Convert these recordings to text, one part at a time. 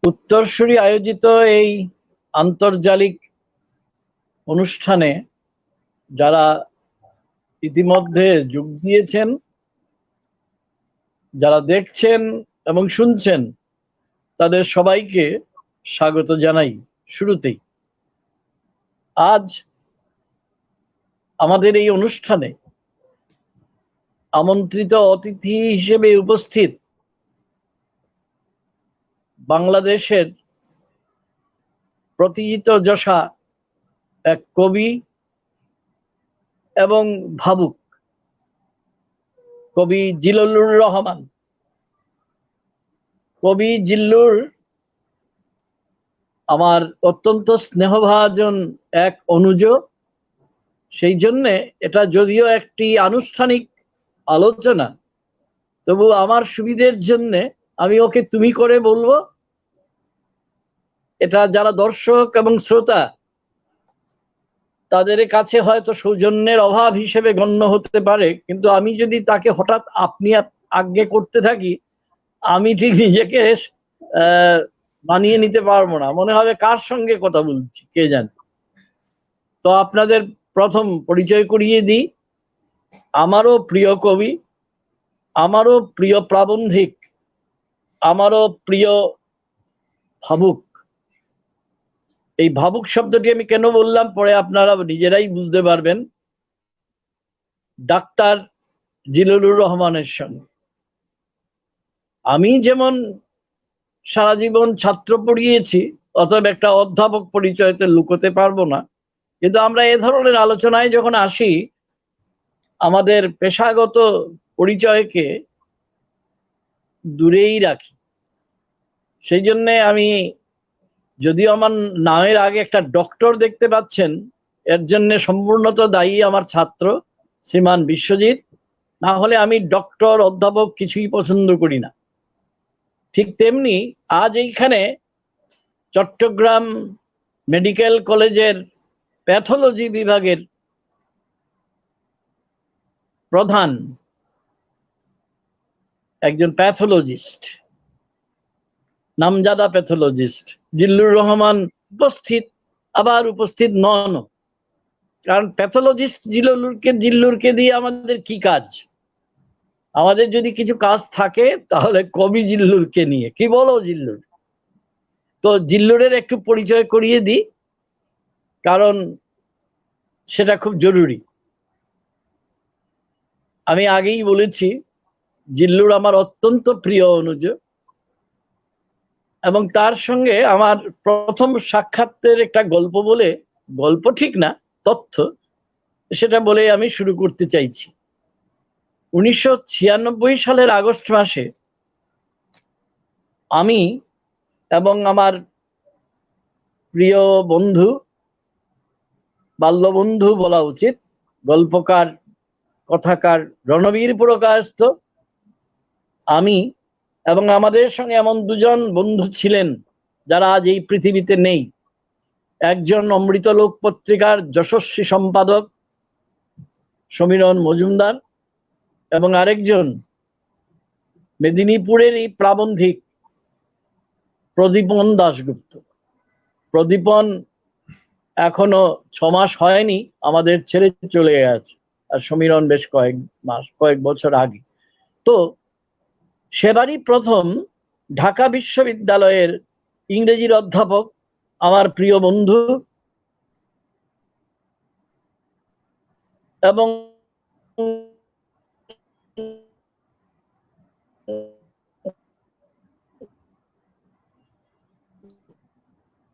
উত্তরসূরি আয়োজিত এই আন্তর্জালিক অনুষ্ঠানে যারা ইতিমধ্যে যোগ দিয়েছেন, যারা দেখছেন এবং শুনছেন, তাদের সবাইকে স্বাগত জানাই। শুরুতেই আজ আমাদের এই অনুষ্ঠানে আমন্ত্রিত অতিথি হিসেবে উপস্থিত বাংলাদেশের প্রতিহিত যশা এক কবি এবং ভাবুক, কবি জিল্লুর রহমান। কবি জিল্লুর আমার অত্যন্ত স্নেহভাজন এক অনুজ। সেই জন্যে এটা যদিও একটি আনুষ্ঠানিক আলোচনা, তবু আমার সুবিধের জন্য আমি ওকে তুমি করে বলবো। এটা যারা দর্শক এবং শ্রোতা, তাদের কাছে হয়তো সৌজন্যের অভাব হিসেবে গণ্য হতে পারে, কিন্তু আমি যদি তাকে হঠাৎ আপনি আজ্ঞে করতে থাকি, আমি ঠিক নিজেকে মানিয়ে নিতে পারবো না, মনে হবে কার সঙ্গে কথা বলছি কে জানে। তো আপনাদের প্রথম পরিচয় করিয়ে দিই। আমারও প্রিয় কবি, আমারও প্রিয় প্রাবন্ধিক, আমারও প্রিয় ভাবুক। এই ভাবুক শব্দটি আমি কেন বললাম পরে আপনারা নিজেরাই বুঝতে পারবেন। ডাক্তার জিল্লুর রহমানের সঙ্গে আমি যেমন সারা জীবন ছাত্র পড়িয়েছি, অতএব একটা অধ্যাপক পরিচয়তে লুকোতে পারবো না। কিন্তু আমরা এ ধরনের আলোচনায় যখন আসি, আমাদের পেশাগত পরিচয়কে দূরেই রাখি। সেই জন্যে আমি, যদিও আমার নামের আগে একটা ডক্টর দেখতে পাচ্ছেন, এর জন্য সম্পূর্ণত দায়ী আমার ছাত্র শ্রীমান বিশ্বজিৎ। না হলে আমি ডক্টর অধ্যাপক কিছুই পছন্দ করি না। ঠিক তেমনি আজ এইখানে চট্টগ্রাম মেডিকেল কলেজের প্যাথোলজি বিভাগের প্রধান একজন প্যাথোলজিস্ট, নামজাদা প্যাথোলজিস্ট জিল্লুর রহমান উপস্থিত, আবার উপস্থিত নন। কারণ প্যাথোলজিস্ট জিল্লুরকে দিয়ে আমাদের কি কাজ? আমাদের যদি কিছু কাজ থাকে তাহলে কবি জিল্লুরকে নিয়ে। কি বলো জিল্লুর? তো জিল্লুরের একটু পরিচয় করিয়ে দিই, কারণ সেটা খুব জরুরি। আমি আগেই বলেছি, জিল্লুর আমার অত্যন্ত প্রিয় অনুজ, এবং তার সঙ্গে আমার প্রথম সাক্ষাতের একটা গল্প বলে, গল্প ঠিক না, তথ্য, সেটা বলে আমি শুরু করতে চাইছি। 1996 সালের আগস্ট মাসে আমি এবং আমার প্রিয় বন্ধু, বাল্যবন্ধু বলা উচিত, গল্পকার কথাকার রণবীর পুরকায়স্থ, আমি এবং আমাদের সঙ্গে এমন দুজন বন্ধু ছিলেন যারা আজ এই পৃথিবীতে নেই। একজন অমৃতলোক পত্রিকার যশস্বী সম্পাদক সমীরণ মজুমদার, এবং আরেকজন মেদিনীপুরের এই প্রাবন্ধিক প্রদীপন দাশগুপ্ত। প্রদীপন এখনো 6 মাস হয়নি আমাদের ছেড়ে চলে গেছে, আর সমীরণ বেশ কয়েক বছর আগে। তো সেবারই প্রথম ঢাকা বিশ্ববিদ্যালয়ের ইংরেজির অধ্যাপক, আমার প্রিয় বন্ধু, এবং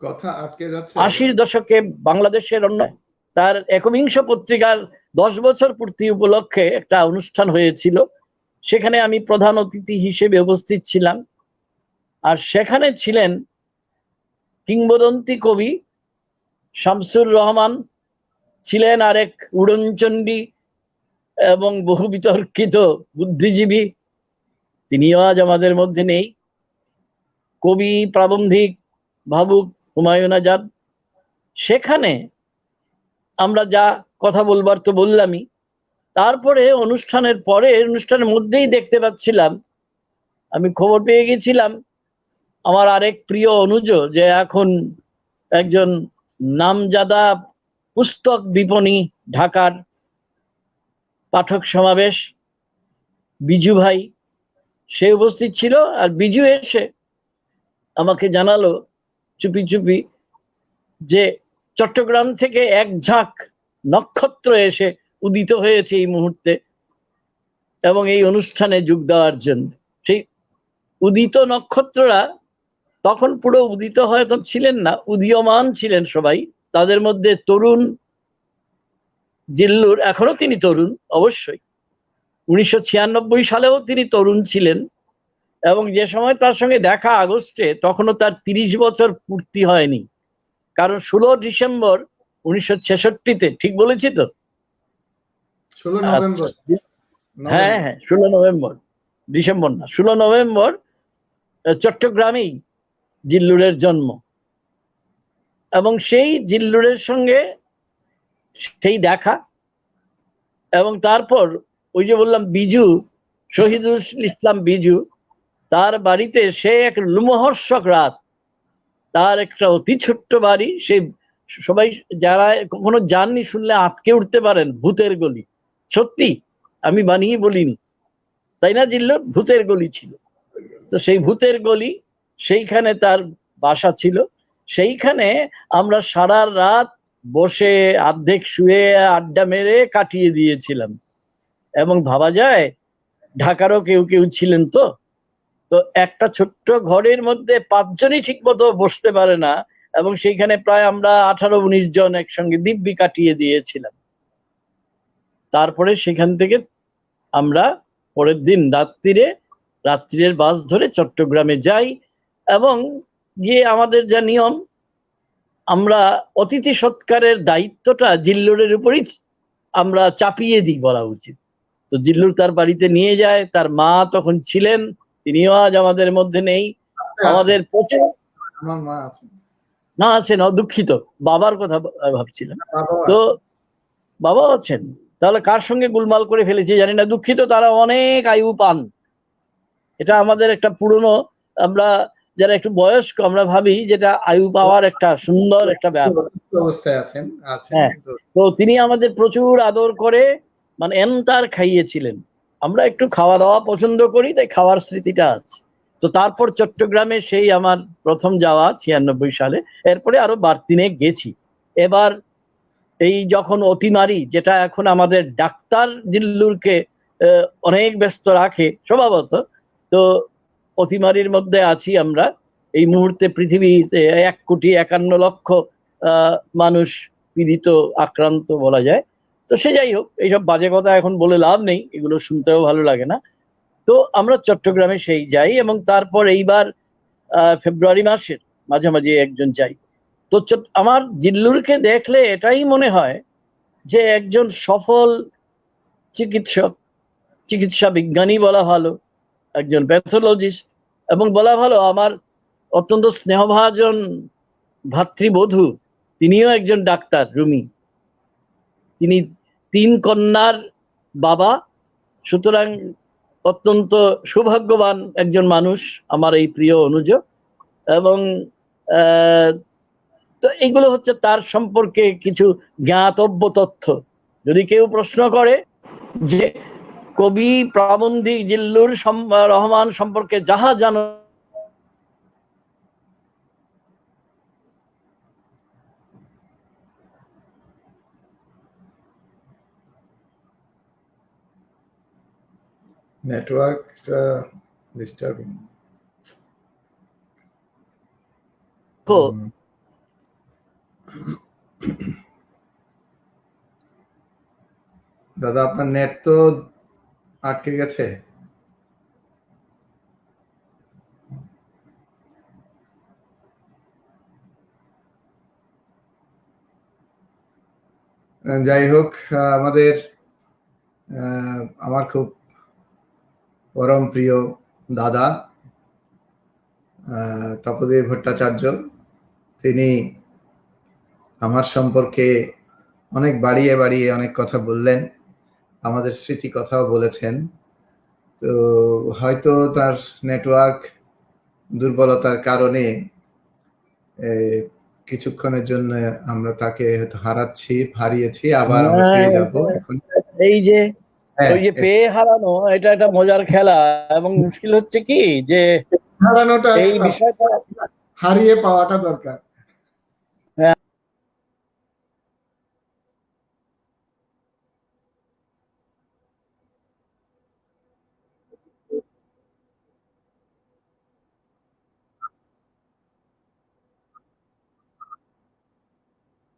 কথা আটকে যাচ্ছে। 80-র দশকে বাংলাদেশের অন্য তার একবিংশ পত্রিকার 10 বছর পূর্তি উপলক্ষে একটা অনুষ্ঠান হয়েছিল। সেখানে আমি প্রধান অতিথি হিসেবে উপস্থিত ছিলাম, আর সেখানে ছিলেন কিংবদন্তি কবি শামসুর রহমান, ছিলেন আরেক উড়নচণ্ডী এবং বহু বিতর্কিত বুদ্ধিজীবী, তিনিও আজ আমাদের মধ্যে নেই, কবি প্রাবন্ধিক ভাবুক হুমায়ুন আজাদ। সেখানে আমরা যা কথা বলবার তো বললামই। তারপরে অনুষ্ঠানের মধ্যেই দেখতে পাচ্ছিলাম, আমি খবর পেয়ে গেছিলাম আমার আরেক প্রিয় অনুজ যে এখন একজন নামজাদা পুস্তক বিপণী ঢাকার পাঠক সমাবেশ, বিজু ভাই, সে উপস্থিত ছিল। আর বিজু এসে আমাকে জানালো চুপি চুপি যে চট্টগ্রাম থেকে এক ঝাঁক নক্ষত্র এসে উদিত হয়েছে এই মুহূর্তে এবং এই অনুষ্ঠানে যোগ দেওয়ার জন্য। সেই উদিত নক্ষত্ররা তখন পুরো উদিত হয়তো ছিলেন না, উদীয়মান ছিলেন সবাই। তাদের মধ্যে তরুণ জিল্লুর, এখনো তিনি তরুণ অবশ্যই, 1996 সালেও তিনি তরুণ ছিলেন এবং যে সময় তার সঙ্গে দেখা আগস্টে, তখনও তার 30 বছর পূর্তি হয়নি। কারণ 16 ডিসেম্বর 1966-তে, ঠিক বলেছি তো? 16 নভেম্বর। হ্যাঁ হ্যাঁ, 16 নভেম্বর, ডিসেম্বর না, 16 নভেম্বর চট্টগ্রামেই জিল্লুরের জন্ম। এবং সেই জিল্লুরের সঙ্গে সেই দেখা, এবং তারপর ওই যে বললাম বিজু, শহীদুল ইসলাম বিজু, তার বাড়িতে সে এক লোমহর্ষক রাত। তার একটা অতি ছোট্ট বাড়ি, সে সবাই যারা কখনো যাননি শুনলে আটকে উঠতে পারেন, ভূতের গলি। সত্যি, আমি বানিয়ে বলিনি, তাই না জিল্লুর? ভূতের গলি ছিল। তো সেই ভূতের গলি, সেইখানে তার বাসা ছিল। সেইখানে আমরা সারা রাত বসে অর্ধেক শুয়ে আড্ডা মেরে কাটিয়ে দিয়েছিলাম। এবং ভাবা যায় ঢাকারও কেউ কেউ ছিলেন। তো তো একটা ছোট্ট ঘরের মধ্যে 5 জনই ঠিক মতো বসতে পারে না, এবং সেইখানে প্রায় আমরা 18-19 জন একসঙ্গে দিব্যি কাটিয়ে দিয়েছিলাম। তারপরে সেখান থেকে আমরা পরের দিন রাত্রিরের বাস ধরে চট্টগ্রামে যাই, এবং গিয়ে আমাদের যা নিয়ম, আমরা অতিথি সৎকারের দায়িত্বটা জিল্লুরের উপরই আমরা চাপিয়ে দিই বলা উচিত। তো জিল্লুর তার বাড়িতে নিয়ে যায়। তার মা তখন ছিলেন, তিনিও আজ আমাদের মধ্যে নেই। আমাদের প্রচুর, আমার মা আছে না আছেন, দুঃখিত, বাবার কথা ভাবছিলাম। তো বাবা আছেন, তাহলে কার সঙ্গে গুলমাল করে ফেলেছি জানি না, দুঃখিত। তারা অনেক আয়ু পান। এটা আমাদের একটা পুরনো, আমরা যারা একটু বয়স্ক, আমরা ভাবি যেটা আয়ু পাওয়ার একটা সুন্দর একটা ব্যাপার। অবস্থায় আছেন। হ্যাঁ, তো তিনি আমাদের প্রচুর আদর করে, মানে এন্তার খাইয়েছিলেন। আমরা একটু খাওয়া দাওয়া পছন্দ করি, তাই খাওয়ার স্মৃতিটা আছে। তো তারপর চট্টগ্রামে সেই আমার প্রথম যাওয়া 96 সালে। এরপরে আরো বাড়তিনে গেছি। এবার এই যখন অতিমারি, যেটা এখন আমাদের ডাক্তার জিল্লুরকে অনেক ব্যস্ত রাখে স্বভাবত, তো অতিমারির মধ্যে আছি আমরা। এই মুহূর্তে পৃথিবীতে 1,51,00,000 মানুষ পীড়িত, আক্রান্ত বলা যায়। তো সে যাই হোক, এইসব বাজে কথা এখন বলে লাভ নেই, এগুলো শুনতেও ভালো লাগে না। তো আমরা চট্টগ্রামে সেই যাই, এবং তারপর এইবার ফেব্রুয়ারি মাসের মাঝামাঝি একজন যাই। তো আমার জিল্লুরকে দেখলে এটাই মনে হয় যে একজন সফল চিকিৎসক, চিকিৎসা বিজ্ঞানী বলা ভালো, একজন প্যাথোলজিস্ট, এবং বলা ভালো আমার অত্যন্ত স্নেহভাজন ভাতৃবধূ, তিনিও একজন ডাক্তার, রুমি। তিনি 3 কন্যার বাবা, সুতরাং অত্যন্ত সৌভাগ্যবান একজন মানুষ আমার এই প্রিয় অনুজ। এবং তো এগুলো হচ্ছে তার সম্পর্কে কিছু জ্ঞাতব্য তথ্য। যদি কেউ প্রশ্ন করে যে কবি প্রাবন্ধিক জিল্লুর রহমান সম্পর্কে যাহা জানো, নেটওয়ার্ক ডিস্টার্বিং। দাদা আপনার নেট তো আটকে গেছে। যাই হোক, আমাদের আমার খুব পরম প্রিয় দাদা তপোদীপ ভট্টাচার্য, তিনি আমার সম্পর্কে অনেক বাড়িয়ে বাড়িয়ে অনেক কথা বললেন, আমাদের স্মৃতি কথাও বলেছেন। তো হয়তো তার নেটওয়ার্ক দুর্বলতার কারণে কিছুক্ষণের জন্য আমরা তাকে হয়তো হারিয়েছি, আবার আমরা পেয়ে যাব এখন। এই যে হ্যাঁ, ওই যে পেয়ে হারানো, এটা একটা মজার খেলা। এবং মুশকিল হচ্ছে কি যে হারানোটা এই বিষয়টা হারিয়ে পাওয়াটা দরকার।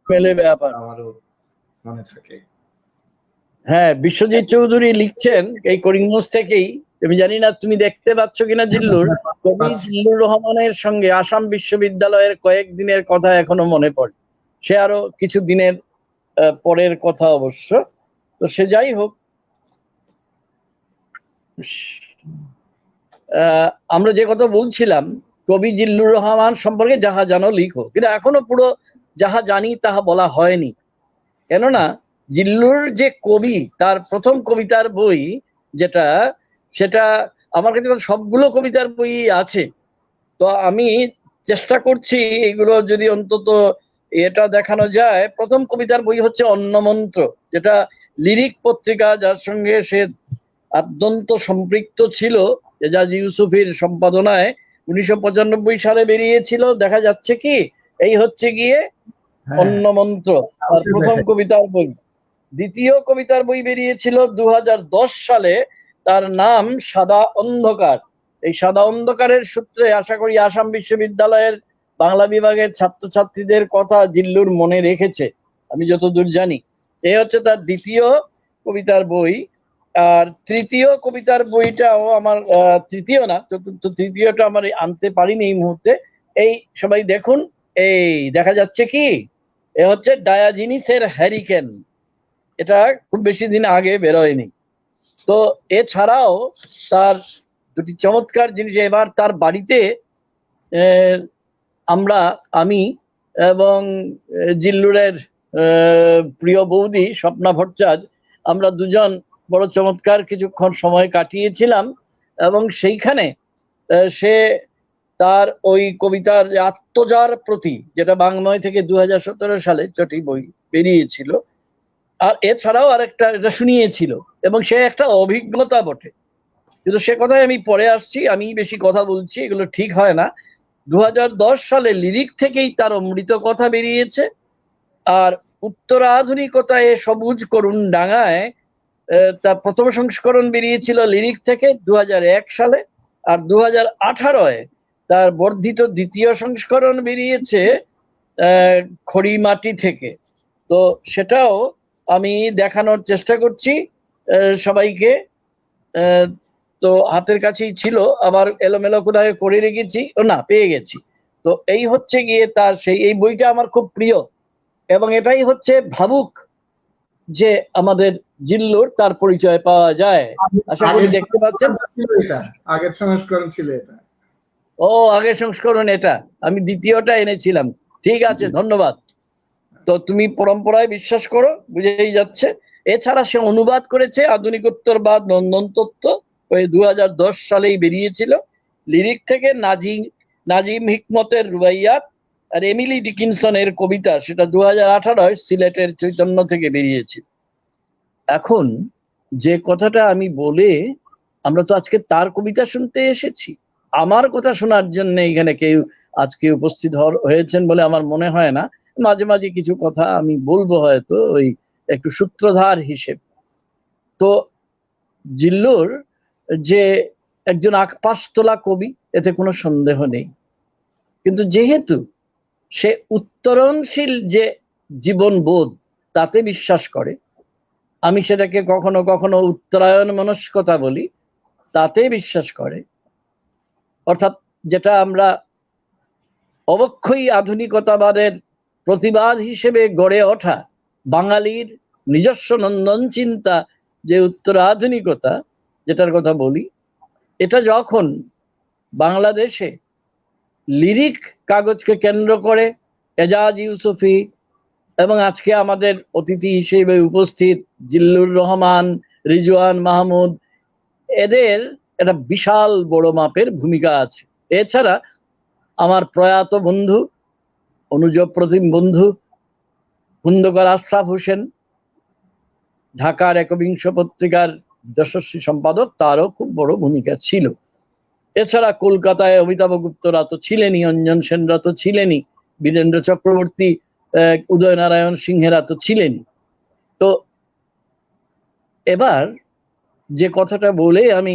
মেলে ব্যাপার। আমারও মনে থাকে। হ্যাঁ, বিশ্বজিৎ চৌধুরী লিখছেন এই করিমগঞ্জ থেকেই। আমি জানি না তুমি দেখতে পাচ্ছ কিনা জিল্লুর, কবি জিল্লুর রহমানের সঙ্গে আসাম বিশ্ববিদ্যালয়ের কয়েকদিনের কথা এখনো মনে পড়ে। সে আরো কিছু দিনের পরের কথা অবশ্য। তো সে যাই হোক, আমরা যে কথা বলছিলাম, কবি জিল্লুর রহমান সম্পর্কে যাহা জানো লিখো, কিন্তু এখনো পুরো যাহা জানি তাহা বলা হয়নি। কেননা জিল্লুর যে কবি, তার প্রথম কবিতার বই যেটা, সেটা আমার কাছে সবগুলো কবিতার বই আছে। তো আমি চেষ্টা করছি এগুলো যদি অন্তত এটা দেখানো যায়। প্রথম কবিতার বই হচ্ছে অন্নমন্ত্র, যেটা লিরিক পত্রিকা, যার সঙ্গে সে আদ্যন্ত সম্পৃক্ত ছিল, এজাজ ইউসুফির সম্পাদনায় 1995 সালে বেরিয়েছিল। দেখা যাচ্ছে কি, এই হচ্ছে গিয়ে অন্নমন্ত্র, তার প্রথম কবিতার বই। দ্বিতীয় কবিতার বই বেরিয়েছিল 2010 সালে, তার নাম সাদা অন্ধকার। এই সাদা অন্ধকারের সূত্রে আশা করি আসাম বিশ্ববিদ্যালয়ের বাংলা বিভাগের ছাত্রছাত্রীদের কথা জিল্লুর মনে রেখেছে, আমি যতদূর জানি। এই হচ্ছে তার দ্বিতীয় কবিতার বই। আর তৃতীয় কবিতার বইটাও আমার, তৃতীয় না, চতুর্থ, তৃতীয়টা আমার আনতে পারিনি এই মুহূর্তে। এই সবাই দেখুন, এই দেখা যাচ্ছে কি, এ হচ্ছে ডায়াজিনিসের হ্যারিকেন। এটা খুব বেশি দিন আগে বেরোয়নি। তো এছাড়াও তার দুটি চমৎকার জিনিস। এবার তার বাড়িতে আমি এবং জিল্লুরের প্রিয় বৌদি স্বপ্না ভট্টাচার্য, আমরা দুজন বড় চমৎকার কিছুক্ষণ সময় কাটিয়েছিলাম। এবং সেইখানে সে তার ওই কবিতার আত্মজার প্রতি, যেটা বাংময় থেকে 2017 সালে চটি বই বেরিয়েছিল, আর এছাড়াও আরেকটা এটা শুনিয়েছিল। এবং সে একটা অভিজ্ঞতা বটে, কিন্তু সে কথায় আমি পরে আসছি। আমি বেশি কথা বলছি, এগুলো ঠিক হয় না। 2010 সালে লিরিক থেকেই তার অমৃত কথা বেরিয়েছে। আর উত্তরাধুনিকতায় সবুজ করুণ ডাঙায় তার প্রথম সংস্করণ বেরিয়েছিল লিরিক থেকে 2001 সালে। আর 2018 তার বর্ধিত দ্বিতীয় সংস্করণ বেরিয়েছে খড়িমাটি থেকে। তো সেটাও আমি দেখানোর চেষ্টা করছি সবাইকে। তো হাতের কাছেই ছিল, আবার এলোমেলো কোথায় করে রেখেছি, ও না, পেয়ে গেছি। তো এই হচ্ছে গিয়ে তার সেই, এই বইটা আমার খুব প্রিয়। এবং এটাই হচ্ছে ভাবুক যে আমাদের জিল্লুর, তার পরিচয় পাওয়া যায়। আশা করি দেখতে পাচ্ছেন। আগের সংস্করণ ছিল এটা। ও, আগের সংস্করণ এটা, আমি দ্বিতীয়টা এনেছিলাম। ঠিক আছে, ধন্যবাদ। তো তুমি পরম্পরায় বিশ্বাস করো, বুঝেই যাচ্ছে। এছাড়া সে অনুবাদ করেছে আধুনিকোত্তরবাদ নন্দন তত্ত্ব, ওই 2010 সালেই বেরিয়েছিল লিরিক থেকে। নাজিম হিকমতের রুবাইয়াত আর এমিলি ডিকিনসনের কবিতা, সেটা 2018 সিলেটের চৈতন্য থেকে বেরিয়েছিল। এখন যে কথাটা আমি বলে, আমরা তো আজকে তার কবিতা শুনতে এসেছি, আমার কথা শোনার জন্য এখানে কেউ আজকে উপস্থিত হয়েছেন বলে আমার মনে হয় না। মাঝে মাঝে কিছু কথা আমি বলবো হয়তো, ওই একটু সূত্রধার হিসেবে। তো জিল্লুর যে একজন আকাশতোলা কবি, এতে কোনো সন্দেহ নেই। কিন্তু যেহেতু সে উত্তরণশীল যে জীবনবোধ, তাতে বিশ্বাস করে, আমি সেটাকে কখনো কখনো উত্তরায়ণ মনস্কতা বলি, তাতে বিশ্বাস করে। অর্থাৎ যেটা আমরা অবক্ষয়ী আধুনিকতাবাদের প্রতিবাদ হিসেবে গড়ে ওঠা বাঙালির নিজস্ব নন্দন চিন্তা, যে উত্তরাধুনিকতা যেটার কথা বলি, এটা যখন বাংলাদেশে লিরিক কাগজকে কেন্দ্র করে এজাজ ইউসুফি এবং আজকে আমাদের অতিথি হিসেবে উপস্থিত জিল্লুর রহমান, রিজওয়ান মাহমুদ, এদের একটা বিশাল বড় মাপের ভূমিকা আছে। এছাড়া আমার প্রয়াত বন্ধু, অনুজ প্রতিম বন্ধু খন্দকার আশরাফ হোসেন, ঢাকার একবিংশ পত্রিকার যশস্বী সম্পাদক, তারও খুব বড় ভূমিকা ছিল। এছাড়া কলকাতায় অমিতাভ গুপ্তরা তো ছিলেনই, অঞ্জন সেনরা তো ছিলেনই, বীরেন্দ্র চক্রবর্তী, উদয়নারায়ণ সিংহেরা তো ছিলেনই। তো এবার যে কথাটা বলে আমি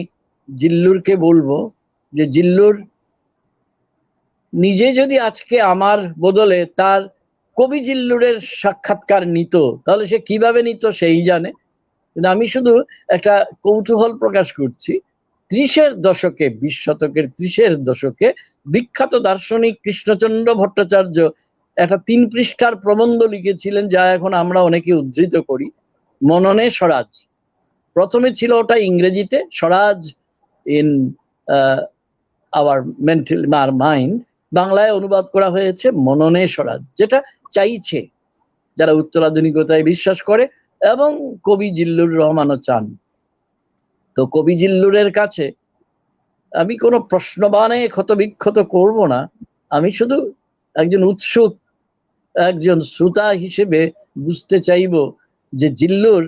জিল্লুরকে বলবো যে জিল্লুর নিজে যদি আজকে আমার বদলে তার কবি জিল্লুরের সাক্ষাৎকার নিত, তাহলে সে কিভাবে নিত সেই জানে। কিন্তু আমি শুধু একটা কৌতূহল প্রকাশ করছি। 30-এর দশকে, 20 শতকের 30-এর দশকে বিখ্যাত দার্শনিক কৃষ্ণচন্দ্র ভট্টাচার্য একটা 3 পৃষ্ঠার প্রবন্ধ লিখেছিলেন, যা এখন আমরা অনেকে উদ্ধৃত করি, মননে স্বরাজ। প্রথমে ছিল ওটা ইংরেজিতে, স্বরাজ ইন আওয়ার মেন্টাল মাইন্ড, বাংলায় অনুবাদ করা হয়েছে মননে স্বরাজ, যেটা চাইছে যারা উত্তরাধুনিকতায় বিশ্বাস করে এবং কবি জিল্লুর রহমানও চান। তো কবি জিল্লুরের কাছে আমি কোনো প্রশ্নবাণে ক্ষতবিক্ষত করব না, আমি শুধু একজন উৎসুক, একজন শ্রোতা হিসেবে বুঝতে চাইব যে জিল্লুর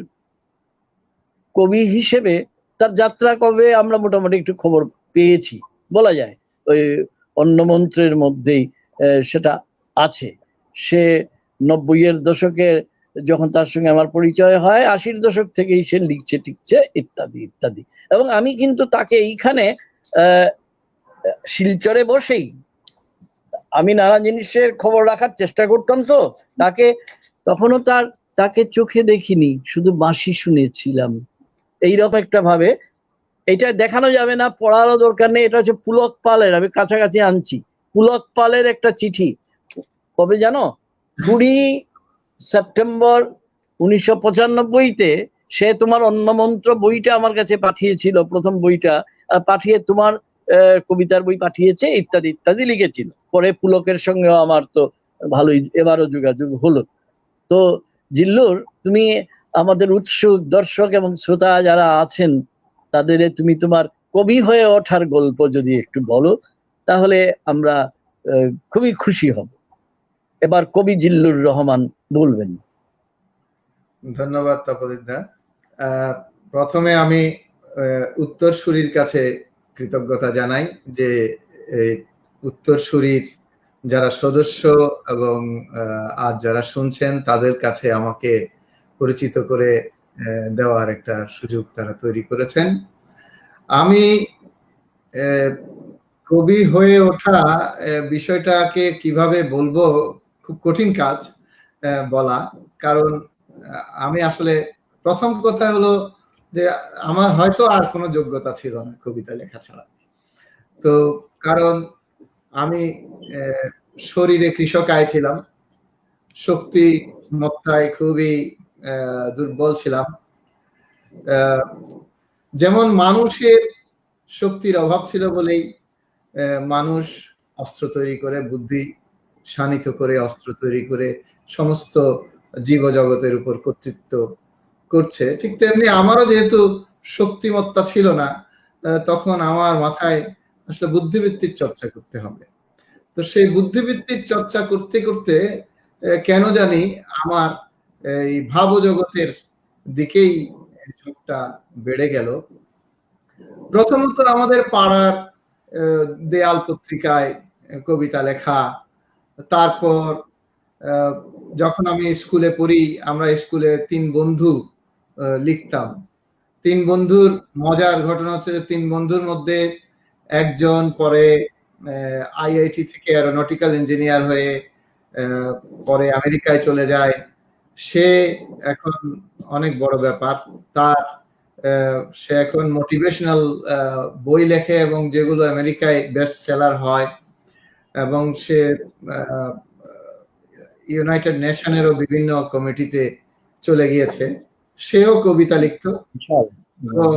কবি হিসেবে তার যাত্রা কবে আমরা মোটামুটি একটু খবর পেয়েছি বলা যায়, ওই অন্নমন্ত্রের মধ্যেই সেটা আছে। সে 90-এর দশকে যখন তার সঙ্গে আমার পরিচয় হয়, 80-র দশক থেকেই সে লিখছে টিকছে ইত্যাদি ইত্যাদি। এবং আমি কিন্তু তাকে এইখানে শিলচরে বসেই আমি নানা জিনিসের খবর রাখার চেষ্টা করতাম, তো তাকে তখনও তাকে চোখে দেখিনি, শুধু বাঁশি শুনেছিলাম এইরকম একটা ভাবে। এটা দেখানো যাবে না, পড়ারও দরকার নেই। এটা হচ্ছে পুলক পালের, আমি কাছাকাছি আনছি, পুলক পালের একটা চিঠি। কবে জানো? 20 সেপ্টেম্বর 1995-তে সে তোমার অন্নমন্ত্র বইটা আমার কাছে পাঠিয়েছিল, প্রথম বইটা পাঠিয়ে তোমার কবিতার বই পাঠিয়েছে ইত্যাদি ইত্যাদি লিখেছিল। পরে পুলকের সঙ্গেও আমার তো ভালোই এবারও যোগাযোগ হলো। তো জিল্লুর, তুমি আমাদের উৎসুক দর্শক এবং শ্রোতা যারা আছেন তাদের তুমি তোমার কবি হয়ে ওঠার গল্প যদি একটু বলো, তাহলে আমরা খুবই খুশি হব। এবার কবি জিল্লুর রহমান বলবেন। ধন্যবাদ তপোদীপ দা। প্রথমে আমি উত্তরসূরির কাছে কৃতজ্ঞতা জানাই যে উত্তরসূরির যারা সদস্য এবং আজ যারা শুনছেন তাদের কাছে আমাকে পরিচিত করে দেওয়ার একটা সুযোগ তারা তৈরি করেছেন। আমি কবি হয়ে ওঠা বিষয়টাকে কিভাবে বলবো, খুব কঠিন কাজ বলা, কারণ আমি আসলে প্রথম কথা হলো যে আমার হয়তো আর কোনো যোগ্যতা ছিল না কবিতা লেখা ছাড়া। তো কারণ আমি শরীরে কৃষকায় ছিলাম, শক্তিমত্তায় খুবই দুর্বল ছিলাম। যেমন মানুষের শক্তির অভাব ছিল বলেই মানুষ অস্ত্র তৈরি করে, বুদ্ধি শানিত করে অস্ত্র তৈরি করে সমস্ত জীবজগতের উপর কর্তৃত্ব করছে। ঠিক তেমনি আমারও যেহেতু শক্তিমত্তা ছিল না, তখন আমার মাথায় আসলে বুদ্ধিবৃত্তির চর্চা করতে হবে। তো সেই বুদ্ধিবৃত্তির চর্চা করতে করতে কেন জানি আমার এই ভাবজগতের দিকেই ঝোঁকটা বেড়ে গেল। প্রথমত আমাদের পাড়ার দেয়াল পত্রিকায় কবিতা লেখা, তারপর যখন আমি স্কুলে পড়ি, আমরা স্কুলে 3 বন্ধু লিখতাম। 3 বন্ধুর মজার ঘটনা হচ্ছে যে 3 বন্ধুর মধ্যে একজন পরে আইআইটি থেকে অ্যারোনটিক্যাল ইঞ্জিনিয়ার হয়ে পরে আমেরিকায় চলে যায়। সে এখন অনেক বড় ব্যাপার, তার সে এখন মোটিভেশনাল বই লেখে এবং যেগুলো আমেরিকায় বেস্ট সেলার হয়, এবং সে ইউনাইটেড নেশনেরও বিভিন্ন কমিটিতে চলে গিয়েছে। সেও কবিতা লিখতো এবং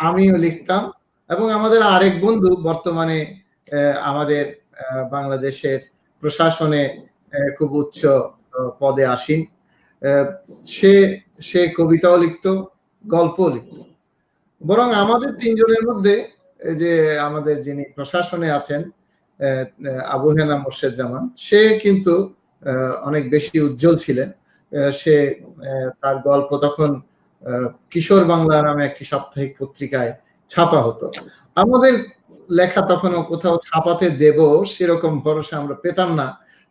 আমিও লিখতাম। এবং আমাদের আরেক বন্ধু বর্তমানে আমাদের বাংলাদেশের প্রশাসনে খুব উচ্চ পদে আসীন, সে কবিতাও লিখতো, গল্পও লিখতো। বরং আমাদের 3 জনের মধ্যে এই যে আমাদের যিনি প্রশাসনে আছেন আবু হেনা মোর্শেদ জামান, সে কিন্তু অনেক বেশি উজ্জ্বল ছিলেন। সে তার গল্প তখন কিশোর বাংলা নামে একটি সাপ্তাহিক পত্রিকায় ছাপা হতো। আমাদের লেখা তখনও কোথাও ছাপাতে দেব সেরকম ভরসা আমরা পেতাম না।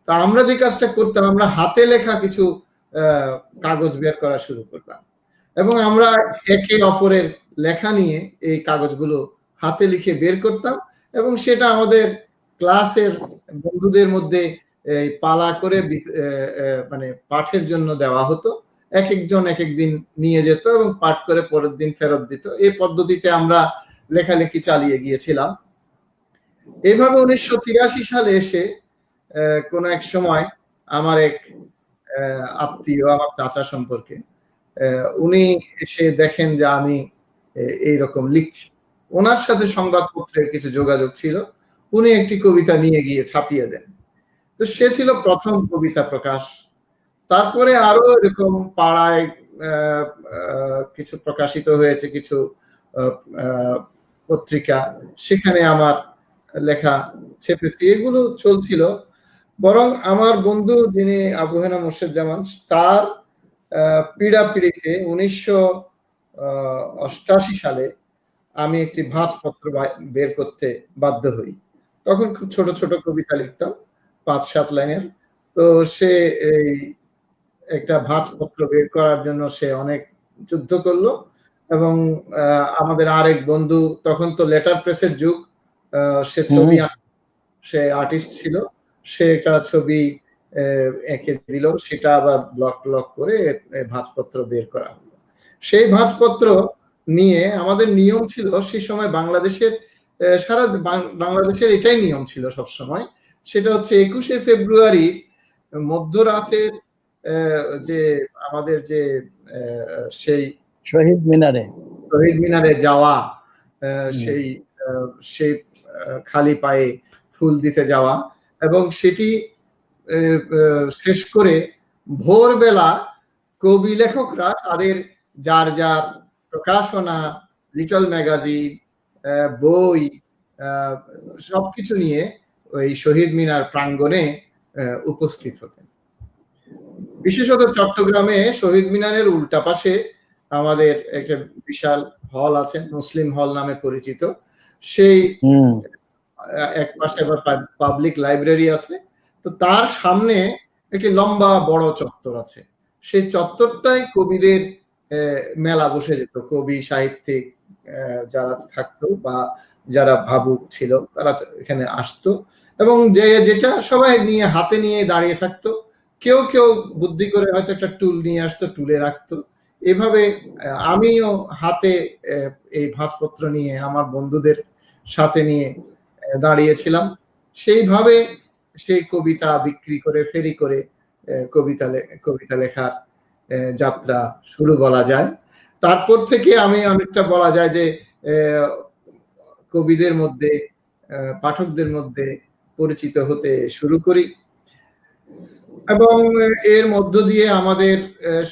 তো আমরা যে কাজটা করতাম, আমরা হাতে লেখা কিছু কাগজ বের করা শুরু করলাম এবং আমরা একে অপরের লেখা নিয়ে এই কাগজগুলো হাতে লিখে বের করতাম এবং সেটা আমাদের ক্লাসের বন্ধুদের মধ্যে পালা করে মানে পাঠের জন্য দেওয়া হতো। এক একজন এক একদিন নিয়ে যেত এবং পাঠ করে পরের দিন ফেরত দিত। এই পদ্ধতিতে আমরা লেখালেখি চালিয়ে গিয়েছিলাম। এইভাবে 1983 সালে এসে কোন এক সময় আমার এক আত্মীয়, আমার চাচা সম্পর্কে, উনি এসে দেখেন যে আমি এইরকম লিখছি। ওনার সাথে সংবাদপত্রের কিছু যোগাযোগ ছিল, উনি একটি কবিতা নিয়ে গিয়ে ছাপিয়ে দেন। তো সে ছিল প্রথম কবিতা প্রকাশ। তারপরে আরো এরকম পাড়ায় কিছু প্রকাশিত হয়েছে, কিছু পত্রিকা, সেখানে আমার লেখা ছেপেছি, এগুলো চলছিল। বরং আমার বন্ধু যিনি আবু হেনা মোর্শেদ জামান, তার পীড়াপিড়িতে 1988 সালে আমি একটি ভাঁজপত্র বের করতে বাধ্য হই। তখন খুব ছোট ছোট কবিতা লিখতাম, 5-7 লাইনের। তো সে এই একটা ভাঁজপত্র বের করার জন্য সে অনেক যুদ্ধ করলো এবং আমাদের আরেক বন্ধু, তখন তো লেটার প্রেসের যুগ, সে ছবি, সে আর্টিস্ট ছিল, সে একটা ছবি এঁকে দিল, সেটা আবার ব্লক করে ভাঁজপত্র বের করা হলো। সেই ভাঁজপত্র নিয়ে আমাদের নিয়ম ছিল সেই সময় বাংলাদেশের, সারা বাংলাদেশের এটাই নিয়ম ছিল সব সময়, সেটা হচ্ছে 21শে ফেব্রুয়ারি মধ্যরাতের যে আমাদের যে সেই শহীদ মিনারে যাওয়া, সেই খালি পায়ে ফুল দিতে যাওয়া এবং সেটি শেষ করে ভোরবেলা কবি লেখকরা তাদের যার যার প্রকাশনা, লিটল ম্যাগাজিন, বই, সবকিছু নিয়ে ওই শহীদ মিনার প্রাঙ্গণে উপস্থিত হতেন। বিশেষত চট্টগ্রামে শহীদ মিনারের উল্টা পাশে আমাদের একটা বিশাল হল আছে, মুসলিম হল নামে পরিচিত। সেই এক পাশে আবার পাবলিক লাইব্রেরি আছে। তো তার সামনে একটি লম্বা বড় চত্বর আছে। সেই চত্বরটাই কবিদের মেলা বসে যেত। কবি, সাহিত্যিক যারা থাকতো বা যারা ভাবুক ছিল তারা এখানে আসতো এবং যেটা সবাই নিয়ে হাতে নিয়ে দাঁড়িয়ে থাকতো। কেউ কেউ বুদ্ধি করে হয়তো একটা টুল নিয়ে আসতো, টুলে রাখতো। এভাবে আমিও হাতে এই ভাঁজপত্র নিয়ে আমার বন্ধুদের সাথে নিয়ে দাঁড়িয়েছিলাম। সেইভাবে সেই কবিতা বিক্রি করে, ফেরি করে কবিতা লেখার যাত্রা শুরু বলা যায়। তারপর থেকে আমি অনেকটা বলা যায় যে কবিদের মধ্যে, পাঠকদের মধ্যে পরিচিত হতে শুরু করি এবং এর মধ্য দিয়ে আমাদের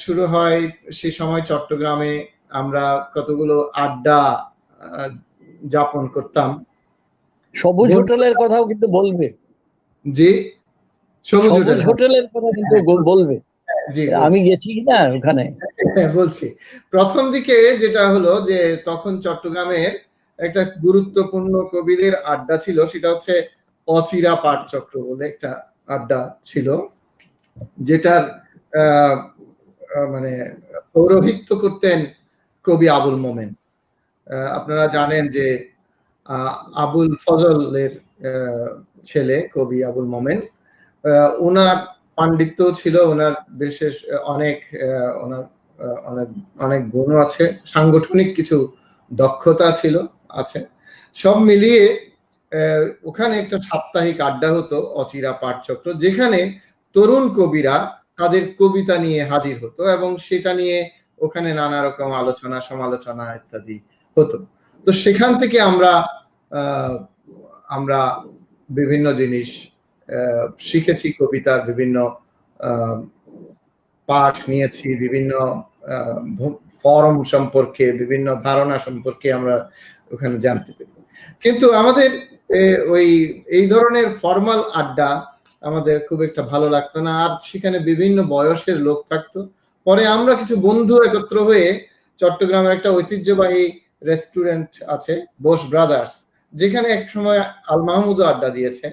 শুরু হয় সে সময় চট্টগ্রামে আমরা কতগুলো আড্ডা যাপন করতাম। সবুজ হোটেলের কথাও কিন্তু বলবে। জি, সবুজ হোটেলের কথা কিন্তু বলবে। আমি গেছি না ওখানে, বলছি। প্রথম দিকে যেটা হলো যে তখন চট্টগ্রামের একটা গুরুত্বপূর্ণ কবিদের আড্ডা ছিল, সেটা হচ্ছে অচিরা পাঠচক্র বলে একটা আড্ডা ছিল, যেটার মানে পৌরোহিত্য করতেন কবি আবুল মোমেন। আপনারা জানেন যে আবুল ফজলের ছেলে কবি আবুল মোমেন, ওনার পাণ্ডিত্য ছিল, ওনার বিশেষ অনেক গুণ আছে, সাংগঠনিক কিছু দক্ষতা ছিল আছে। সব মিলিয়ে ওখানে একটা সাপ্তাহিক আড্ডা হতো অচিরা পাঠচক্র, যেখানে তরুণ কবিরা তাদের কবিতা নিয়ে হাজির হতো এবং সেটা নিয়ে ওখানে নানা রকম আলোচনা সমালোচনা ইত্যাদি হতো। তো সেখান থেকে আমরা বিভিন্ন জিনিস শিখেছি, কবিতার বিভিন্ন পাঠ নিয়েছি, বিভিন্ন ফর্ম সম্পর্কে, বিভিন্ন ধারণা সম্পর্কে আমরা ওখানে জানতে পারি। কিন্তু আমাদের ওই এই ধরনের ফর্মাল আড্ডা আমাদের খুব একটা ভালো লাগতো না, আর সেখানে বিভিন্ন বয়সের লোক থাকতো। পরে আমরা কিছু বন্ধু একত্র হয়ে চট্টগ্রামের একটা ঐতিহ্যবাহী রেস্টুরেন্ট আছে বোস ব্রাদার্স, যেখানে এক সময় আল মাহমুদও আড্ডা দিয়েছে।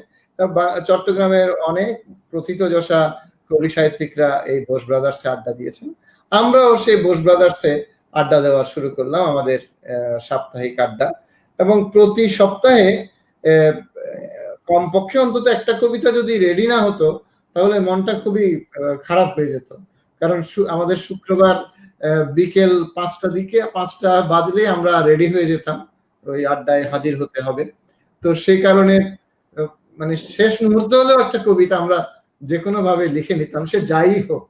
চট্টগ্রামের অনেক প্রথিতযশা কবি সাহিত্যিকরা এই বোস ব্রাদার্সে আড্ডা দিয়েছেন। আমরাও সেই বোস ব্রাদার্সে আড্ডা দেওয়া শুরু করলাম, আমাদের সাপ্তাহিক আড্ডা। এবং প্রতি সপ্তাহে কমপক্ষে অন্তত একটা কবিতা যদি রেডি না হতো তাহলে মনটা খুবই খারাপ হয়ে যেত। কারণ আমাদের শুক্রবার বিকেল 5টা দিকে 5টা বাজলে আমরা রেডি হয়ে যেতাম, ওই আড্ডায় হাজির হতে হবে। তো সেই কারণে মানে শেষ মুহূর্তে হলেও একটা কবিতা আমরা যে কোনো ভাবে লিখে নিতাম, সে যাই হোক।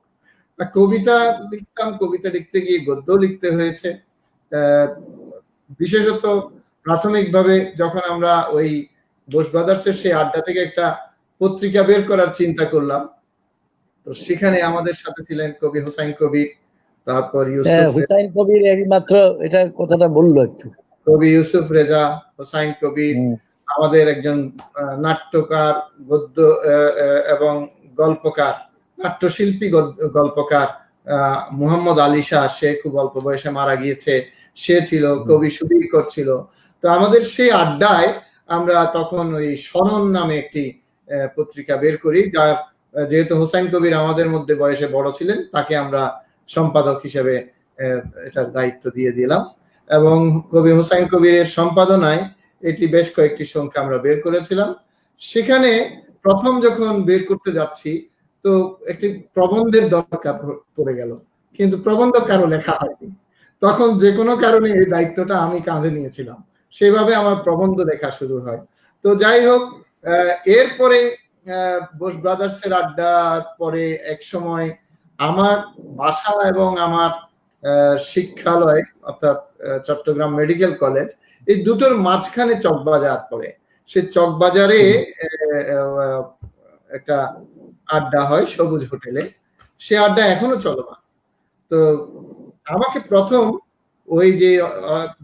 কবিতা লিখতাম, কবিতা লিখতে গিয়ে গদ্য লিখতে হয়েছে। বিশেষত প্রাথমিকভাবে যখন আমরা ওই বোস ব্রাদার্সের সেই আড্ডা থেকে একটা পত্রিকা বের করার চিন্তা করলাম, তো সেখানে আমাদের সাথে ছিলেন কবি হুসাইন কবির, তারপর হুসাইন কবির একমাত্র এটা কথাটা বললো একটু, কবি ইউসুফ রেজা, হুসাইন কবির, আমাদের একজন নাট্যকার, গদ্য এবং গল্পকার, নাট্যশিল্পী, গল্পকার মুহাম্মদ আলী শাহ, সে খুব অল্প বয়সে মারা গিয়েছে, সে ছিল। কবি সুবীর করছিল। তো আমাদের সেই আড্ডায় আমরা তখন ওই স্মরণ নামে একটি পত্রিকা বের করি, যার যেহেতু হুসাইন কবির আমাদের মধ্যে বয়সে বড় ছিলেন, তাকে আমরা সম্পাদক হিসেবে এটার দায়িত্ব দিয়ে দিলাম। এবং কবি হুসাইন কবিরের সম্পাদনায় এটি বেশ কয়েকটি সংখ্যা আমরা বের করেছিলাম। সেখানে প্রথম যখন বের করতে যাচ্ছি তো একটি প্রবন্ধের দরকার পড়ে গেল, কিন্তু প্রবন্ধ কারো লেখা হয়নি। তখন যে কোনো কারণে এই দায়িত্বটা আমি কাঁধে নিয়েছিলাম, সেভাবে আমার প্রবন্ধ লেখা শুরু হয়। তো যাই হোক, এরপরে বোস ব্রাদার্সের আড্ডার পরে এক সময় আমার বাসা এবং আমার শিক্ষালয় অর্থাৎ চট্টগ্রাম মেডিকেল কলেজ, এই দুটোর মাঝখানে চকবাজার পড়ে। সে চকবাজারে একটা আড্ডা হয় সবুজ হোটেলে, সে আড্ডা এখনো চলমান। তো আমাকে প্রথম ওই যে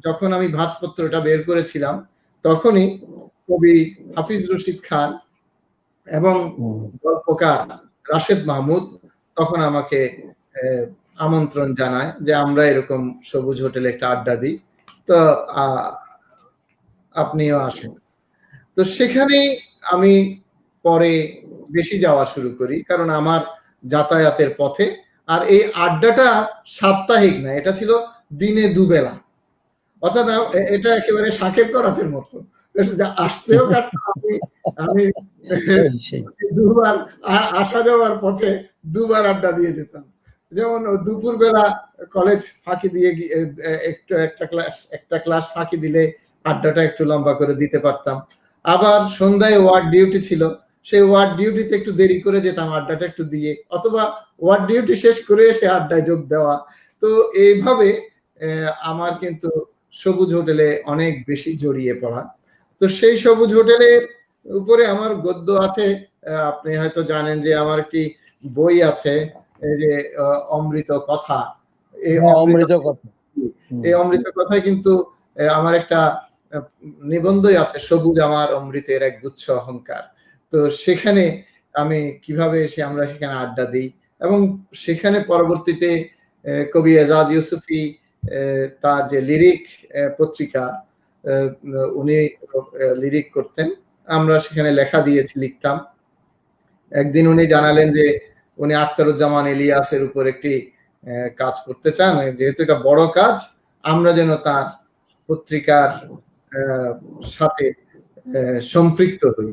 যখন আমি ভাঁজপত্রটা বের করেছিলাম তখনই কবি হাফিজ রশিদ খান এবং গল্পকার রাশেদ মাহমুদ তখন আমাকে আমন্ত্রণ জানায় যে আমরা এরকম সবুজ হোটেলে একটা আড্ডা দিই, তো আপনিও আসেন। তো সেখানেই আমি পরে বেশি যাওয়া শুরু করি, কারণ আমার যাতায়াতের পথে। আর এই আড্ডাটা সাপ্তাহিক না, এটা ছিল দিনে দুবেলা, অর্থাৎ এটা একেবারে শাকের করাতের মতো। আসতেও আমি দুবার আসা যাওয়ার পথে দুবার আড্ডা দিয়ে যেতাম। যেমন দুপুর বেলা কলেজ ফাঁকি দিয়ে একটু একটা ক্লাস ফাঁকি দিলে আড্ডাটা একটু লম্বা করে দিতে পারতাম। আবার সন্ধ্যায় ওয়ার্ড ডিউটি ছিল, সেই ওয়ার্ড ডিউটিতে একটু দেরি করে যেতাম আড্ডাটা একটু দিয়ে, অথবা ওয়ার্ড ডিউটি শেষ করে এসে আড্ডায় যোগ দেওয়া। তো এইভাবে আমার কিন্তু সবুজ হোটেলে অনেক বেশি জড়িয়ে পড়া। তো সেই সবুজ হোটেলের উপরে আমার গদ্য আছে। আপনি হয়তো জানেন যে আমার একটি বই আছে, এই যে অমৃত কথা। এই অমৃত কথায় কিন্তু আমার একটা নিবন্ধই আছে, সবুজ আমার অমৃতের এক গুচ্ছ অহংকার। তো সেখানে আমি কিভাবে আমরা সেখানে আড্ডা দিই, এবং সেখানে পরবর্তীতে কবি এজাজ ইউসুফি তার যে লিরিক পত্রিকা, উনি লিরিক করতেন, আমরা সেখানে লেখা দিয়েছি, লিখতাম। একদিন উনি জানালেন যে উনি আখতারুজ্জামান ইলিয়াসের উপর একটি কাজ করতে চান, যেহেতু এটা বড় কাজ, আমরা যেন তার পত্রিকার সাথে সম্পৃক্ত হই।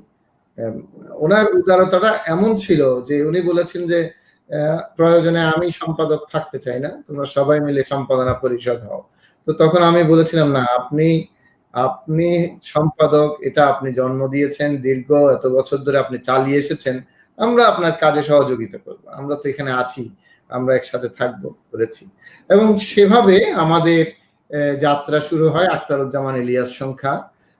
ওনার উদারতাটা এমন ছিল যে উনি বলেছেন যে প্রয়োজনে আমি সম্পাদক থাকতে চাই না, তোমরা সবাই মিলে সম্পাদনা পরিষদ হও। তো তখন আমি বলেছিলাম, না, আপনি সম্পাদক, এটা আপনি জন্ম দিয়েছেন, দীর্ঘ এত বছর ধরে আপনি চালিয়ে এসেছেন, আমরা আপনার কাজে সহযোগিতা করব, আমরা তো এখানে আছি, আমরা একসাথে থাকবো করেছি। এবং সেভাবে আমাদের যাত্রা শুরু হয় আখতারুজ্জামান ইলিয়াস সংখ্যা।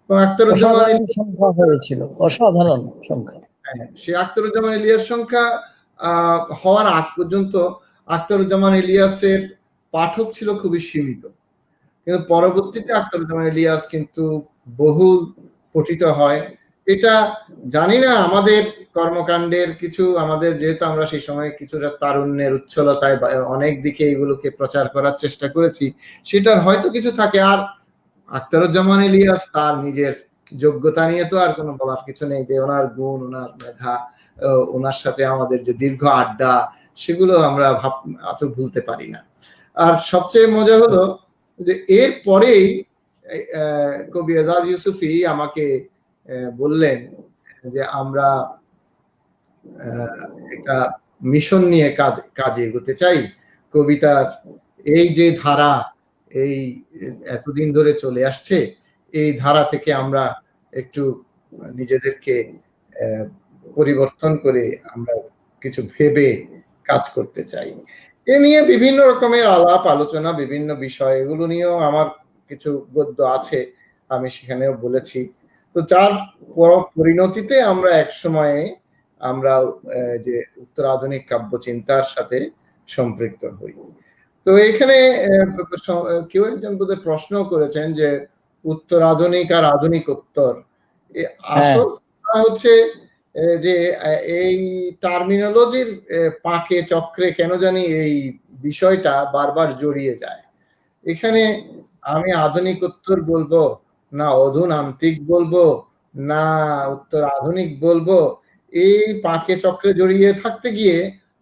এবং আখতারুজ্জামান সংখ্যা হয়েছিল অসাধারণ সংখ্যা। সে আখতারুজ্জামান ইলিয়াস সংখ্যা হওয়ার আগ পর্যন্ত আখতারুজ্জামান ইলিয়াসের পাঠক ছিল খুবই সীমিত, কিন্তু পরবর্তীতে আখতারুজ্জামান ইলিয়াস কিন্তু বহুল পঠিত হয়। এটা জানি না আমাদের কর্মকাণ্ডের কিছু, আমাদের যেহেতু আমরা সেই সময় কিছুটা তারুণ্যের উচ্ছলতায় অনেক দিকে এগুলোকে প্রচার করার চেষ্টা করেছি, সেটার হয়তো কিছু থাকে। আর আখতারুজ্জামান ইলিয়াস তার নিজের যোগ্যতা নিয়ে তো আর কোনো বলার কিছু নেই, যে ওনার গুণ, ওনার মেধা, ওনার সাথে আমাদের যে দীর্ঘ আড্ডা, সেগুলো আমরা ভুলতে পারি না। আর সবচেয়ে মজা হলো যে এর পরেই কবি এজাজ ইউসুফী আমাকে বললেন যে আমরা একটা মিশন নিয়ে কাজে এগোতে চাই। কবিতার এই যে ধারা এই এতদিন ধরে চলে আসছে, এই ধারা থেকে আমরা একটু নিজেদেরকে পরিবর্তন করে আমরা কিছু ভেবে কাজ করতে চাই। এ নিয়ে বিভিন্ন রকমের আলাপ আলোচনা, বিভিন্ন বিষয়, এগুলো নিয়েও আমার কিছু গদ্য আছে, আমি সেখানেও বলেছি। তো যার পরিণতিতে আমরা এক সময়ে আমরা যে উত্তর আধুনিক কাব্য চিন্তার সাথে সম্পৃক্ত হই। তো এখানে কেউ একজন বোধহয় প্রশ্ন করেছেন যে উত্তর আধুনিক আর আধুনিকোত্তর, আসল হচ্ছে যে এই টার্মিনোলজির পাকে চক্রে কেন জানি এই বিষয়টা বারবার জড়িয়ে যায়। এখানে আমি আধুনিকোত্তর বলবো না অধুনান্তিক বলবো না উত্তর আধুনিক বলবো, এই পাকে চক্রে জড়িয়ে থাকতে গিয়ে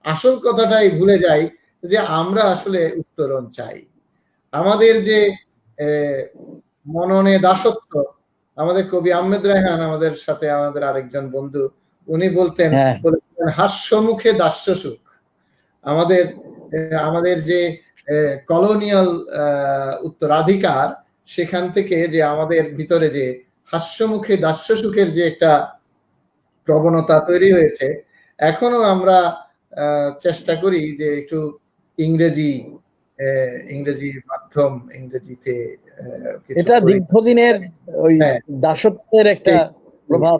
আসল কথাটাই ভুলে যাই যে আমরা আসলে উত্তরণ চাই। আমাদের যে মননে দাসত্ব, আমাদের কবি আহমেদ রায়হান আমাদের সাথে, আমাদের আরেকজন বন্ধু, উনি বলতেন হাস্যমুখে দাস্য সুখ। আমাদের যে কলোনিয়াল উত্তরাধিকার, সেখান থেকে যে আমাদের ভিতরে যে হাস্যমুখে দাস্য সুখের যে একটা প্রবণতা তৈরি হয়েছে, এখনো আমরা চেষ্টা করি যে একটু ইংরেজি মাধ্যম, ইংরেজিতে এটা দীর্ঘদিনের ওই দাসত্বের একটা প্রভাব।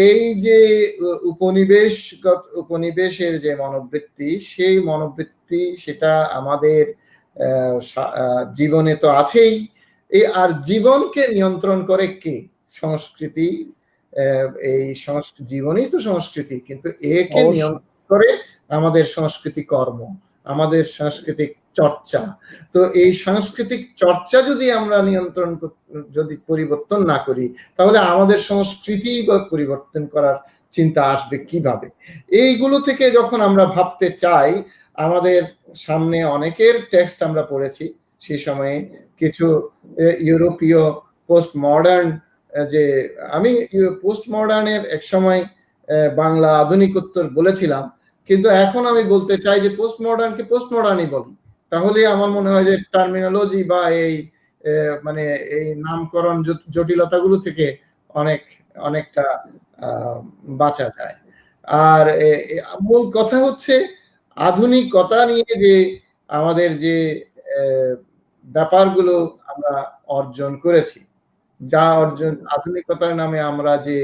এই যে উপনিবেশের যে মনোবৃত্তি, সেই মনোবৃত্তি সেটা আমাদের জীবনে তো আছেই। আর জীবনকে নিয়ন্ত্রণ করে কে? সংস্কৃতি। এই জীবনই তো সংস্কৃতি, কিন্তু একে নিয়ন্ত্রণ করে আমাদের সংস্কৃতি কর্ম, আমাদের সাংস্কৃতিক চর্চা। তো এই সাংস্কৃতিক চর্চা যদি আমরা যদি পরিবর্তন না করি, তাহলে আমাদের সংস্কৃতি পরিবর্তন করার চিন্তা আসবে কিভাবে? এইগুলো থেকে যখন আমরা ভাবতে চাই, আমাদের সামনে অনেকের টেক্সট আমরা পড়েছি সেই সময়ে, কিছু ইউরোপীয় পোস্ট মডার্ন, যে আমি পোস্ট মডার্নের এক সময় বাংলা আধুনিকোত্তর বলেছিলাম, কিন্তু এখন আমি বলতে চাই যে পোস্ট মডার্নকে পোস্ট মডার্নই বলি। তাহলে আমার মনে হয় যে টার্মিনোলজি বা এই মানে এই নামকরণ জটিলতাগুলো থেকে অনেকটা বাঁচা যায়। আর মূল কথা হচ্ছে আধুনিকতা নিয়ে যে আমাদের যে ব্যাপারগুলো আমরা অর্জন করেছি, যা অর্জন আধুনিকতার নামে আমরা যে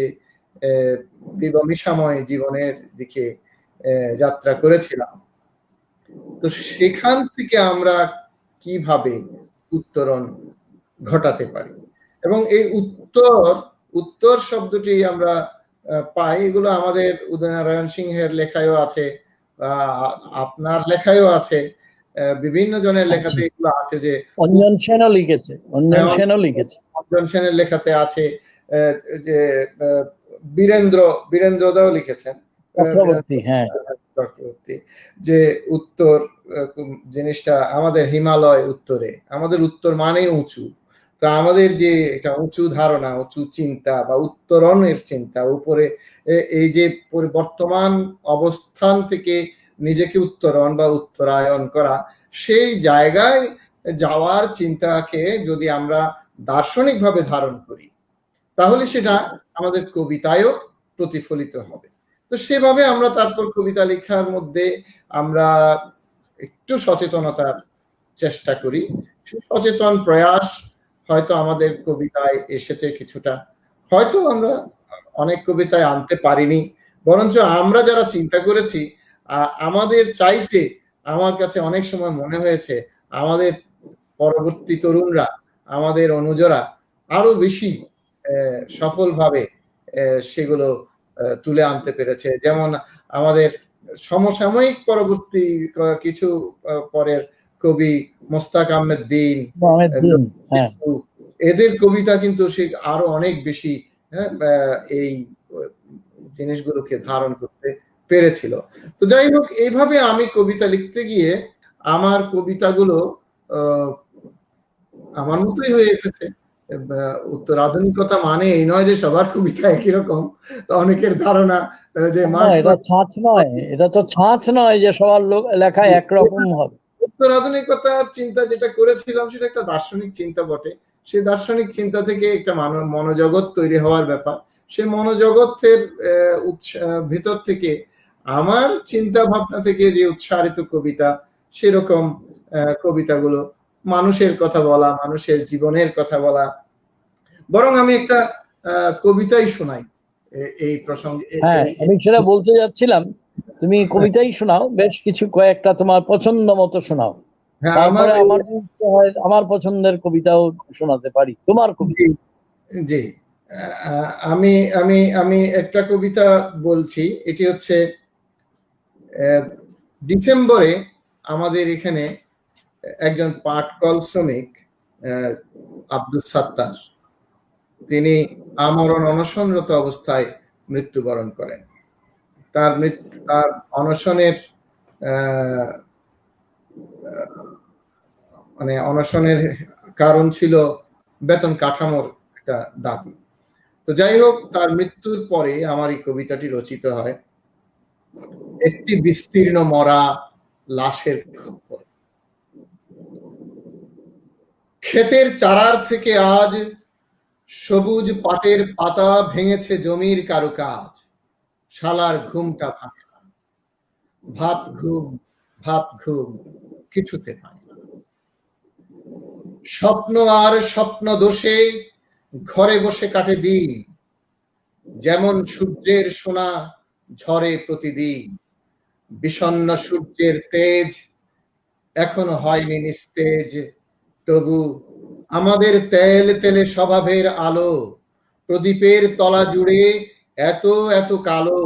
বিবমিশাময় জীবনের দিকে যাত্রা করেছিলাম, তো সেখান থেকে আমরা কিভাবে উত্তরণ ঘটাতে পারি। এবং এই উত্তর শব্দটি আমরা পাই, এগুলো আমাদের উদয়নারায়ণ সিংহের লেখায়ও আছে, আপনার লেখায়ও আছে, বিভিন্ন জনের লেখাতে এগুলো আছে, যে অঞ্জন সেনও লিখেছে, অঞ্জন সেনের লেখাতে আছে, যে বীরেন্দ্র দাও লিখেছেন, চক্রবর্তী, যে উত্তর জিনিসটা আমাদের হিমালয় উত্তরে, আমাদের উত্তর মানে উঁচু। তো আমাদের যে একটা উঁচু ধারণা, উঁচু চিন্তা বা উত্তরণের চিন্তা, উপরে এই যে বর্তমান অবস্থান থেকে নিজেকে উত্তরণ বা উত্তরায়ণ করা, সেই জায়গায় যাওয়ার চিন্তাকে যদি আমরা দার্শনিকভাবে ধারণ করি, তাহলে সেটা আমাদের কবিতায়ও প্রতিফলিত হবে। তো সেভাবে আমরা তারপর কবিতা লেখার মধ্যে আমরা একটু সচেতনতার চেষ্টা করি। সচেতন প্রয়াস হয়তো আমাদের কবিতায় এসেছে কিছুটা, হয়তো আমরা অনেক কবিতায় আনতে পারিনি, বরঞ্চ আমরা যারা চিন্তা করেছি, আমাদের চাইতে আমার কাছে অনেক সময় মনে হয়েছে আমাদের পরবর্তী তরুণরা, আমাদের অনুজরা আরো বেশি সফলভাবে সেগুলো তুলে আনতে পেরেছে। যেমন আমাদের সমসাময়িক পরবর্তী কিছু পরের কবি মোস্তাক আহমেদ দীন, হ্যাঁ, এদের কবিতা কিন্তু সে আরো অনেক বেশি এই জিনিসগুলোকে ধারণ করতে পেরেছিল। তো যাই হোক, এইভাবে আমি কবিতা লিখতে গিয়ে আমার কবিতাগুলো আমার মতোই হয়ে উঠেছে। উত্তর আধুনিকতা মানে এই নয় যে সবার কবিতা একই রকম। অনেকের ধারণা যে এটা ছাঁচ নয়, এটা তো ছাঁচ নয় যে সবার লেখা একরকম হবে। উত্তর আধুনিকতার চিন্তা যেটা করেছিলাম সেটা একটা দার্শনিক চিন্তা বটে। সেই দার্শনিক চিন্তা থেকে একটা মনোজগৎ তৈরি হওয়ার ব্যাপার। সেই মনোজগতের ভিতর থেকে আমার চিন্তা ভাবনা থেকে যে উৎসারিত কবিতা, সেরকম কবিতাগুলো, মানুষের কথা বলা, মানুষের জীবনের কথা বলা। বরং আমি একটা কবিতাই শোনাই এই প্রসঙ্গে। হ্যাঁ, আমি সেটা বলতে যাচ্ছিলাম, তুমি কবিতাই শোনাও, বেশ কিছু কয়েকটা তোমার পছন্দ মতো শোনাও। তারপরে আমার ইচ্ছে হয় আমার পছন্দের কবিতাও শোনাতে পারি, তোমার কবিতা। জি, আমি আমি আমি একটা কবিতা বলছি। এটি হচ্ছে ডিসেম্বরে আমাদের এখানে একজন পাটকল শ্রমিক আব্দুল সাত্তার, তিনি আমরণ অনশনরত অবস্থায় মৃত্যুবরণ করেন। তার অনশনের মানে অনশনের কারণ ছিল বেতন কাঠামোর একটা দাবি। তো যাই হোক, তার মৃত্যুর পরে আমার এই কবিতাটি রচিত হয়। একটি বিস্তীর্ণ মরা লাশের খপ্পর। ক্ষেতের চারার থেকে আজ সবুজ পাটের পাতা ভেঙেছে জমির কারুকাজ। শালার ঘুমটা ভাঙে না, ভাত ঘুম কিছুতে পায় না। স্বপ্ন আর স্বপ্ন দোষে ঘরে বসে কাটে দিন, যেমন সূর্যের সোনা ঝরে প্রতিদিন। বিষণ্ণ সূর্যের তেজ এখনো হয়নি নিস্তেজ, তবু আমাদের তেল তেলে স্বভাবের আলো প্রদীপের তলা জুড়ে এত এত কালো।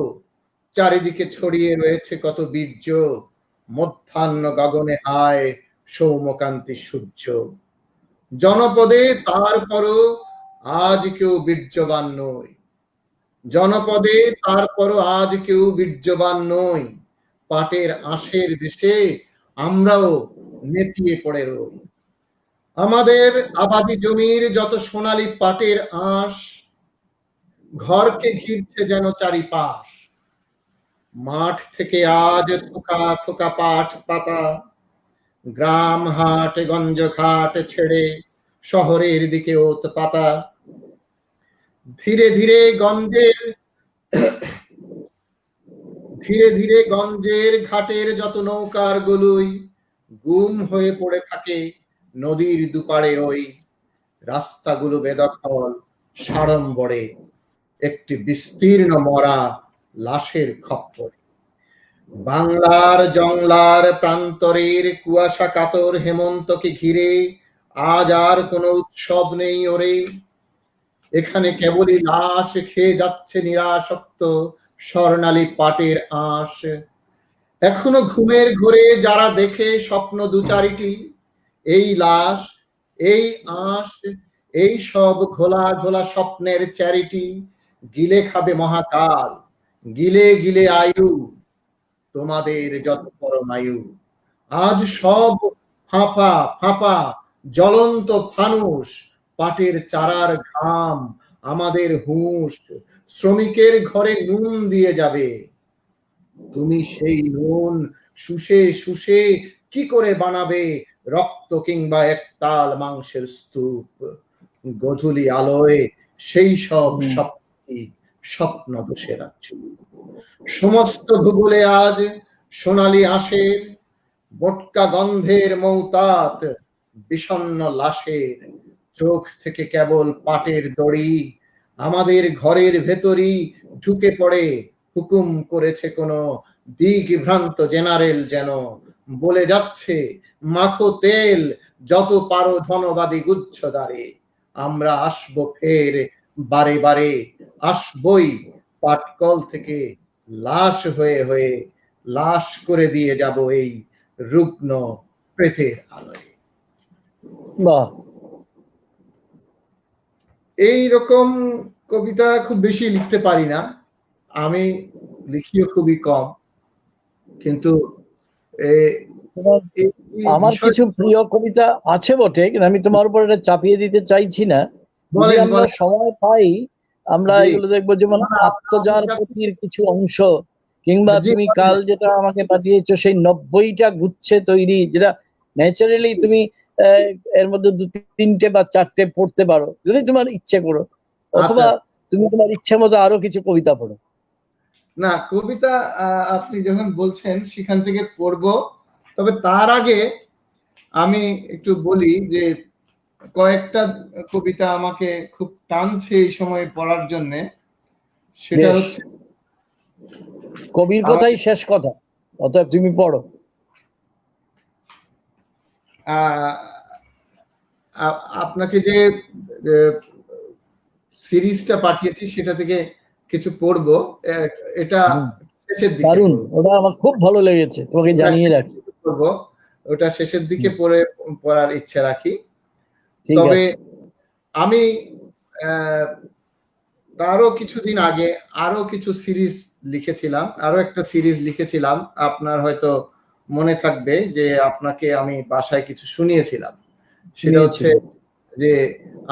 চারিদিকে ছড়িয়ে রয়েছে কত বীর্য, মধ্যাহ্ন গগনে হায় সৌমকান্তি সূর্য। জনপদে তারপরও আজ কেউ বীর্যবান নই, জনপদে তারপরও আজ কেউ বীর্যবান নই। পাটের আঁশের দেশে আমরাও নেতিয়ে পড়ে রই। আমাদের আবাদি জমির যত সোনালী পাটের আঁশ ঘরকে ঘিরছে যেন চারিপাশ। মাঠ থেকে আজ থোকা থোকা পাট পাতা, গ্রাম হাট গঞ্জ ঘাট ছেড়ে শহরের দিকে ওত পাতা। ধীরে ধীরে গঞ্জের ঘাটের যত নৌকার গলুই গুম হয়ে পড়ে থাকে নদীর দুপারে। ওই রাস্তাগুলো বেদখল সাড়ম্বরে একটি বিস্তীর্ণ মরা লাশের খপ্পরে। বাংলার জংলার প্রান্তরের কুয়াশা কাতর হেমন্তকে ঘিরে আজ আর কোনো উৎসব নেই ওরে। এখানে কেবলই লাশ খেয়ে যাচ্ছে নিরাসক্ত স্বর্ণালী পাটের আঁশ। এখনো ঘুমের ঘোরে যারা দেখে স্বপ্ন দুচারিটি, এই লাশ, এই আঁশ, এই সব ঘোলা ঘোলা স্বপ্নের চ্যারিটি গিলে খাবে মহাকাল, গিলে গিলে আয়ু তোমাদের যত পরমায়ু। আজ সব ফাঁপা ফাঁপা জ্বলন্ত ফানুস, পাটের চারার ঘাম আমাদের হুঁশ। শ্রমিকের ঘরে নুন দিয়ে যাবে, তুমি সেই নুন শুষে শুষে কি করে বানাবে রক্ত কিংবা একতাল মাংসের স্তূপ। গধূলি আলোয় সেই সব স্বপ্ন বসে রাখছে। সমস্ত ভূগোলে আজ সোনালী আঁশের বটকা গন্ধের মৌতাত বিষণ্ণ লাশের। চোখ থেকে কেবল পাটের দড়ি আমাদের ঘরের ভেতরই ঢুকে পড়ে। হুকুম করেছে কোন দিগ্ভ্রান্ত জেনারেল, যেন বলে যাচ্ছে মাখো তেল যত পারো ধনবাদী গুচ্ছদারে। আমরা আসবো ফের বারে বারে, আসবই পাটকল থেকে লাশ হয়ে হয়ে, লাশ করে দিয়ে যাব এই রুগ্ন প্রেতের আলোয়। বাহ, এই রকম কবিতা খুব বেশি লিখতে পারি না, আমি লিখিও খুবই কম, কিন্তু তোমার আমার কিছু প্রিয় কবিতা আছে বটে, কিন্তু আমি তোমার উপর এটা চাপিয়ে দিতে চাইছি না। যদি আমরা সময় পাই আমরা এগুলো দেখবো, যেমন আত্মজার প্রতির কিছু অংশ, কিংবা তুমি কাল যেটা আমাকে পাঠিয়েছো সেই 90টা গুচ্ছে তৈরি, যেটা ন্যাচারালি তুমি এর মধ্যে 2-3টে বা 4টে পড়তে পারো যদি তোমার ইচ্ছে করো, অথবা তুমি তোমার ইচ্ছে মতো আরো কিছু কবিতা পড়ো। না, কবিতা আপনি যখন বলছেন সেখান থেকে পড়বো, তবে তার আগে আমি একটু বলি যে কয়েকটা কবিতা আমাকে খুব টানছে এই সময় পড়ার জন্য। সেটা হচ্ছে, কবির কথাই শেষ কথা, অতএব তুমি পড়ো। আপনাকে যে সিরিজটা পাঠিয়েছি সেটা থেকে কিছু পড়বো, এটা শেষের দিকে। দারুণ, ওটা আমার খুব ভালো লেগেছে, তোমাকে জানিয়ে রাখি। পড়বো, ওটা শেষের দিকে পড়ার ইচ্ছা রাখি। তবে আমি তারও কিছুদিন আগে আরো কিছু সিরিজ লিখেছিলাম, আরো একটা সিরিজ লিখেছিলাম, আপনার হয়তো মনে থাকবে যে আপনাকে আমি বাসায় কিছু শুনিয়েছিলাম। সেটা হচ্ছে যে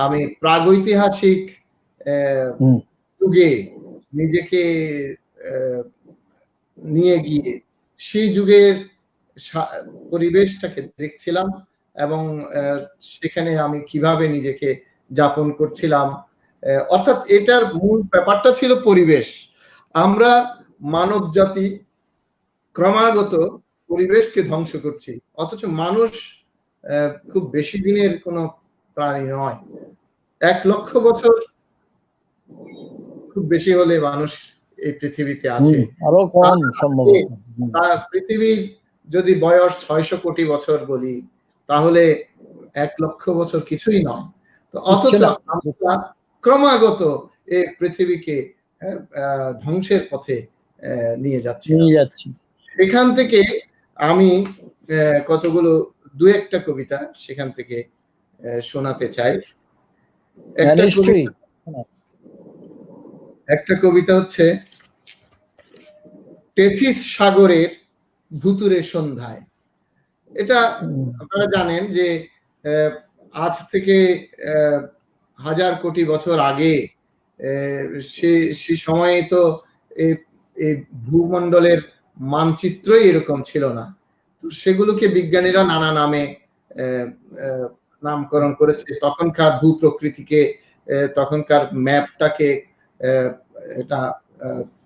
আমি প্রাগৈতিহাসিক যুগে নিজেকে নিয়ে গিয়ে সেই যুগের পরিবেশটাকে দেখছিলাম, এবং সেখানে আমি কিভাবে নিজেকে যাপন করছিলাম। অর্থাৎ এটার মূল ব্যাপারটা ছিল পরিবেশ। আমরা মানব জাতি ক্রমাগত পরিবেশকে ধ্বংস করছি, অথচ মানুষ খুব বেশি দিনের কোনো প্রাণী নয়। 1 লক্ষ বছর খুব বেশি হলে মানুষ এই পৃথিবীতে আছে, আরো কম সম্ভবত। পৃথিবীর যদি বয়স 600 কোটি বছর বলি, তাহলে 1 লক্ষ বছর কিছুই নয়। তো অথচ আমরা ক্রমাগত এই পৃথিবীকে ধ্বংসের পথে নিয়ে যাচ্ছি। এখান থেকে আমি কতগুলো 2-1টা কবিতা সেখান থেকে শোনাতে চাই। একটা কবিতা হচ্ছে টেথিস সাগরের ভুতুরে সন্ধ্যায়। এটা আপনারা জানেন যে আজ থেকে 1000 কোটি বছর আগে সে সময়ে তো এই ভূমণ্ডলের মানচিত্রই এরকম ছিল না, তো সেগুলোকে বিজ্ঞানীরা নানা নামে নামকরণ করেছে। তখনকার ভূপ্রকৃতিকে, তখনকার ম্যাপটাকে এটা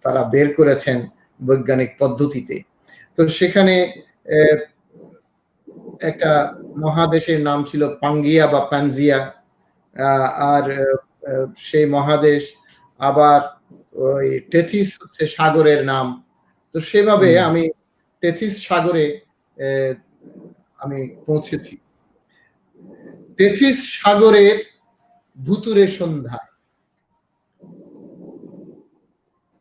তারা বের করেছেন বৈজ্ঞানিক পদ্ধতিতে। তো সেখানে একটা মহাদেশের নাম ছিল পাঙ্গিয়া বা পানজিয়া, আর সেই মহাদেশ আবার ওই টেথিস হচ্ছে সাগরের নাম। তো সেভাবে আমি টেথিস সাগরে আমি পৌঁছেছি। টেথিস সাগরের ভুতুরে সন্ধ্যায়,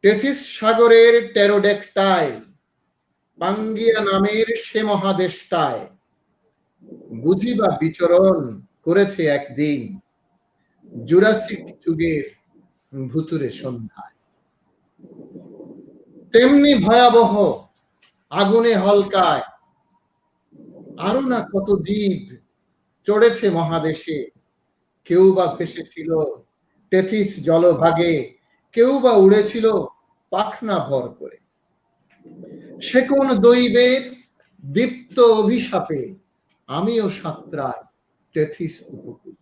টেথিস সাগরের টেরোডেকটাইল পাঙ্গিয়া নামের সে মহাদেশটায় বুঝিবা বিচরণ করেছে একদিন জুরাসিক যুগের ভুতুরে সন্ধ্যায়। তেমনি ভয়াবহ আগুনে হলকায় আরো না কত জীব চড়েছে মহাদেশে, কেউ বা ভেসেছিল টেথিস জলভাগে, কেউ বা উড়েছিল পাখনা ভর করে। সে কোন দৈবের দীপ্ত অভিশাপে আমিও সাঁতরাই টেথিস উপকূল।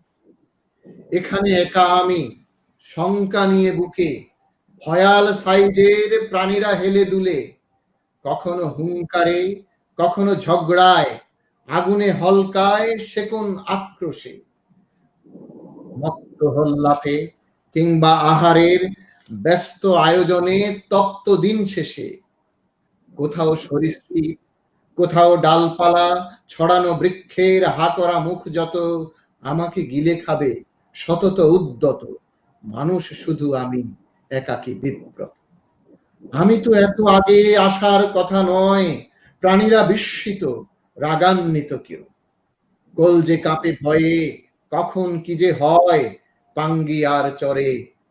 এখানে একা আমি শঙ্কা নিয়ে বুকে, ভয়াল সাইজের প্রাণীরা হেলে দুলে, কখনো হুঙ্কারে কখনো ঝগড়ায়, আগুনে হলকায় সে কোন আক্রোশে। মত্ত হল্লাতে কিংবা আহারের ব্যস্ত আয়োজনে তপ্ত দিন শেষে কোথাও সরীসৃপ, কোথাও ডালপালা ছড়ানো বৃক্ষের হাকরা মুখ যত আমাকে গিলে খাবে সতত উদ্যত মানুষ শুধু আমি একাকী বিব্রত। আমি তো এত আগে আসার কথা নয়, প্রাণীরা বিস্মিত রাগান্বিত কেউ, কলজে কাঁপে ভয়ে কখন কি যে হয়, পাঙ্গি আর চরে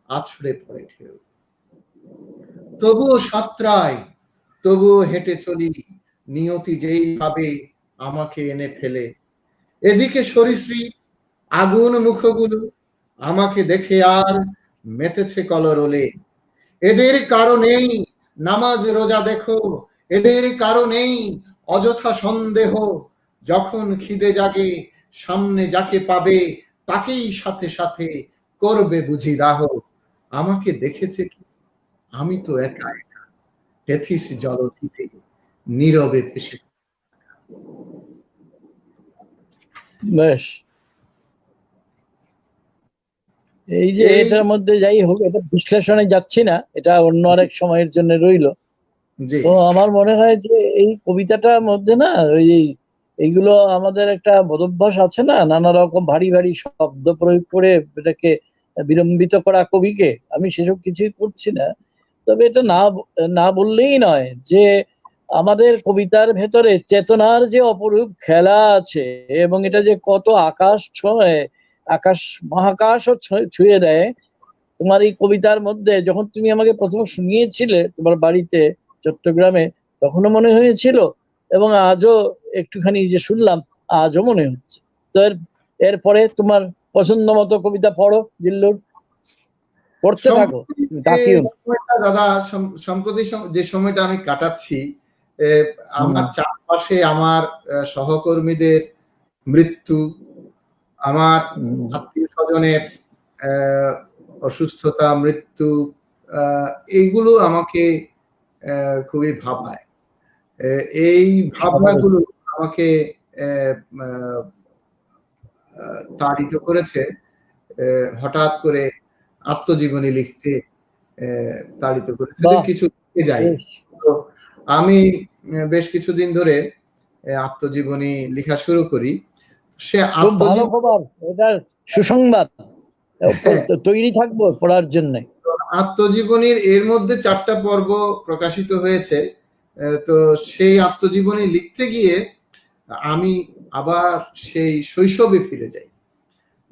আছড়ে পড়ে ঢেউ। তবুও সাঁতরাই, তবুও হেঁটে চলি, নিয়তি যেই ভাবে আমাকে এনে ফেলে। এদিকে সরীসৃপ আগুন মুখগুলো আমাকে দেখে আর মেতেছে কলরোলে। এদের কারণেই নামাজ রোজা দেখো, এদের কারণেই অযথা সন্দেহ। যখন খিদে জাগে সামনে যাকে পাবে তাকেই সাথে সাথে করবে বুঝি দাহ। আমাকে দেখেছে কি? আমি তো একা একা তেথিস জলধিতে নীরবে ভেসে। বেশ, এই যে এই এটার মধ্যে যাই হোক, এটা বিশ্লেষণে যাচ্ছি না, এটা অন্য আরেক সময়ের জন্য রইলো। জি তো আমার মনে হয় যে এই কবিতাটার মধ্যে না ওই এইগুলো আমাদের একটা বদভ্যাস আছে না, নানা রকম ভারী ভারী শব্দ প্রয়োগ করে এটাকে বিলম্বিত করা কবিকে। আমি সেসব কিছুই করছি না, তবে এটা না না বললেই নয় যে আমাদের কবিতার ভেতরে চেতনার যে অপরূপ খেলা আছে, এবং এটা যে কত আকাশ ছুঁয়ে, আকাশ মহাকাশও ছুঁয়ে দেয়। তোমার এই কবিতার মধ্যে যখন তুমি আমাকে প্রথম শুনিয়েছিলে তোমার বাড়িতে চট্টগ্রামে, তখনও মনে হয়েছিল, এবং আজও একটুখানি যে শুনলাম আজও মনে হচ্ছে। তো এরপরে তোমার পছন্দ মতো কবিতা পড়ো জিল্লুর, পড়তে থাকো, সম্প্রতি তুমি যে তাকিও না। সময়টা দাদা, সম্প্রতি যে সময়টা আমি কাটাচ্ছি, আমার হুম, চারপাশে আমার সহকর্মীদের মৃত্যু, আমার হুম, আত্মীয় স্বজনের অসুস্থতা, মৃত্যু, এইগুলো আমাকে খুবই ভাবায়। এই স্বাভাবিক। ভাবনাগুলো আমাকে আহ, আহ, তাড়িত করেছে হঠাৎ করে আত্মজীবনী লিখতে, তাড়িত করেছে যে বাহ, কিছু লিখে যাই। বেশ, তো আমি বেশ কিছুদিন ধরে আত্মজীবনী লেখা শুরু করি। সে খুব ভালো আত্মজীবনী খবর, এটা সুসংবাদ। তৈরি থাকবো পড়ার জন্য। আত্মজীবনীর এর মধ্যে 4টা পর্ব প্রকাশিত হয়েছে। তো সেই আত্মজীবনী লিখতে গিয়ে আমি আবার সেই শৈশবে ফিরে যাই,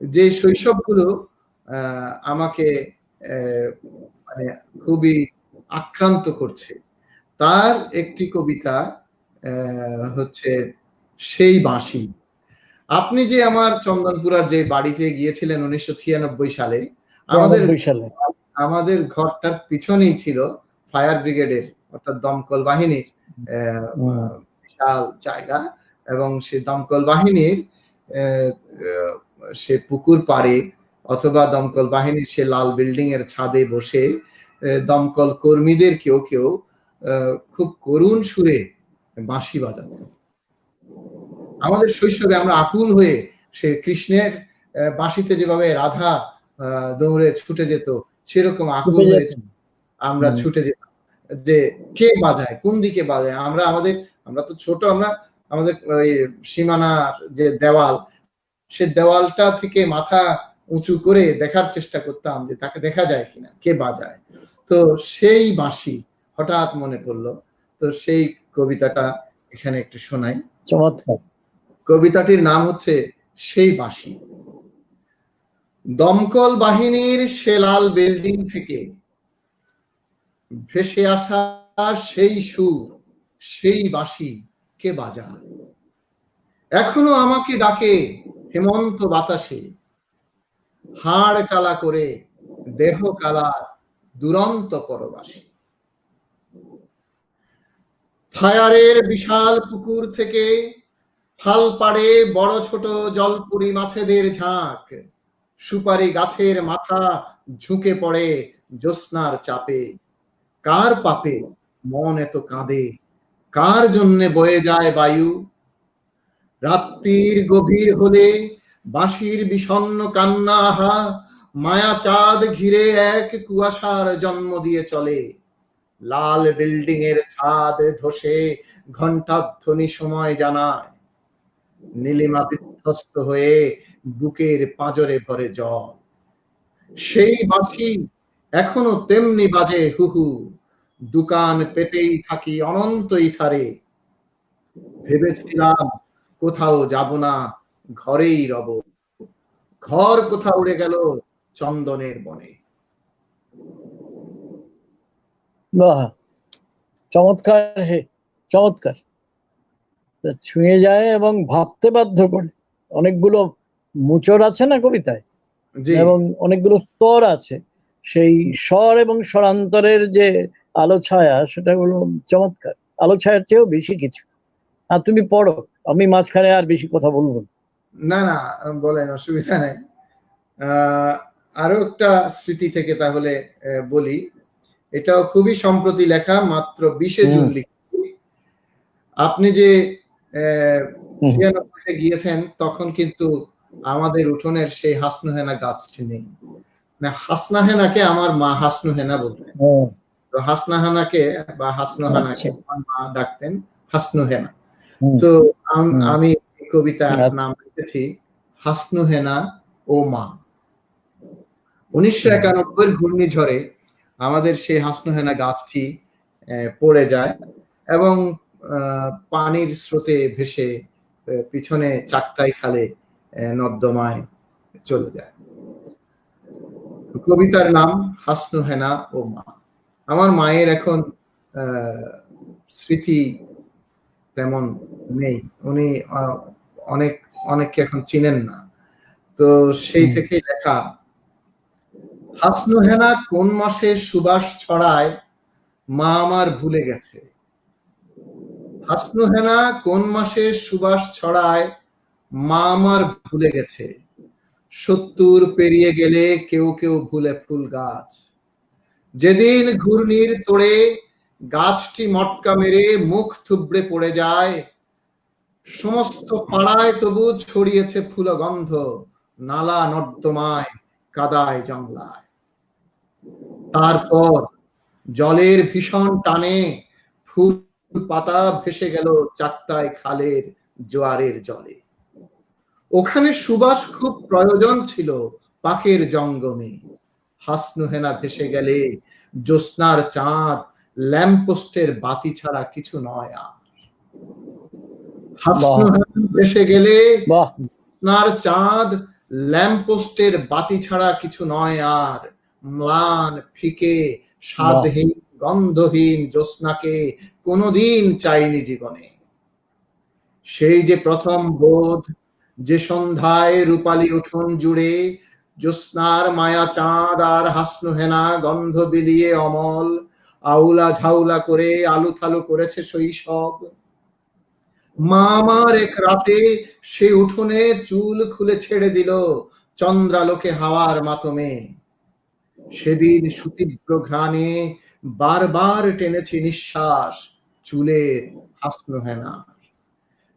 যে শৈশবগুলো আমাকে মানে খুবই আক্রান্ত করছে। তার একটি কবিতা হচ্ছে সেই বাঁশি। আপনি যে আমার চন্দনপুরার যে বাড়িতে গিয়েছিলেন 1996 সালে, আমাদের 93 সালে। আমাদের ঘরটার পিছনেই ছিল ফায়ার ব্রিগেডের, অর্থাৎ দমকল বাহিনীর হুম, বিশাল জায়গা। এবং সে দমকল বাহিনীর সে পুকুর পাড়ে অথবা দমকল বাহিনীর সে লাল বিল্ডিং এর ছাদে বসে দমকল কর্মীদের কেউ কেউ খুব করুণ সুরে বাঁশি বাজাতেন। আমাদের শৈশবে আমরা আকুল হয়ে সে কৃষ্ণের বাঁশিতে যেভাবে রাধা দৌড়ে ছুটে যেত, সেরকম আকুল ছুটে হয়ে যেতেন। আমরা হুম, ছুটে যেতাম যে কে বাজায়, কোন দিকে বাজায়। আমরা তো ছোট, আমরা আমাদের ওই সীমানার যে দেওয়াল, সে দেওয়ালটা থেকে মাথা উঁচু করে দেখার চেষ্টা করতাম যে তাকে দেখা যায় কিনা, কে বাজায়। তো সেই বাঁশি হঠাৎ মনে পড়লো। তো সেই কবিতাটা এখানে একটু শোনাই। চমৎকার। কবিতাটির নাম হচ্ছে সেই বাঁশি। দমকল বাহিনীর সে লাল বিল্ডিং থেকে ভেসে আসা সেই সুর, সেই বাঁশি কে বাজায়। এখনো আমাকে ডাকে হেমন্ত বাতাসে, হাড় কালা করে দেহ কালা দুরন্ত পরবাসী। ফায়ারের বিশাল পুকুর থেকে ফাল পাড়ে বড় ছোট জলপুরি মাছেদের ঝাঁক, সুপারি গাছের মাথা ঝুঁকে পড়ে জ্যোৎস্নার চাপে। কার পাপে মন এত কাঁদে, কার জন্যে বয়ে যায় বায়ু। রাত্রির গভীর হলে বাঁশির বিষণ্ণ কান্না, আহা মায়া চাঁদ ঘিরে এক কুয়াশার জন্ম দিয়ে চলে। লাল বিল্ডিং এর ছাদ ধসে ঘণ্টাধ্বনি সময় জানায়। নীলিমা বৃদ্ধ ধাতস্থ হয়ে বুকের পাঁজরে ভরে জল। সেই বাঁশি এখনো তেমনি বাজে হুহু, দোকান পেতেই থাকি অনন্ত ইথারে। ভেবেছিলাম কোথাও যাব না, ঘরেই রব, ঘর কোথা উড়ে গেল চন্দনের বনে। বাহ, চমৎকার হে, চমৎকার। ছুঁয়ে যায় এবং ভাবতে বাধ্য করে। অনেকগুলো মোচড় আছে না কবিতায়, জি এবং অনেকগুলো স্তর আছে। সেই স্বর এবং স্বরান্তরের যে আলো ছায়া, সেটা হলো চমৎকার। আলো ছায়ার চেয়েও বেশি কিছু। আর তুমি পড়ো, আমি মাঝখানে আর বেশি কথা বলবো না। না না, বলেন, অসুবিধা নেই। আরো একটা স্মৃতি থেকে তাহলে বলি, এটাও খুবই সম্প্রতি লেখা, মাত্র 20 জুন লিখেছি। আপনি যে 96-এ গিয়েছেন, তখন কিন্তু আমাদের উঠোনের সেই হাসনুহেনা গাছটি নেই। না, হাসনাহেনাকে আমার মা হাসনুহেনা বলতেন। তো হাসনাহানাকে বা হাসনুহানাকে আমার মা ডাকতেন হাসনুহেনা। তো আমি কবিতার নাম রেখেছি হাসনুহেনা ও মা। 1991 ঘূর্ণিঝড়ে আমাদের সেই হাসনুহেনা গাছটি পড়ে যায় এবং পানির স্রোতে ভেসে পিছনে চাক্তাই খালে নর্দমায় চলে যায়। কবিতার নাম হাসনুহেনা ও মা। আমার মায়ের এখন স্মৃতি তেমন নেই, উনি অনেককে এখন চিনেন না। তো সেই থেকে লেখা, হাসনুহেনা কোন মাসে সুবাস ছড়ায় মা আমার ভুলে গেছে। হাসনুহেনা কোন মাসে সুবাস ছড়ায় মা আমার ভুলে গেছে। 70 পেরিয়ে গেলে কেউ কেউ ভুলে ফুল গাছ। যেদিন ঘূর্ণির তোড়ে গাছটি মটকা মেরে মুখ থুবড়ে পড়ে যায়, সমস্ত পাড়ায় তবু ছড়িয়েছে ফুলগন্ধ, নালা নর্দমায় কাদায় জংলায়। তারপর জলের ভীষণ টানে ফুল পাতা ভেসে গেল চাক্তায় খালের জোয়ারের জলে। ওখানে সুবাস খুব প্রয়োজন ছিল পাকের জঙ্গমে। হাসনুহেনা ভেসে গেলে জ্যোৎস্নার চাঁদ ল্যাম্পপোস্টের বাতি ছাড়া কিছু নয় আর। হাসনুহেনা ভেসে গেলে জ্যোৎস্নার চাঁদ ল্যাম্পপোস্টের বাতি ছাড়া কিছু নয় আর। ম্লান, ফিকে, স্বাদহীন, গন্ধহীন জ্যোৎস্নাকে কোনোদিন চাইনি জীবনে। সেই যে প্রথম বোধ, যে সন্ধ্যায় রূপালী উঠোন জুড়ে জ্যোৎস্নার মায়া চাঁদ আর হাসনুহেনা গন্ধ বিলিয়ে অমল আউলা ঝাউলা করে আলু থালু করেছে শৈশব। মা আমার এক রাতে সে উঠোনে চুল খুলে ছেড়ে দিল চন্দ্রালোকে হাওয়ার মাতমে। সেদিন সুতীব্র ঘ্রাণে বারবার টেনেছি নিঃশ্বাস চুলের হাসনুহেনা।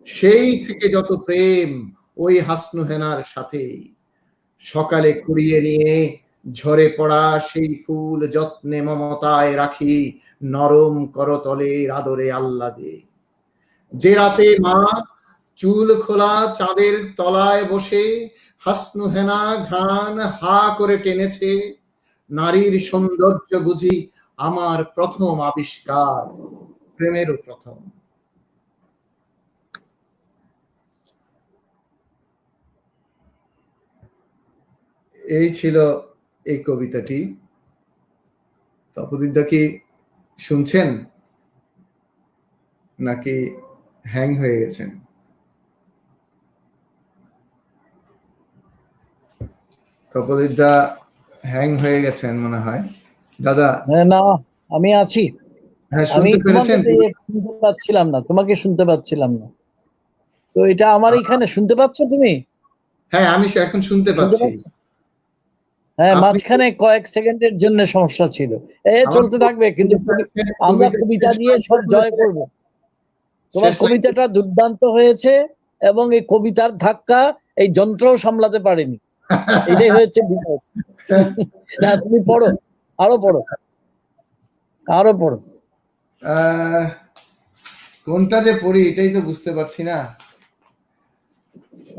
সেই থেকে যত প্রেম ওই হাসনুহেনার সাথে। সকালে কুড়িয়ে নিয়ে ঝরে পড়া সেই ফুল যত্নে মমতায় রাখি নরম করতলের আদরে আহ্লাদে। যে রাতে মা চুল খোলা চাঁদের তলায় বসে হাসনুহেনা ঘ্রাণ হা করে টেনেছে, নারীর সৌন্দর্য বুঝি আমার প্রথম আবিষ্কার, প্রেমেরও প্রথম। এই ছিল এই কবিতাটি। তপোদিদা কি শুনছেন নাকি হ্যাং হয়ে গেছেন? তপোদিদা হ্যাং হয়ে গেছেন মনে হয়। দাদা? না, আমি আছি। হ্যাঁ, আমি শুনতে তোমাকে পেরেছেন? শুনতে পাচ্ছিলাম না, তোমাকে শুনতে পাচ্ছিলাম না। তো এটা আমার এখানে শুনতে পাচ্ছ তুমি? হ্যাঁ, আমি এখন শুনতে পাচ্ছি। হ্যাঁ, মাঝখানে কয়েক সেকেন্ডের জন্য সমস্যা ছিল। চলতে থাকবে, কিন্তু আমরা কবিতা দিয়ে সব জয় করব। তোমার কবিতাটা দুর্দান্ত হয়েছে, এবং এই কবিতার ধাক্কা এই যন্ত্রও সামলাতে পারেনি। এটাই হয়েছে বিপদ। না, তুমি পড়ো, আরো পড়ো, আরো পড়ো। কোনটা যে পড়ি এটাই তো বুঝতে পারছি না।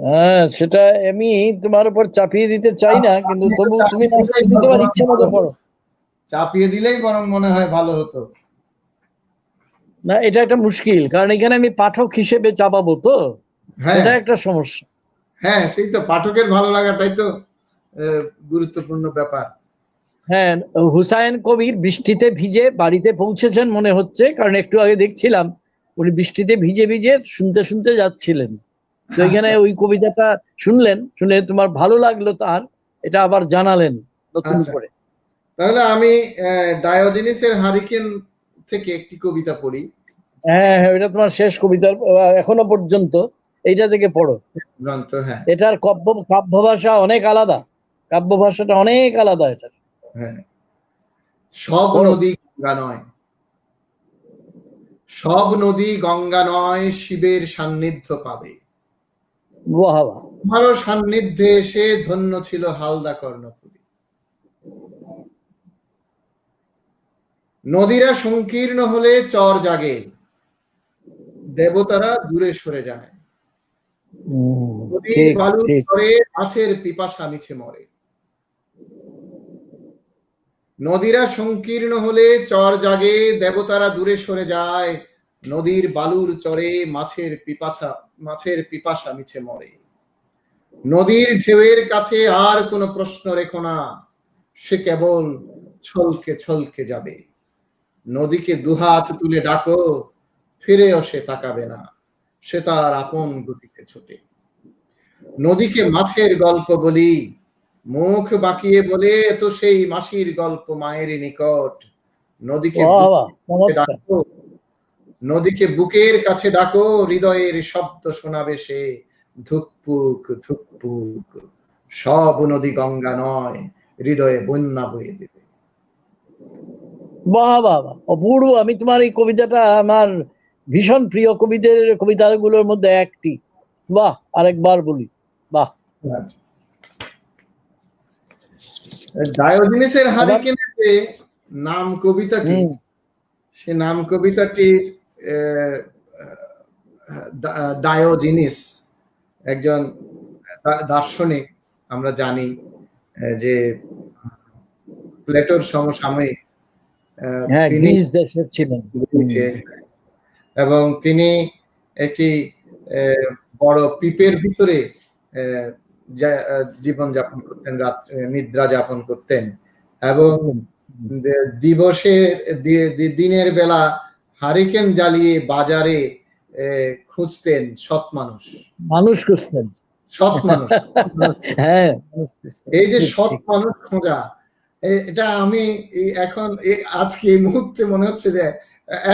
হ্যাঁ, সেটা আমি তোমার উপর চাপিয়ে দিতে চাই না, কিন্তু তবু তুমি তোমার ইচ্ছা মতো পড়ো। চাপিয়ে দিলেই বরং মনে হয় ভালো হতো। না, এটা একটা মুশকিল, কারণ এখানে আমি পাঠক হিসেবে চাপাবো তো, হ্যাঁ এটা একটা সমস্যা। হ্যাঁ, সেই তো পাঠকের ভালো লাগাটাই তো গুরুত্বপূর্ণ ব্যাপার। হ্যাঁ, হুসাইন কবির বৃষ্টিতে ভিজে বাড়িতে পৌঁছেছেন মনে হচ্ছে, কারণ একটু আগে দেখছিলাম উনি বৃষ্টিতে ভিজে ভিজে শুনতে শুনতে যাচ্ছিলেন। তো এখানে আচ্ছা ওই কবিতাটা শুনলে তোমার ভালো লাগলো, তার এটা আবার জানালেন নতুন আচ্ছা, করে। তাহলে আমি ডায়োজেনিসের হারিকেন থেকে একটি কবিতা পড়ি। হ্যাঁ হ্যাঁ, এটা তোমার শেষ কবিতা এখনো পর্যন্ত, এইটা থেকে পড়ো। গ্রন্থ, হ্যাঁ এটার কাব্য ভাষা অনেক আলাদা, কাব্য ভাষাটা অনেক আলাদা এটার। হ্যাঁ। সব পড়ো। নদী গঙ্গা নয়, সব নদী গঙ্গা নয়, শিবের সান্নিধ্য পাবে। বাহ বাহ। তোমারও সান্নিধ্যে এসে ধন্য ছিল হালদা কর্ণফুলী। নদীরা সংকীর্ণ হলে চর জাগে, দেবতারা দূরে সরে যায়। নদীর ঠিক বালুর ঠিক। চরে মাছের পিপাসা মিছে মরে। নদীরা সংকীর্ণ হলে চর জাগে, দেবতারা দূরে সরে যায়। নদীর বালুর চরে মাছের পিপাসা মিছে মরে। নদীর ঢেউয়ের কাছে আর কোনো প্রশ্ন রেখো না, সে কেবল ছলকে ছলকে যাবে। নদীকে দুহাত তুলে ডাকো, ফিরেও সে তাকাবে না, সে তার আপন গতিতে ছোটে। নদীকে মাছের গল্প বলি, মুখ বাঁকিয়ে বলে তো সেই মাসির গল্প মায়ের নিকট। নদীকে বাহ বাহ, চমৎকার। ডাকো, নদীকে বুকের কাছে ডাকো, হৃদয়ের শব্দ শোনাবে সে। ধুকপুক ধুকপুক, সব নদী গঙ্গা নয়, হৃদয়ে বন্যা বয়ে দেবে। বাহ বাহ বাহ, অপূর্ব। আমি তোমার এই কবিতাটা আমার ভীষণ প্রিয় কবিতাগুলোর মধ্যে একটি। বাহ, আরেকবার বলি, বাহ। আচ্ছা। ডায়োজেনিসের হারিকেনের যে নাম কবিতাটি, সে নাম কবিতাটি ডায়োজেনিস একজন দার্শনিক, আমরা জানি যে প্লেটোর সমসাময়িক। হ্যাঁ, তিনি গ্রিস দেশের ছিলেন। এবং তিনি একটি বড় পিপের ভিতরে জীবন যাপন করতেন, নিদ্রা যাপন করতেন, এবং দিনের বেলা হারিকেন জ্বালিয়ে বাজারে খুঁজতেন সৎ মানুষ। মানুষ খুঁজতেন, সৎ মানুষ। হ্যাঁ। এই যে সৎ মানুষ খোঁজা, এটা আমি এখন আজকে এই মুহূর্তে মনে হচ্ছে যে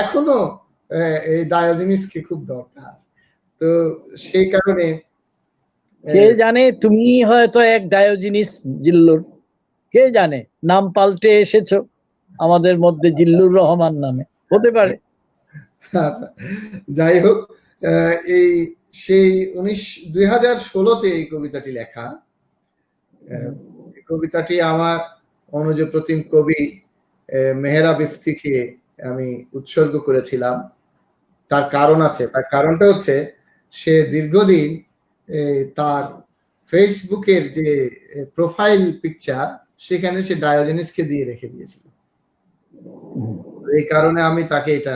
এখনো এই ডায়োজেনিসকে খুব দরকার। তো সেই কারণে কে জানে তুমি হয়তো এক ডায়োজেনিস জিল্লুর, কে জানে, নাম পাল্টে এসেছো আমাদের মধ্যে জিল্লুর রহমান নামে, হতে পারে। আচ্ছা, যাই হোক, এই সেই 2016-তে এই কবিতাটি লেখা। কবিতাটি আমার অনুজ প্রতিম কবি মেহরাব ইফতিকে আমি উৎসর্গ করেছিলাম। তার কারণ আছে, তার কারণটা হচ্ছে সে দীর্ঘদিন তার ফেসবুকের যে প্রোফাইল পিকচার, সেখানে সে ডায়োজেনিসকে দিয়ে রেখে দিয়েছিল। এই কারণে আমি তাকে এটা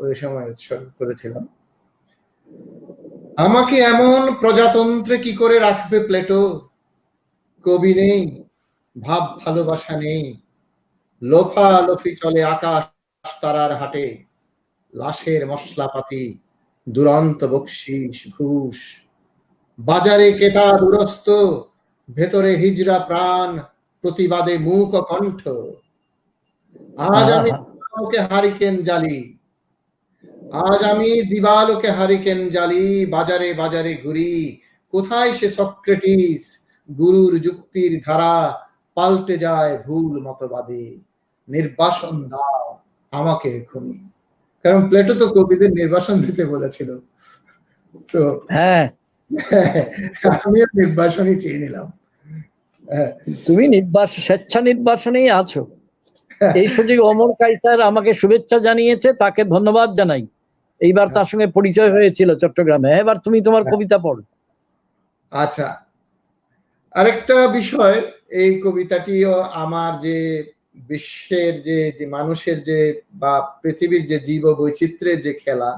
ওই সময় উৎসর্গ করেছিলাম। আমাকে এমন প্রজাতন্ত্রে কি করে রাখবে প্লেটো, কবি নেই, ভাব ভালোবাসা নেই, লোফালোফি চলে আকাশ তারার হাটে, লাশের মশলাপাতি, দুরন্ত বকশিস ঘুষ, বাজারে কেতা দুরস্ত, ভেতরে হিজড়া প্রাণ, প্রতিবাদে মুখ কণ্ঠ। আজ আমি দিবালোকে হারিকেন জ্বালি, আজ আমি দিবালোকে হারিকেন জ্বালি, বাজারে বাজারে ঘুরি, কোথায় সে সক্রেটিস, গুরুর যুক্তির ধারা পাল্টে যায় ভুল মতবাদে। নির্বাসন দাও আমাকে এখনই, কারণ প্লেটো তো কবিদের নির্বাসন দিতে বলেছিল। তো হ্যাঁ, আমিও নির্বাসনই চেয়ে নিলাম। তুমি স্বেচ্ছা নির্বাসনেই আছো। এই সুযোগে ওমর কায়সার আমাকে শুভেচ্ছা জানিয়েছে, তাকে ধন্যবাদ জানাই। এইবার তার সঙ্গে পরিচয় হয়েছিল চট্টগ্রামে। এবার তুমি তোমার কবিতা পড়ো। আচ্ছা, আরেকটা বিষয়, এই কবিতাটিও আমার যে বিশ্বের যে মানুষের যে বা পৃথিবীর যে জীব বৈচিত্র্যের যে খেলা,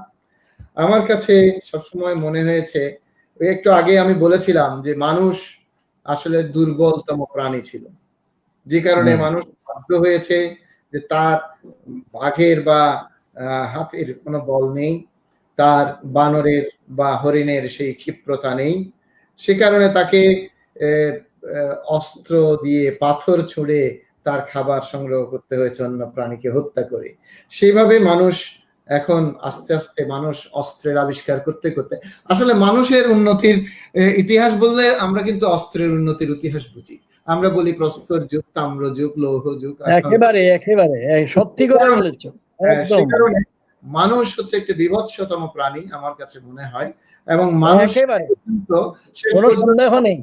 আমার কাছে সবসময় মনে হয়েছে, ওই একটু আগে আমি বলেছিলাম যে মানুষ আসলে দুর্বলতম প্রাণী ছিল, যে কারণে মানুষ বাধ্য হয়েছে যে তার বাঘের বা হাতের কোনো বল নেই, তার বানরের বা হরিণের সেই ক্ষিপ্রতা নেই, সে কারণে তাকে অস্ত্র দিয়ে পাথর ছুঁড়ে তার খাবার সংগ্রহ করতে হয়েছে অন্য প্রাণীকে হত্যা করে। সেইভাবে মানুষ এখন আস্তে আস্তে মানুষ অস্ত্রের আবিষ্কার করতে করতে, আসলে মানুষের উন্নতির ইতিহাস বললে আমরা কিন্তু অস্ত্রের উন্নতির ইতিহাস বুঝি। আমরা বলি প্রস্তর যুগ, তাম্র যুগ, লৌহ যুগ। একেবারে একেবারে সত্যি করে বলেছো, সে একদম। কারণে মানুষ হচ্ছে একটি বীভৎসতম প্রাণী আমার কাছে মনে হয়, এবং মানুষ কোনো সন্দেহ নেই।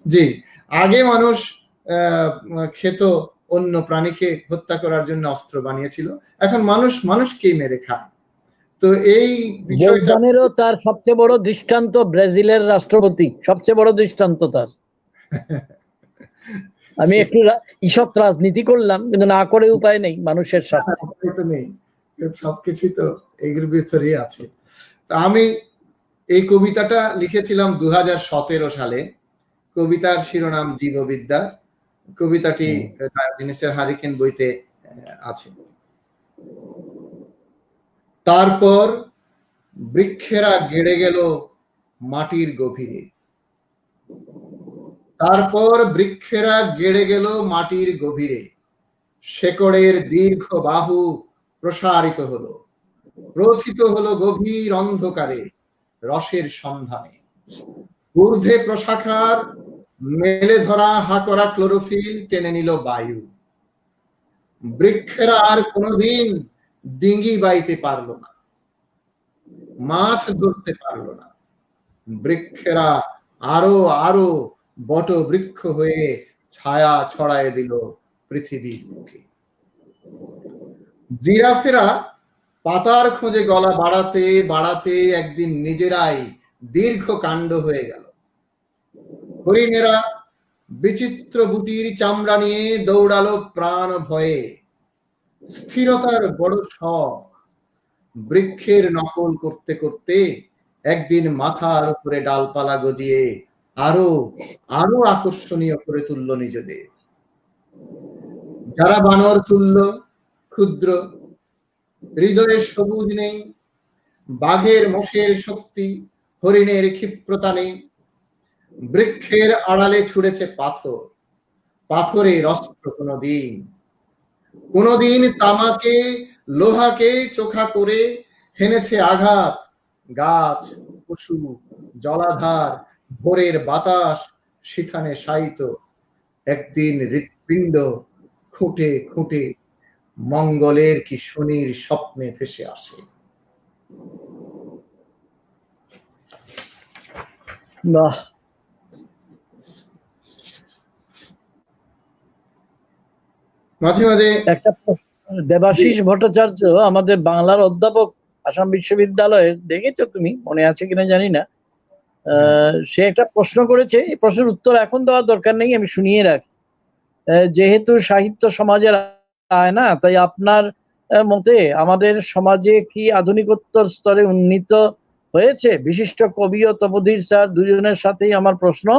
জি, আগে মানুষ খেত, অন্য প্রাণীকে হত্যা করার জন্য অস্ত্র বানিয়েছিল, এখন মানুষ মানুষকেই মেরে খায়। তো এই বিষয়টা তার সবচেয়ে বড় দৃষ্টান্ত ব্রাজিলের রাষ্ট্রপতি, সবচেয়ে বড় দৃষ্টান্ত তার। আমি একটু ঈষৎ রাজনীতি করলাম, কিন্তু না করে উপায় নেই, মানুষের স্বার্থে নেই, সবকিছুই তো এগুলোর ভিতরেই আছে। তা আমি এই কবিতাটা লিখেছিলাম 2017 সালে। কবিতার শিরোনাম জীববিদ্যা। কবিতাটি ডায়োজেনিসের হারিকেন বইতে আছে। তারপর বৃক্ষেরা গেড়ে গেল মাটির গভীরে, তারপর বৃক্ষেরা গেড়ে গেল মাটির গভীরে, শেকড়ের দীর্ঘ বাহু প্রসারিত হলো, প্রথিত হলো গভীর অন্ধকারে রসের সন্ধানে। ঊর্ধ্বে প্রশাখার মেলে ধরা হাকরা ক্লোরোফিল টেনে নিল বায়ু। বৃক্ষেরা আর কোনোদিন ডিঙ্গি বাইতে পারলো না, মাছ ধরতে পারলো না। বৃক্ষেরা আরো আরো বট বৃক্ষ হয়ে ছায়া ছড়ায় দিল পৃথিবীর বুকে। জিরাফেরা পাতার খোঁজে গলা বাড়াতে বাড়াতে একদিন নিজেরাই দীর্ঘ কাণ্ড হয়ে গেল। হরিণেরা বিচিত্র বুটির চামড়া নিয়ে দৌড়ালো প্রাণ ভয়ে। স্থিরতার বড় শখ, বৃক্ষের নকল করতে করতে একদিন মাথার উপরে ডালপালা গজিয়ে আরো আরো আকর্ষণীয় করে তুলল নিজেদের। যারা বানর তুল্য ক্ষুদ্র, হৃদয়ে সবুজ নেই, বাঘের মোষের শক্তি, হরিণের ক্ষিপ্রতা নেই, বৃক্ষের আড়ালে ছুড়েছে পাথর, পাথরের অস্ত্র কোনদিন তামাকে লোহাকে চোখা করে হেনেছে আঘাত। গাছ, পশু, জলাধার, ভোরের বাতাস সেখানে শায়িত। একদিন হৃৎপিণ্ড খুঁটে খুঁটে মঙ্গলের কি শনির স্বপ্নে ভেসে আসে। বাহ, মাঝে মাঝে একটা দেবাশিস ভট্টাচার্য, আমাদের বাংলার অধ্যাপক, আসাম বিশ্ববিদ্যালয়ের, দেখেছো তুমি, মনে আছে কিনা জানি না, সে একটা প্রশ্ন করেছে। এই প্রশ্নের উত্তর এখন দেওয়ার দরকার নেই, আমি শুনিয়ে রাখি। যেহেতু সাহিত্য সমাজের আয়না, তাই আপনার মতে আমাদের সমাজে কি আধুনিকোত্তর স্তরে উন্নীত হয়েছে? বিশিষ্ট কবি ও তপোধীর স্যার দুজনের সাথেই আমার প্রশ্ন।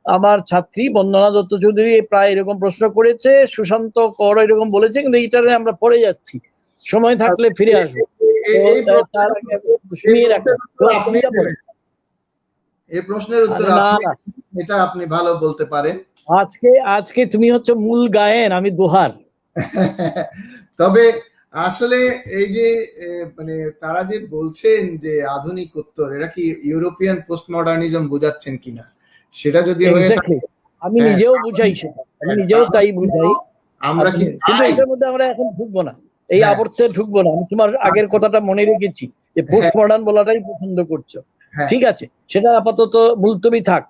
আমার ছাত্রী বন্দনা দত্ত চৌধুরী প্রায় এরকম প্রশ্ন করেছে, সুশান্ত কর এরকম বলেছে, কিন্তু এইটারে আমরা পড়ে যাচ্ছি, সময় থাকলে ফিরে আসবো। তার আগে শুনিয়ে রাখো। এই প্রশ্নের উত্তর এটা আপনি ভালো বলতে পারেন। আজকে তুমি হচ্ছে মূল গায়েন, আমি দোহার। তবে আসলে এই যে মানে তারা যে বলছেন যে আধুনিক উত্তর, এরা কি ইউরোপিয়ান পোস্ট মডার্নিজম বোঝাচ্ছেন কিনা, সেটা যদি হয়ে থাকে, আমি নিজেও বুঝাই, সেটা আমি নিজেও তাই বুঝাই। আমরা কিন্তু এটার মধ্যে আমরা এখন ঢুকবো না, এই আবর্তে ঢুকবো না। আমি তোমার আগের কথাটা মনে রেখেছি যে পোস্ট মডার্ন বলাটাই পছন্দ করছো, ঠিক আছে, সেটা আপাতত মুলতবি থাক।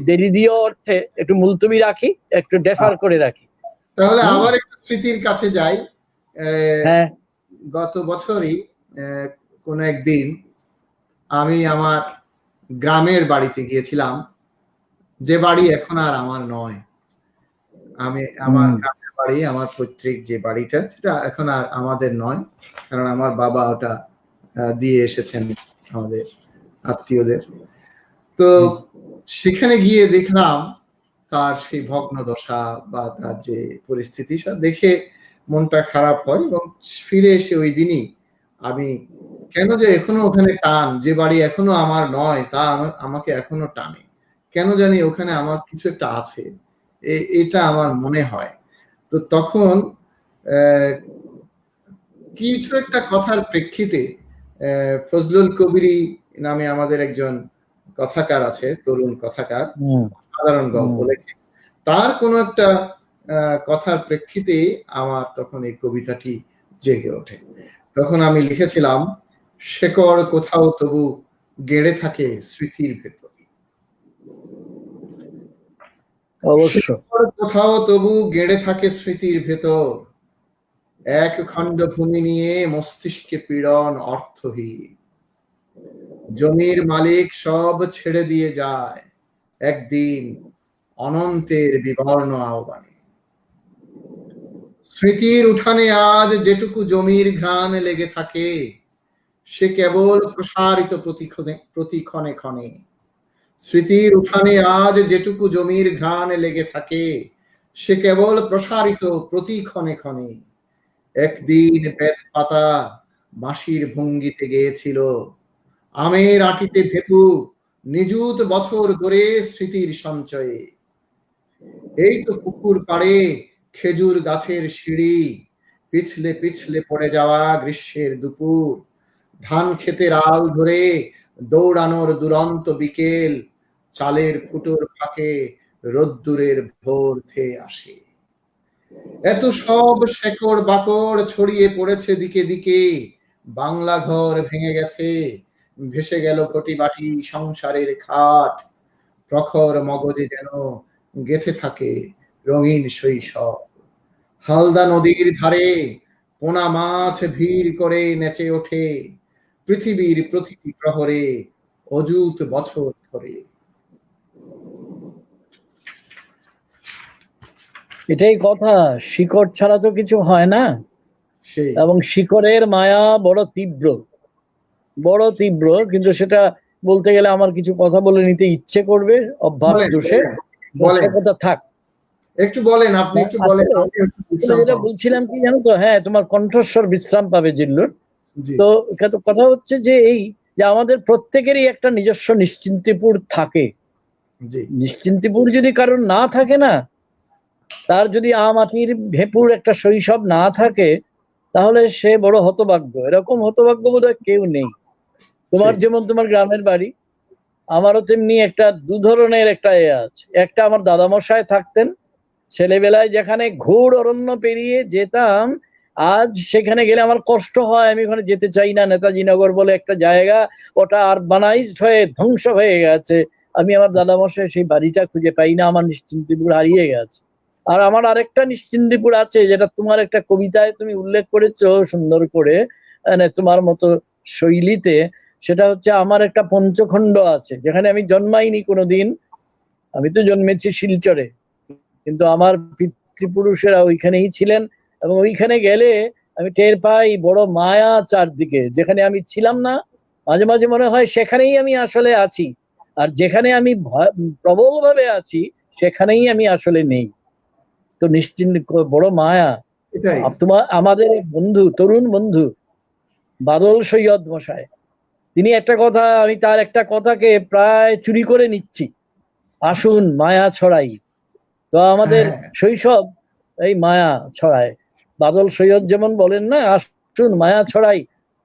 দেরিদীয় অর্থে একটু মুলতবি রাখি, একটু ডেফার করে রাখি। তাহলে আবার একটু স্মৃতির কাছে যাই। গত বছরই কোন একদিন আমি আমার গ্রামের বাড়িতে গিয়েছিলাম, যে বাড়ি এখন আর আমার নয়। আমার গ্রামের বাড়ি, আমার পৈতৃক যে বাড়িটা, সেটা এখন আর আমাদের নয়, কারণ আমার বাবা ওটা দিয়ে এসেছেন আমাদের আত্মীয়দের। তো সেখানে গিয়ে দেখলাম তার সেই ভগ্ন দশা বা তার যে পরিস্থিতি, সব দেখে মনটা খারাপ হয়। এবং ফিরে এসে ওই দিনই আমি কেন যে এখনো ওখানে টান, যে বাড়ি এখনো আমার নয় তা আমাকে এখনো টানে, কেন জানি ওখানে আমার কিছু একটা আছে, এটা আমার মনে হয়। তো তখন কিছু একটা কথার প্রেক্ষিতে ফজলুল কবিরি নামে আমাদের একজন কথাকার আছে, তরুণ কথাকার, সাধারণ গল্প লেখে, তার কোনো একটা কথার প্রেক্ষিতে আমার তখন এই কবিতাটি জেগে ওঠে। তখন আমি লিখেছিলাম, শেকড় কোথাও তবু গেড়ে থাকে স্মৃতির ভেতর। অবশ্য কোথাও তবু গেড়ে থাকে স্মৃতির ভেতর, এক খণ্ড ভূমি নিয়ে মস্তিষ্কে পীড়ন অর্থহীন। জমির মালিক সব ছেড়ে দিয়ে যায় একদিন অনন্তের বিবর্ণ আহ্বানে। স্মৃতির উঠানে আজ যেটুকু জমির ঘ্রাণ লেগে থাকে, সে কেবল প্রসারিত প্রতি ক্ষণে ক্ষণে। স্মৃতির উঠানে আজ যেটুকু জমির ঘ্রাণ লেগে থাকে, সে কেবল প্রসারিত প্রতি ক্ষণে ক্ষণে। একদিন বেত পাতা বাঁশির ভঙ্গিতে গেয়েছিল, আমের আটিতে ভেপু নিযুত বছর ধরে স্মৃতির সঞ্চয়ে। এই তো পুকুর পাড়ে খেজুর গাছের সিঁড়ি, পিছলে পিছলে পড়ে যাওয়া গ্রীষ্মের দুপুর, ধান ক্ষেতের আল ধরে দৌড়ানোর দুরন্ত বিকেল, চালের ফুটোর ফাঁকে রোদ্দুরের ভোর ধেয়ে আসে। এত সব শেকড় বাকড় ছড়িয়ে পড়েছে দিকে দিকে, বাংলা ঘর ভেঙে গেছে, ভেসে গেল কোটি বাটি সংসারের খাট, প্রখর মগজে যেন গেথে থাকে রঙিন শৈশব। হালদা নদীর ধারে পোনা মাছ ভিড় করে নেচে ওঠে পৃথিবীর প্রতিটি প্রহরে অযুত বছর ধরে। এটাই কথা, শিকড় ছাড়া তো কিছু হয় না। সেই এবং শিকড়ের মায়া বড় তীব্র, বড় তীব্র। কিন্তু সেটা বলতে গেলে আমার কিছু কথা বলে নিতে ইচ্ছে করবে, অভ্যাস দোষে। কথা থাক, একটু বলেন, আপনি একটু বলেন। যেটা বলছিলাম কি জানো তো, হ্যাঁ, তোমার কণ্ঠস্বর বিশ্রাম পাবে জিল্লুর। তো কথা হচ্ছে যে এই যে আমাদের প্রত্যেকেরই একটা নিজস্ব নিশ্চিন্তিপুর থাকে। নিশ্চিন্তিপুর যদি কারোর না থাকে না, তার যদি আমাটির ভেপুর একটা শৈশব না থাকে, তাহলে সে বড় হতভাগ্য। এরকম হতভাগ্য বোধহয় কেউ নেই। তোমার যেমন তোমার গ্রামের বাড়ি, আমারও তেমনি একটা দু ধরনের একটা আছে। একটা আমার দাদামশাই থাকতেন, ছেলেবেলায় যেখানে ঘোর অরণ্য পেরিয়ে যেতাম, আজ সেখানে গেলে আমার কষ্ট হয়, আমি ওখানে যেতে চাই না। নেতাজি নগর বলে একটা জায়গা, ওটা আরবানাইজড হয়ে ধ্বংস হয়ে গেছে। আমি আমার দাদামশাই সেই বাড়িটা খুঁজে পাই না, আমার নিশ্চিন্তিপুর হারিয়ে গেছে। আর আমার আরেকটা নিশ্চিন্তিপুর আছে, যেটা তোমার একটা কবিতায় তুমি উল্লেখ করেছো সুন্দর করে, মানে তোমার মতো শৈলীতে। সেটা হচ্ছে আমার একটা পঞ্চখণ্ড আছে, যেখানে আমি জন্মাইনি কোনোদিন। আমি তো জন্মেছি শিলচরে, কিন্তু আমার পিতৃপুরুষেরা ওইখানেই ছিলেন। এবং ওইখানে গেলে আমি টের পাই বড় মায়া চারদিকে। যেখানে আমি ছিলাম না, মাঝে মাঝে মনে হয় সেখানেই আমি আসলে আছি, আর যেখানে আমি প্রবল ভাবে আছি সেখানেই আমি আসলে নেই। তো নিশ্চিন্ত বড় মায়া। তোমার আমাদের বন্ধু, তরুণ বন্ধু বাদল সৈয়দ মশাই, তিনি একটা কথা, আমি তার একটা কথাকে প্রায় চুরি করে নিচ্ছি, আসুন মায়া ছড়াই। তো আমাদের শৈশব এই মায়া ছড়ায়। বাদল সৈয়দ যেমন বলেন না, আসুন মায়া ছড়াই,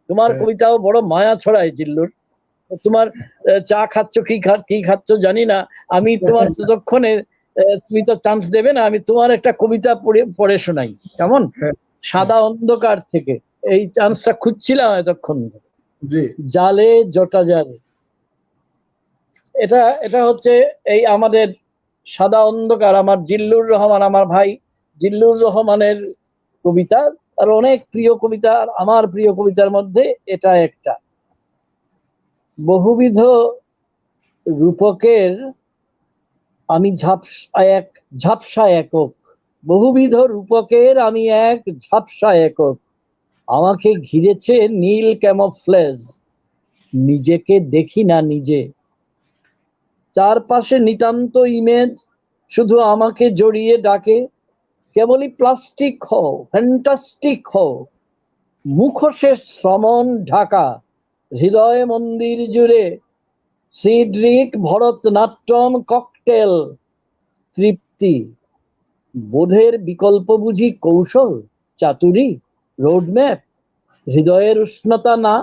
তোমার কবিতাও বড় মায়া ছড়ায় জিল্লুর। তোমার চা খাচ্ছ কি খাচ্ছ জানি না, আমি তোমার ততক্ষণে, তুমি তো চান্স দেবে না, আমি তোমার একটা কবিতা পড়ে শোনাই কেমন? সাদা অন্ধকার থেকে, এই চান্সটা খুঁজছিলাম এতক্ষণ। জালে জটা জালে, এটা হচ্ছে এই আমাদের সাদা অন্ধকার, আমার জিল্লুর রহমান, আমার ভাই জিল্লুর রহমানের কবিতা। আর অনেক প্রিয় কবিতা, আর আমার প্রিয় কবিতার মধ্যে এটা একটা। বহুবিধ রূপকের আমি ঝাপসা একক, বহুবিধ রূপকের আমি এক ঝাপসা একক, আমাকে ঘিরেছে নীল ক্যামোফ্লেজ, নিজেকে দেখি না নিজে, চারপাশে নিতান্ত ইমেজ শুধু আমাকে জড়িয়ে ডাকে, কেবলই প্লাস্টিক হও, ফ্যান্টাস্টিক হও, মুখোশের শ্রমণ ঢাকা, হৃদয় মন্দির জুড়ে সিড্রিক ভরতনাট্যম ককটেল, তৃপ্তি বোধের বিকল্প বুঝি কৌশল, চাতুরী, রোডম্যাপ, হৃদয়ের উষ্ণতা না,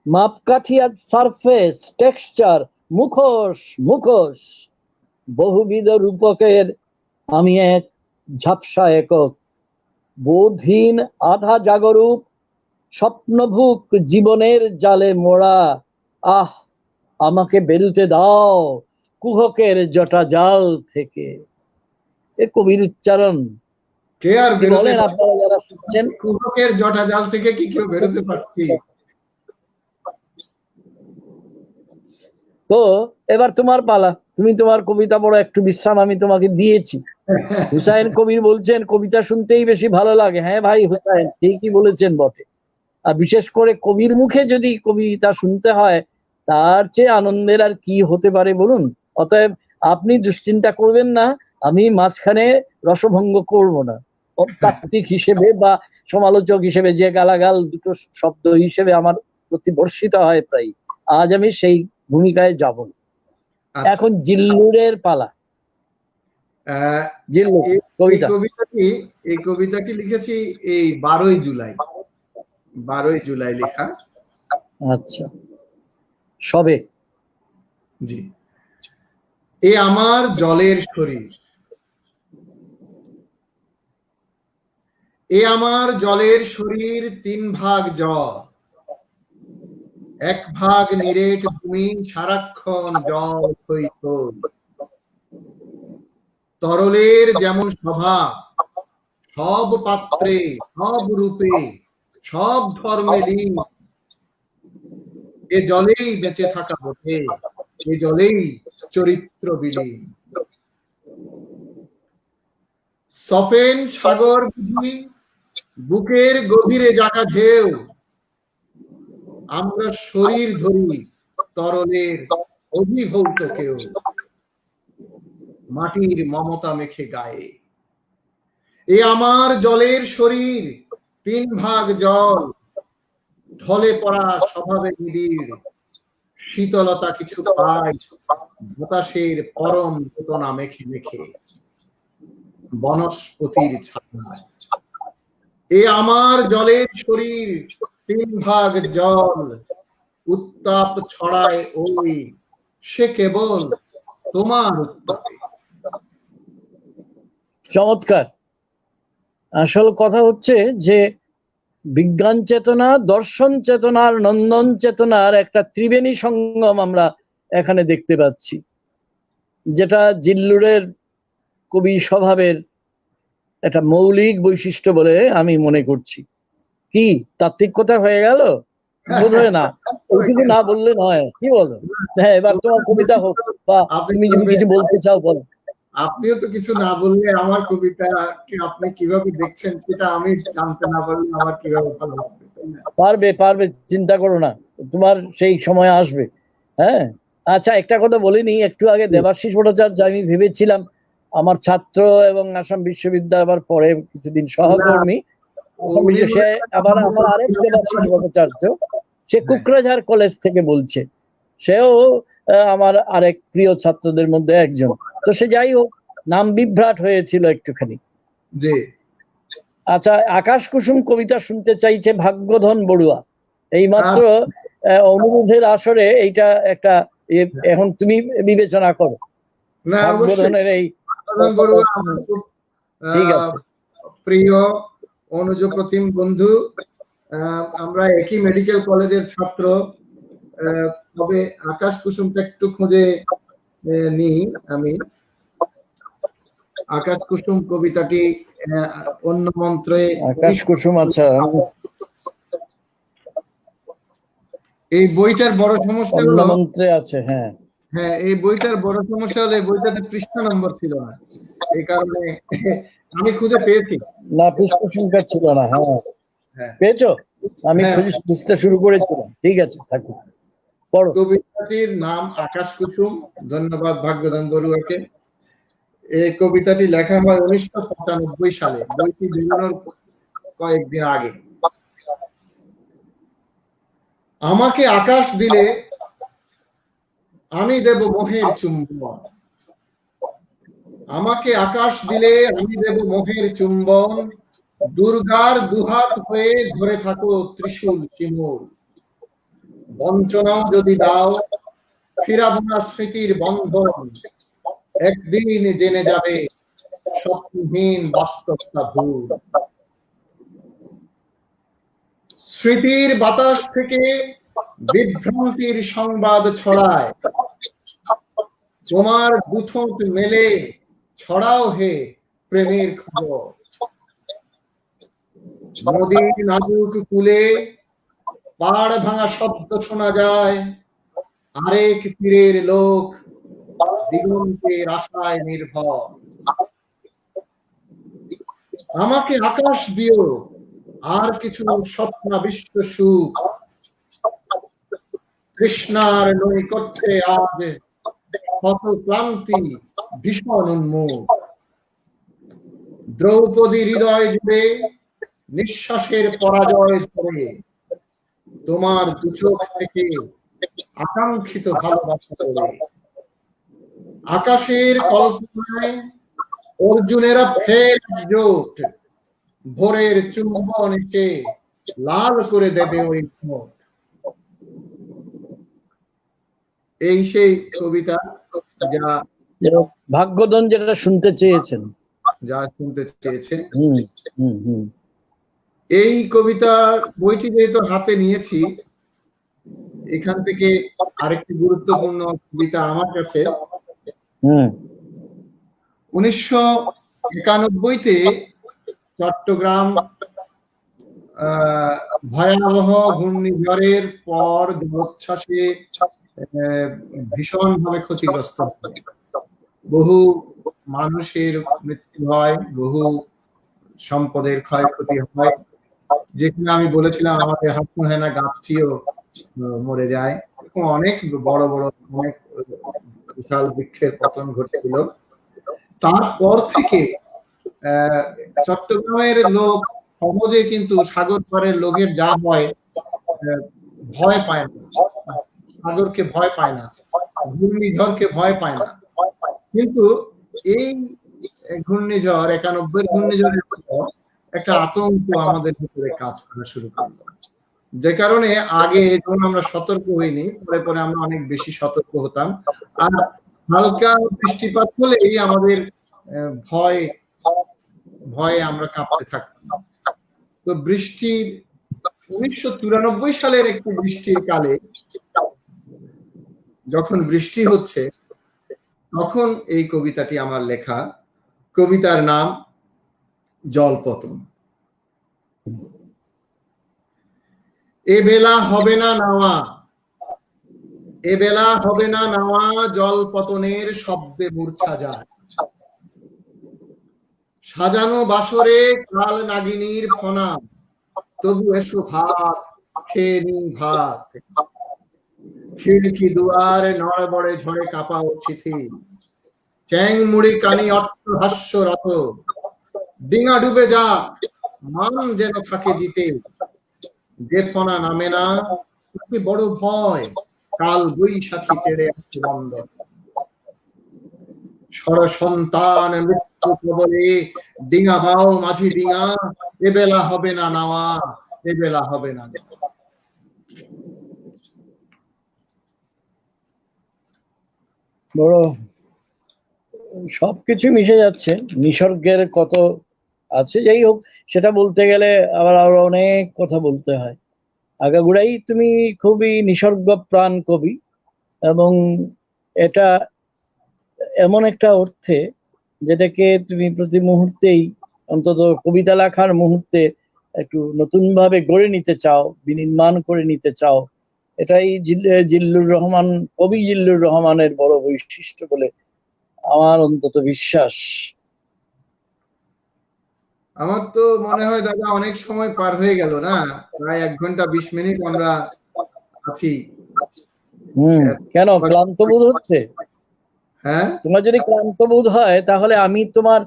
মাপকাঠি আর সারফেস টেক্সচার, মুখোশ মুখোশ, বহুবিধ রূপকের আমি এক ঝাপসা একক, বোধহীন আধা জাগরূপ, স্বপ্নভুক জীবনের জালে মোড়া, আহ আমাকে বেরুতে দাও কুহকের জটা জাল থেকে। এ কবির উচ্চারণ। কে আর বলেন আপনারা যারা শুনছেন, কুহকের জটা জাল থেকে কি কেউ বেরোতে পারছি? তো এবার তোমার পালা, তুমি তোমার কবিতা পড়ো, একটু বিশ্রাম আমি তোমাকে দিয়েছি। হুসাইন কবির বলছেন কবিতা শুনতেই বেশি ভালো লাগে। হ্যাঁ ভাই হুসাইন ঠিকই বলেছেন বটে, আর বিশেষ করে কবির মুখে যদি কবিতা শুনতে হয় তার চেয়ে আনন্দের আর কি হতে পারে বলুন। অতএব আপনি দুশ্চিন্তা করবেন না, আমি মাঝখানে রসভঙ্গ করব না। তাত্ত্বিক হিসেবে বা সমালোচক হিসেবে যে গালাগাল দুটো শব্দ হিসেবে আমার প্রতি বর্ষিত হয় প্রায়, আজ আমি সেই ভূমিকায় যাব না। এখন জিল্লুরের পালা। জিল্লুর কবিতা, এই কবিতাটি লিখেছি এই 12ই জুলাই লেখা। আচ্ছা, সবে। জি। এ আমার জলের শরীর, এ আমার জলের শরীর, 3 ভাগ জল, 1 ভাগ নিরেট ভূমি, সারাক্ষণ জল থইথই। তরলের যেমন স্বভাব, সব পাত্রে, সব রূপে, সব ধর্মে লীন, এ জলেই বেঁচে থাকা বটে, এ জলেই চরিত্র বিলীন। সফেন সাগর বুঝি, বুকের গভীরে জাগা ঢেউ, আমরা শরীর ধরি তরলের অভিভূত কেউ, মাটির মমতা মেখে গায়ে। এ আমার জলের শরীর, 3 ভাগ জল, ঢলে পড়া স্বভাবে নিবিড়, শীতলতা কিছু পাই বাতাসের পরম চেতনা মেখে মেখে, বনস্পতির ছায়ায়। এ আমার জলের শরীর, 3 ভাগ জল, উত্তাপ ছড়ায় ওই, সে কেবল তোমার উত্তাপে। চমৎকার। আসল কথা হচ্ছে যে বিজ্ঞান চেতনা, দর্শন চেতনার, নন্দন চেতনার একটা ত্রিবেণী সঙ্গম আমরা এখানে দেখতে পাচ্ছি, যেটা জিল্লুরের কবি স্বভাবের একটা মৌলিক বৈশিষ্ট্য বলে আমি মনে করছি। কি তাত্ত্বিক কথা হয়ে গেল? বোধ হয় না, ওইটুকু না বললে নয়, কি বলো? হ্যাঁ, এবার তোমার কবিতা হোক, বা তুমি যদি কিছু বলতে চাও বলো। আপনিও তো কিছু না বললে আমার কবিতাকে আপনি কিভাবে দেখছেন সেটা আমি জানতে না পারলে আমার কিভাবে ভালো লাগবে? পারবে, চিন্তা করো না, তোমার সেই সময় আসবে। হ্যাঁ, আচ্ছা একটা কথা বলিনি, একটু আগে দেবাশিস ভট্টাচার্য আমি ভেবেছিলাম আমার ছাত্র এবং আসাম বিশ্ববিদ্যালয়, আবার পরে কিছুদিন সহকর্মী, সে আবার আমার আরেক দেবাশিস ভট্টাচার্য, সে কুকরাঝাড় কলেজ থেকে বলছে, সেও আমার আরেক প্রিয় ছাত্রদের মধ্যে একজন। তো সে যাই হোক, নাম বিভ্রাট হয়েছিল একটুখানি। জি। আচ্ছা, আকাশ কুসুম কবিতা শুনতে চাইছে ভাগ্যধন বড়ুয়া, এইমাত্র অনুরোধের আসরে এইটা একটা, এখন তুমি বিবেচনা করো। ভাগ্যধনের এই ঠিক আছে, প্রিয় অনুজ প্রতিম বন্ধু, আমরা একই মেডিকেল কলেজের ছাত্র, তবে আকাশ কুসুমটা একটু খুঁজে নিই আমি। আকাশ কুসুম কবিতাটি অন্য মন্ত্রে, আকাশ কুসুম, আচ্ছা এই বইটার বড় সমস্যা হলো মন্ত্রে আছে। হ্যাঁ, হ্যাঁ, এই বইটার বড় সমস্যা হলো এই বইটাতে পৃষ্ঠা নম্বর ছিল না, এই কারণে আমি খুঁজে পেয়েছি। না, পৃষ্ঠা সংখ্যা ছিল না। হ্যাঁ, হ্যাঁ পেয়েছো? আমি হ্যাঁ, বুঝতে শুরু করেছিলাম। ঠিক আছে, থাকুক, পড়ো। কবিতাটির নাম আকাশ কুসুম। ধন্যবাদ ভাগ্যধন বড়ুয়াকে। এই কবিতাটি লেখা হয় 1995 সালে, বইটি বেরোনোর কয়েকদিন আগে। আমাকে আকাশ দিলে আমি দেব মোহের চুম্বন, আমাকে আকাশ দিলে আমি দেব মোহের চুম্বন, দুর্গার দুহাত হয়ে ধরে থাকো ত্রিশূল শিমুল। বঞ্চনাও যদি দাও ফিরাবো না স্মৃতির বন্ধন, একদিন জেনে যাবে স্বপ্নহীন বাস্তবতা ভুল। স্মৃতির বাতাস থেকে বিভ্রান্তির সংবাদ ছড়ায়, তোমার দুঠোঁট মেলে ছড়াও হে প্রেমের খবর। নদীর নাজুক কূলে পাড় ভাঙা শব্দ শোনা যায়, আরেক তীরের লোক দিগন্তের আশায় নির্ভর। আমাকে আকাশ দিও আর কিছু স্বপ্নাবিষ্ট সুখ, কৃষ্ণার নৈকট্যে আজ শত ক্লান্তি ভীষণ উন্মুখ। দ্রৌপদী হৃদয় জুড়ে নিঃশ্বাসের পরাজয় ঝরে, তোমার দুচোখ থেকে আকাঙ্ক্ষিত ভালোবাসা করে। আকাশের কল্পনায় অর্জুনেরা ফের জোট, ভোরের চুম্বন এসে লাল করে দেবে ওই ঠোঁট। এই সেই কবিতা যা ভাগ্যধন যেটা শুনতে চেয়েছেন, যা শুনতে চেয়েছে। হুম হুম হুম। এই কবিতার বইটি যেহেতু হাতে নিয়েছি, এখান থেকে আরেকটি গুরুত্বপূর্ণ কবিতা আমার কাছে। 1991-তে চট্টগ্রাম ভয়াবহ ঘূর্ণিঝড়ের পর জলোচ্ছ্বাসে ভীষণভাবে ক্ষতিগ্রস্ত হয়, বহু মানুষের মৃত্যু হয়, বহু সম্পদের ক্ষয়ক্ষতি হয়। যেখানে আমি বলেছিলাম আমাদের হাসনাহেনা গাছটিও মরে যায়, এরকম অনেক বড় বড় অনেক বিশাল বৃক্ষের পতন ঘটেছিল। তারপর থেকে চট্টগ্রামের লোক সহজে কিন্তু সাগর পাড়ের লোকের যা হয় ভয় পায় না, সাগরকে ভয় পায় না, ঘূর্ণিঝড়কে ভয় পায় না। কিন্তু এই ঘূর্ণিঝড় 91 ঘূর্ণিঝড়ের পর একটা আতঙ্ক আমাদের ভিতরে কাজ করা শুরু করলো, যে কারণে আগে যখন আমরা সতর্ক হইনি, পরে পরে আমরা অনেক বেশি সতর্ক হতাম। আর হালকা বৃষ্টিপাত হলেই আমাদের ভয়ে আমরা কাঁপতে থাকতাম। তো বৃষ্টির 1994 সালের একটি বৃষ্টির কালে যখন বৃষ্টি হচ্ছে, তখন এই কবিতাটি আমার লেখা। কবিতার নাম জলপতন। এ বেলা হবে না নাওয়া, এ বেলা হবে না নাওয়া, জলপতনের শব্দে মূর্ছা যায়। সাজানো বাসরে কাল নাগিনীর ফনা, তবু এসো ভাত খেয়ে নি ভাত। খিড়কি দুয়ার নড়বড়ে ঝড়ে কাঁপাও শিথিল, চ্যাং মুড়ি কানি অট্টহাস্যরত। ডিঙা ডুবে যা মান যেন থাকে জিতে, যে ফনা নামে না তাকে বড় ভয়, কাল বৈশাখী তেড়ে আসছে বন্দর। সর সন্তান মৃত্যু কবলে ডিঙা বাও মাঝি ডিঙা, এ বেলা হবে না নাওয়া, এ বেলা হবে না। বড় সবকিছু মিশে যাচ্ছে, নিসর্গের কত আছে। যাই হোক, সেটা বলতে গেলে আবার আরো অনেক কথা বলতে হয়। আগাগোড়াই তুমি খুবই নিসর্গ প্রাণ কবি, এবং এটা এমন একটা অর্থে যেটাকে তুমি প্রতি মুহূর্তেই, অন্তত কবিতা লেখার মুহূর্তে একটু নতুন ভাবে গড়ে নিতে চাও, বিনির্মাণ করে নিতে চাও। এটাই জিল্লুর রহমান, কবি জিল্লুর রহমানের বড় বৈশিষ্ট্য বলে আমার অন্তত বিশ্বাস। আমার তো মনে হয় দাদা অনেক সময় পার হয়ে গেল না, প্রায় 1 ঘন্টা 20 মিনিট আমরা আছি। কেন ক্লান্ত বোধ হচ্ছে? হ্যাঁ, তোমার যদি ক্লান্ত বোধ হয় তাহলে আমি তোমার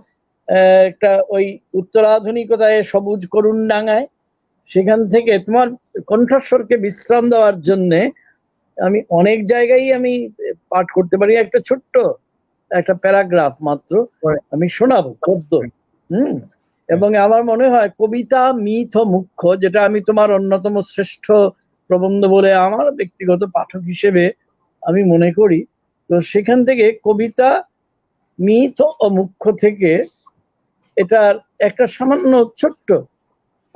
একটা ওই উত্তরাধুনিকতায় সবুজ করুণ ডাঙায়, সেখান থেকে তোমার কণ্ঠস্বরকে বিশ্রাম দেওয়ার জন্যে আমি অনেক জায়গায় আমি পাঠ করতে পারি, একটা ছোট্ট একটা প্যারাগ্রাফ মাত্র আমি শোনাবো পদ্য। এবং আমার মনে হয় কবিতা মিথ ও মুখ্য, যেটা আমি তোমার অন্যতম শ্রেষ্ঠ প্রবন্ধ বলে আমার ব্যক্তিগত পাঠক হিসেবে আমি মনে করি। তো সেখান থেকে কবিতা মিথ ও মুখ্য থেকে এটার একটা সামান্য ছোট্ট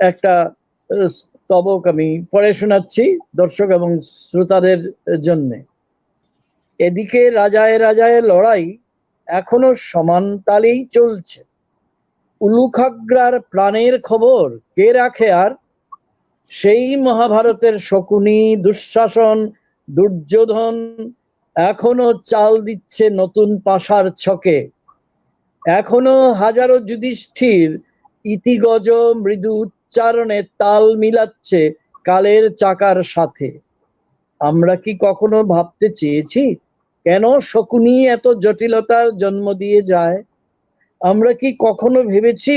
একটা স্তবক আমি পড়ে শোনাচ্ছি দর্শক এবং শ্রোতাদের জন্য। এদিকে রাজায় রাজায় লড়াই এখনো সমান তালেই চলছে, উলুখাগড়ার প্রাণের খবর কে রাখে আর? সেই মহাভারতের শকুনি, দুঃশাসন, দুর্যোধন এখনো চাল দিচ্ছে নতুন পাশার ছকে, এখনো হাজারো যুধিষ্ঠির ইতিগজ মৃদু উচ্চারণে তাল মিলাচ্ছে কালের চাকার সাথে। আমরা কি কখনো ভাবতে চেয়েছি কেন শকুনি এত জটিলতার জন্ম দিয়ে যায়? আমরা কি কখনো ভেবেছি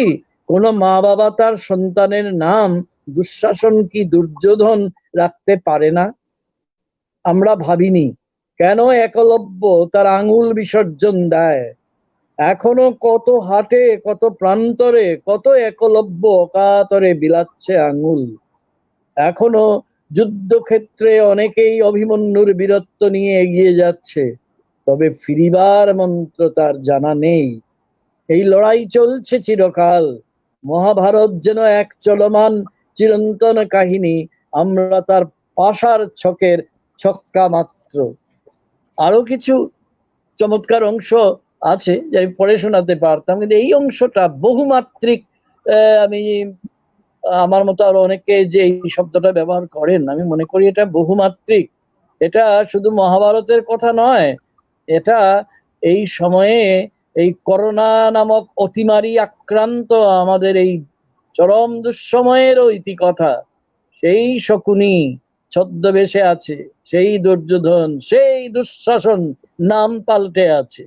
কোন মা বাবা তার সন্তানের নাম দুঃশাসন কি দুর্যোধন রাখতে পারে না? আমরা ভাবিনি কেন একলব্য তার আঙুল বিসর্জন দেয়? এখনো কত হাটে, কত প্রান্তরে, কত একলব্য অকাতরে বিলাচ্ছে আঙুল। এখনো যুদ্ধক্ষেত্রে অনেকেই অভিমন্যুর বীরত্ব নিয়ে এগিয়ে যাচ্ছে, তবে ফিরিবার মন্ত্র তার জানা নেই। এই লড়াই চলছে চিরকাল, মহাভারত যেন এক চলমান চিরন্তন কাহিনী, আমরা তার পাশার ছকের ছক্কা মাত্র। আরো কিছু চমৎকার অংশ আছে যে আমি পড়ে শোনাতে পারতাম, কিন্তু এই অংশটা বহুমাত্রিক। আমি আমার মতো আরো অনেকে যে এই শব্দটা ব্যবহার করেন, আমি মনে করি এটা বহুমাত্রিক। এটা শুধু মহাভারতের কথা নয়, এটা এই সময়ে এই করোনা নামক অতিমারি আক্রান্ত আমাদের এই চরম দুঃসময়েরও ইতিকথা। সেই শকুনি ছদ্মবেশে আছে, সেই দুর্যোধন, সেই দুঃশাসন নাম পাল্টে আছে।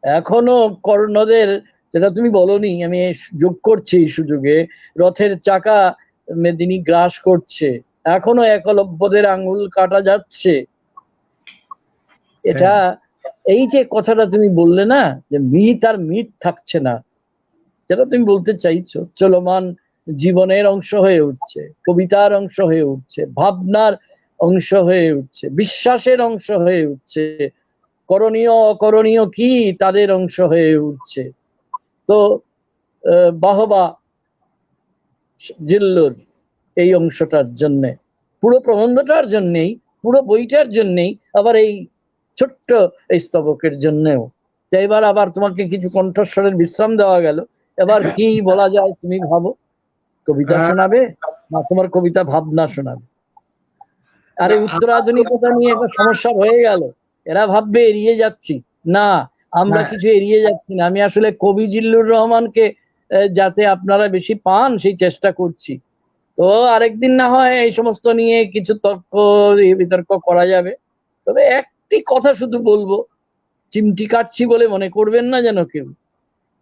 এখনো কর্ণদের, যেটা তুমি বলনি আমি যোগ করছি এই সুযোগে, রথের চাকা মেদিনী গ্রাস করছে, এখনো একলব্যদের আঙ্গুল কাটা যাচ্ছে। এটা এই যে কথাটা তুমি বললে না, যে মিথ আর মিথ থাকছে না, যেটা তুমি বলতে চাইছো, চলমান জীবনের অংশ হয়ে উঠছে, কবিতার অংশ হয়ে উঠছে, ভাবনার অংশ হয়ে উঠছে, বিশ্বাসের অংশ হয়ে উঠছে, করণীয় অকরণীয় কি তাদের অংশ হয়ে উঠছে। তো বাহবা জিল্লুর এই অংশটার জন্য, পুরো প্রবন্ধটার জন্যেই, পুরো বইটার জন্যেই, আবার এই ছোট্ট এই স্তবকের জন্যেও। এবার আবার তোমাকে কিছু কণ্ঠস্বরের বিশ্রাম দেওয়া গেল, এবার কি বলা যায় তুমি ভাবো? কবিতা শোনাবে না তোমার কবিতা ভাবনা শোনাবে? আরে উত্তরাধুনিকতা নিয়ে একটা সমস্যা হয়ে গেল, এরা ভাববে এড়িয়ে যাচ্ছি। না, আমরা কিছু এড়িয়ে যাচ্ছি না। আমি আসলে কবি জিল্লুর রহমানকে যাতে আপনারা বেশি পান সেই চেষ্টা করছি। তো আরেকদিন না হয় এই সমস্ত নিয়ে কিছু তর্ক বিতর্ক করা যাবে। তবে একটি কথা শুধু বলবো, চিমটি কাটছি বলে মনে করবেন না যেন কেউ।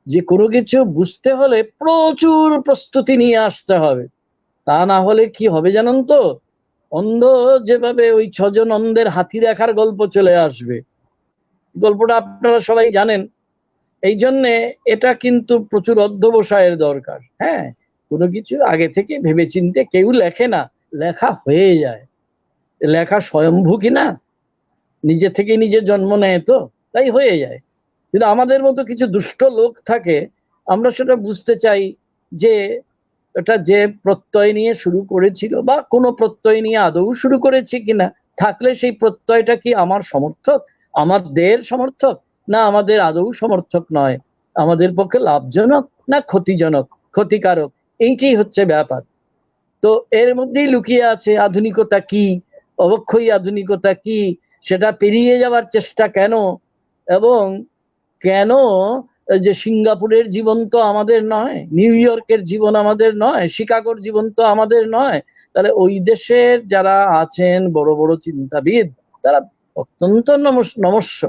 যে কোনো কিছু বুঝতে হলে প্রচুর প্রস্তুতি নিয়ে আসতে হবে, তা না হলে কি হবে জানেন তো? অন্ধ যেভাবে ওই 6 জন অন্ধের হাতি দেখার গল্প চলে আসবে, গল্পটা আপনারা সবাই জানেন। এই জন্যে এটা কিন্তু প্রচুর অধ্যবসায়ের দরকার। হ্যাঁ, কোনো কিছু আগে থেকে ভেবেচিন্তে কেউ লেখে না, লেখা হয়ে যায়। লেখা স্বয়ম্ভু কিনা, নিজে থেকে নিজে জন্ম নেয়, তো তাই হয়ে যায়। কিন্তু আমাদের মতো কিছু দুষ্ট লোক থাকে, আমরা সেটা বুঝতে চাই যে এটা যে প্রত্যয় নিয়ে শুরু করেছিল, বা কোনো প্রত্যয় নিয়ে আদৌ শুরু করেছে কিনা, থাকলে সেই প্রত্যয়টা কি আমার সমর্থক, আমাদের সমর্থক, না আমাদের আদৌ সমর্থক নয়, আমাদের পক্ষে লাভজনক না ক্ষতিজনক, ক্ষতিকারক, এইটাই হচ্ছে ব্যাপার। তো এর মধ্যেই লুকিয়ে আছে আধুনিকতা কি, অবক্ষয়ী আধুনিকতা কি, সেটা পেরিয়ে যাওয়ার চেষ্টা কেন, এবং কেন যে সিঙ্গাপুরের জীবন তো আমাদের নয়, নিউ ইয়র্কের জীবন আমাদের নয়, শিকাগোর জীবন তো আমাদের নয়। তাহলে ওই দেশের যারা আছেন বড় বড় চিন্তাবিদ, তারা অত্যন্ত নমস্য,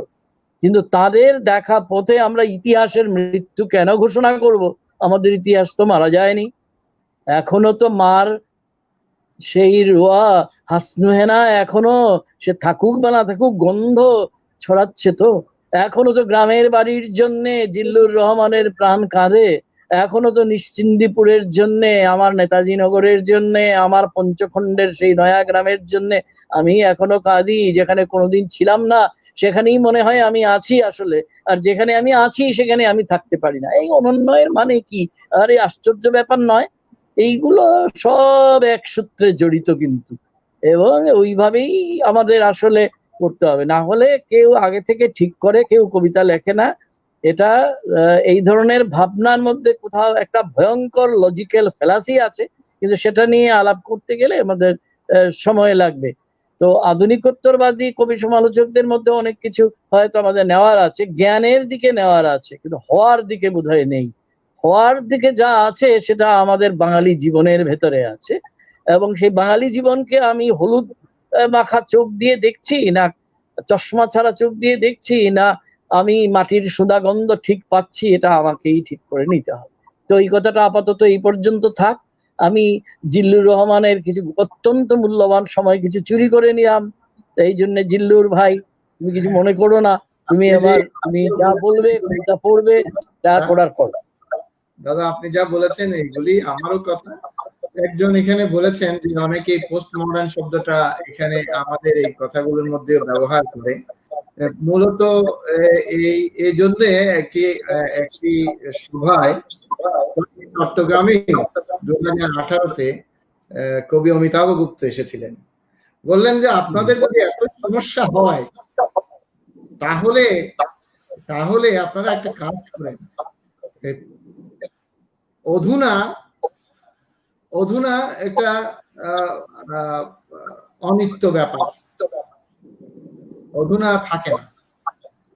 কিন্তু তাদের দেখা পথে আমরা ইতিহাসের মৃত্যু কেন ঘোষণা করব? আমাদের ইতিহাস তো মারা যায়নি, এখনো তো মার সেই রোয়া হাসনুহেনা এখনো সে থাকুক বা না থাকুক গন্ধ ছড়াচ্ছে তো। এখনো তো গ্রামের বাড়ির জন্য জিল্লুর রহমানের প্রাণ কাঁদে, এখনো তো নিশ্চিন্দিপুরের জন্য, আমার নেতাজি নগরের জন্য, আমার পঞ্চখণ্ডের সেই নয়া গ্রামের জন্য আমি এখনো কাঁদি। যেখানে কোনোদিন ছিলাম না সেখানেই মনে হয় আমি আছি আসলে, আর যেখানে আমি আছি সেখানে আমি থাকতে পারি না। এই অনুন্নয়ের মানে কি? আরে আশ্চর্য ব্যাপার নয়? এইগুলো সব এক সূত্রে জড়িত কিন্তু, এবং ওইভাবেই আমাদের আসলে করতে হবে। না হলে কেউ আগে থেকে ঠিক করে কেউ কবিতা লেখে না। এটা এই ধরনের ভাবনার মধ্যে কোথাও একটা ভয়ঙ্কর লজিক্যাল ফ্যালাসি আছে, কিন্তু সেটা নিয়ে আলাপ করতে গেলে আমাদের সময় লাগবে। তো আধুনিকোত্তরবাদী কবি সমালোচকদের মধ্যে অনেক কিছু হয়তো আমাদের নেওয়ার আছে, জ্ঞানের দিকে নেওয়ার আছে, কিন্তু হওয়ার দিকে বোধহয় নেই। হওয়ার দিকে যা আছে সেটা আমাদের বাঙালি জীবনের ভেতরে আছে, এবং সেই বাঙালি জীবনকে আমি হলুদ মাখা চোখ দিয়ে দেখছি, না চশমা ছাড়া চোখ দিয়ে দেখছি, না আমি মাটির সুধাগন্ধ ঠিক পাচ্ছি, এটা আমাকেই ঠিক করে নিতে হবে। তো এই কথাটা আপাতত এই পর্যন্ত থাক। আমি জিল্লুর রহমানের কিছু অত্যন্ত মূল্যবান সময় কিছু চুরি করে নিলাম, এই জন্য জিল্লুর ভাই তুমি কিছু মনে করো না, তুমি তুমি যা বলবে কবিতা পড়বে, যা করার করো। দাদা আপনি যা বলেছেন এগুলি আমারও কথা। একজন এখানে বলেছেন যে অনেকেই পোস্ট মডার্ন শব্দটা এখানে আমাদের এই কথাগুলোর মধ্যে ব্যবহার করে। মূলত এই জন্য একটি সভায় চট্টগ্রামে 2018-তে কবি অমিতাভ গুপ্ত এসেছিলেন। বললেন যে আপনাদের যদি এত সমস্যা হয় তাহলে আপনারা একটা কাজ করেন, অধুনা একটা অনিত্য ব্যাপার, অধুনা থাকে না,